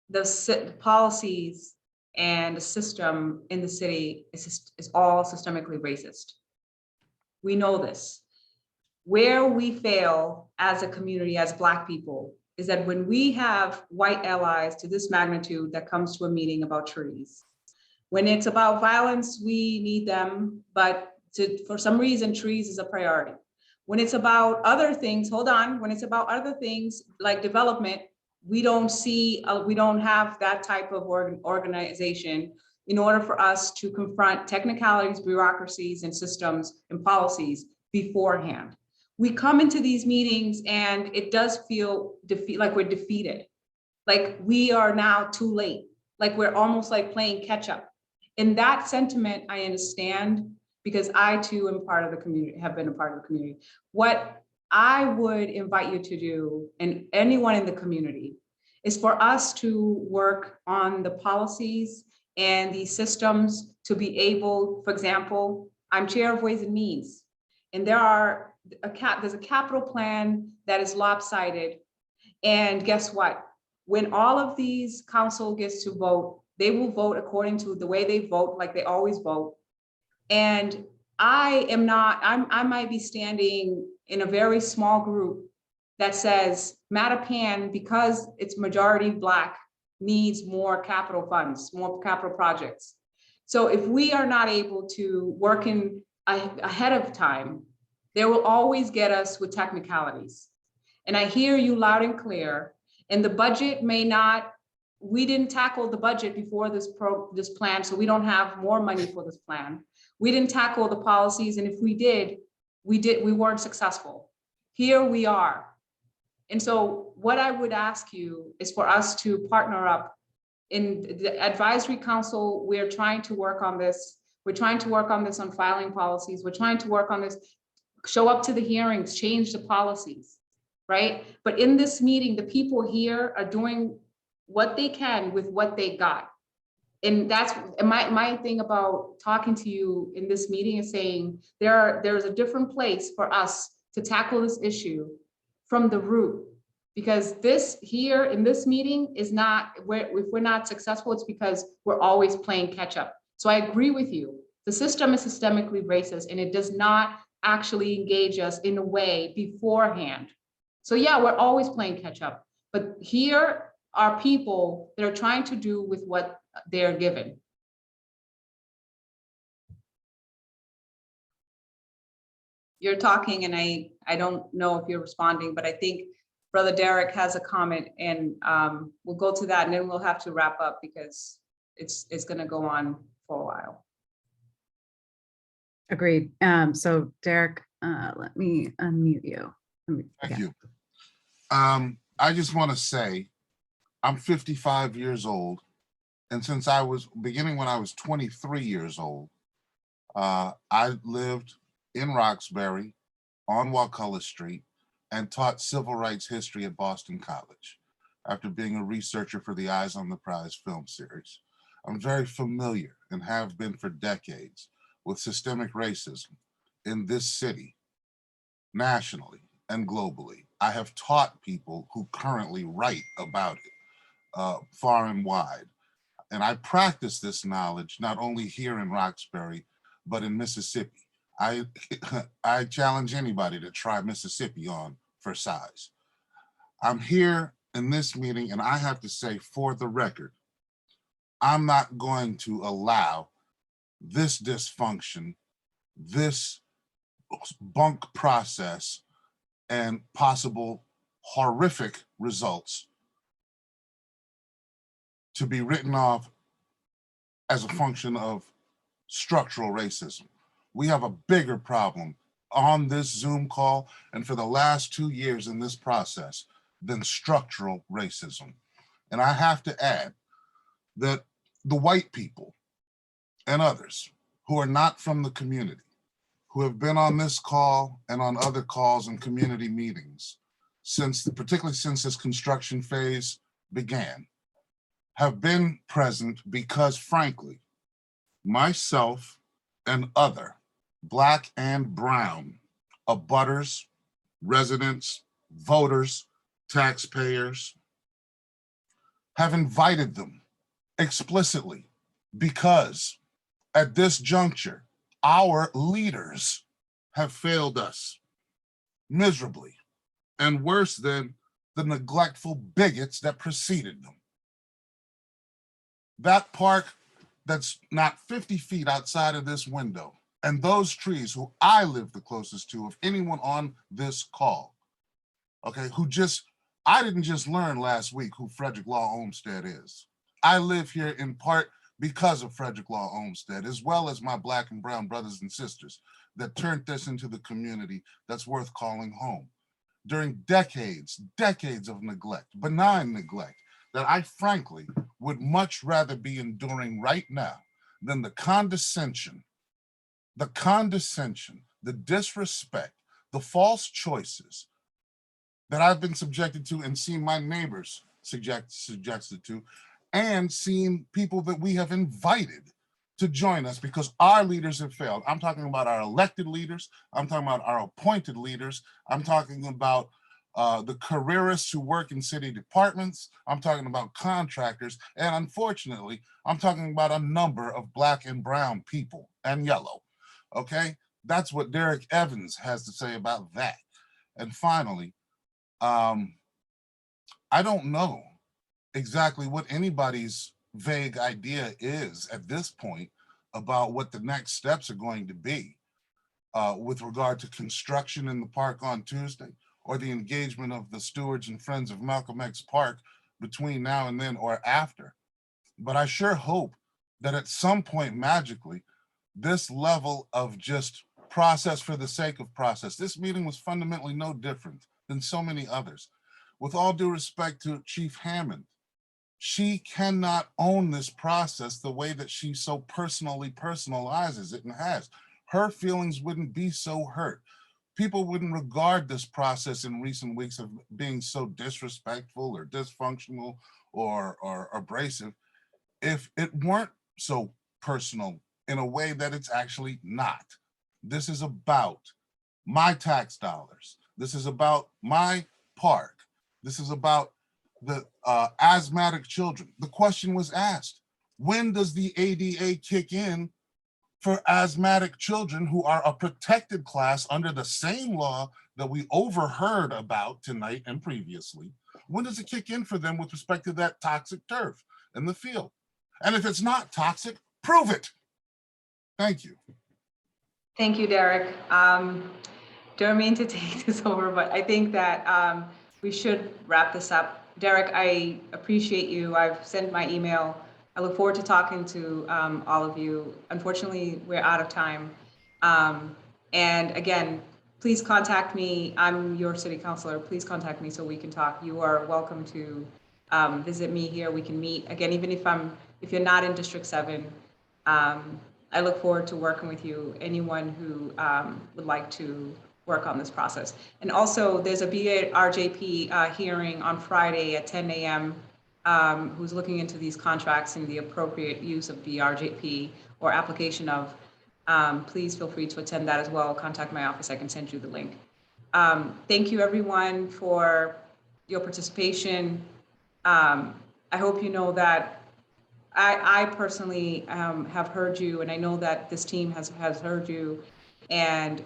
E: the policies and the system in the city is all systemically racist. We know this. Where we fail as a community, as Black people, is that when we have white allies to this magnitude that comes to a meeting about trees, when it's about violence, we need them, but for some reason, trees is a priority. When it's about other things, when it's about other things like development, we don't have that type of organization in order for us to confront technicalities, bureaucracies, and systems and policies beforehand. We come into these meetings and it does feel like we're defeated. Like we are now too late. Like we're almost like playing catch up. In that sentiment, I understand because I too am part of the community, have been a part of the community. What I would invite you to do, and anyone in the community, is for us to work on the policies and the systems to be able, for example, I'm chair of Ways and Means, and there's a capital plan that is lopsided. And guess what? When all of these council gets to vote, they will vote according to the way they vote, like they always vote. And I might be standing in a very small group that says Mattapan, because it's majority Black, needs more capital funds, more capital projects. So if we are not able to work in ahead of time, they will always get us with technicalities. And I hear you loud and clear. And the budget may not, we didn't tackle the budget before this plan, so we don't have more money for this plan. We didn't tackle the policies, and if we did, we weren't successful. Here we are. And so what I would ask you is for us to partner up. In the advisory council, we're trying to work on this. We're trying to work on this on filing policies. We're trying to work on this, show up to the hearings, change the policies, right? But in this meeting, the people here are doing what they can with what they got. And that's my thing about talking to you in this meeting, is saying there's a different place for us to tackle this issue from the root. Because this here in this meeting is not, if we're not successful, it's because we're always playing catch up. So I agree with you. The system is systemically racist, and it does not actually engage us in a way beforehand. So yeah, we're always playing catch up. But here are people that are trying to do with what they're given. You're talking, and I don't know if you're responding, but I think Brother Derek has a comment, and we'll go to that, and then we'll have to wrap up because it's going to go on for a while.
C: Agreed. So Derek, let me unmute you.
N: Thank you. I just want to say, I'm 55 years old. And since I was beginning when I was 23 years old, I lived in Roxbury on Wakulla Street and taught civil rights history at Boston College after being a researcher for the Eyes on the Prize film series. I'm very familiar, and have been for decades, with systemic racism in this city, nationally and globally. I have taught people who currently write about it far and wide. And I practice this knowledge not only here in Roxbury, but in Mississippi. I challenge anybody to try Mississippi on for size. I'm here in this meeting, and I have to say, for the record, I'm not going to allow this dysfunction, this bunk process, and possible horrific results to be written off as a function of structural racism. We have a bigger problem on this Zoom call and for the last 2 years in this process than structural racism. And I have to add that the white people and others who are not from the community, who have been on this call and on other calls and community meetings, particularly since this construction phase began, have been present because, frankly, myself and other Black and brown abutters, residents, voters, taxpayers have invited them explicitly because at this juncture, our leaders have failed us miserably and worse than the neglectful bigots that preceded them. That park that's not 50 feet outside of this window, and those trees who I live the closest to of anyone on this call, okay, I didn't just learn last week who Frederick Law Olmsted is. I live here in part because of Frederick Law Olmsted, as well as my Black and brown brothers and sisters that turned this into the community that's worth calling home. During decades of neglect, benign neglect, that I frankly would much rather be enduring right now than the condescension the condescension, the disrespect, the false choices that I've been subjected to and seen my neighbors suggested to, and seen people that we have invited to join us because our leaders have failed. I'm talking about our elected leaders. I'm talking about our appointed leaders. I'm talking about the careerists who work in city departments. I'm talking about contractors. And unfortunately, I'm talking about a number of Black and brown people and yellow. Okay, that's what Derek Evans has to say about that. And finally, I don't know exactly what anybody's vague idea is at this point about what the next steps are going to be with regard to construction in the park on Tuesday, or the engagement of the stewards and friends of Malcolm X Park between now and then or after. But I sure hope that at some point magically, this level of just process for the sake of process, this meeting was fundamentally no different than so many others. With all due respect to Chief Hammond, she cannot own this process the way that she so personally personalizes it and has. Her feelings wouldn't be so hurt. People wouldn't regard this process in recent weeks of being so disrespectful or dysfunctional or abrasive if it weren't so personal in a way that it's actually not. This is about my tax dollars. This is about my park. This is about the asthmatic children. The question was asked, when does the ADA kick in for asthmatic children who are a protected class under the same law that we overheard about tonight and previously? When does it kick in for them with respect to that toxic turf in the field? And if it's not toxic, prove it. Thank you.
E: Thank you, Derek. Don't mean to take this over, but I think that we should wrap this up. Derek, I appreciate you. I've sent my email. I look forward to talking to all of you. Unfortunately, we're out of time. And again, please contact me. I'm your city councilor. Please contact me so we can talk. You are welcome to visit me here. We can meet. Again, even if you're not in District 7, I look forward to working with you, anyone who would like to work on this process. And also, there's a BRJP hearing on Friday at 10 a.m. Who's looking into these contracts and the appropriate use of BRJP or application of. Please feel free to attend that as well. Contact my office. I can send you the link. Thank you, everyone, for your participation. I hope you know that I personally have heard you, and I know that this team has heard you. And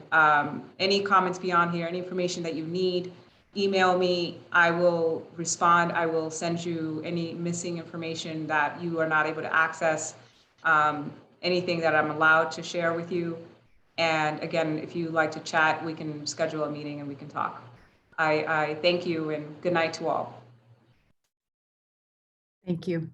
E: any comments beyond here, any information that you need, email me. I will respond. I will send you any missing information that you are not able to access, anything that I'm allowed to share with you. And again, if you'd like to chat, we can schedule a meeting and we can talk. I thank you and good night to all.
C: Thank you.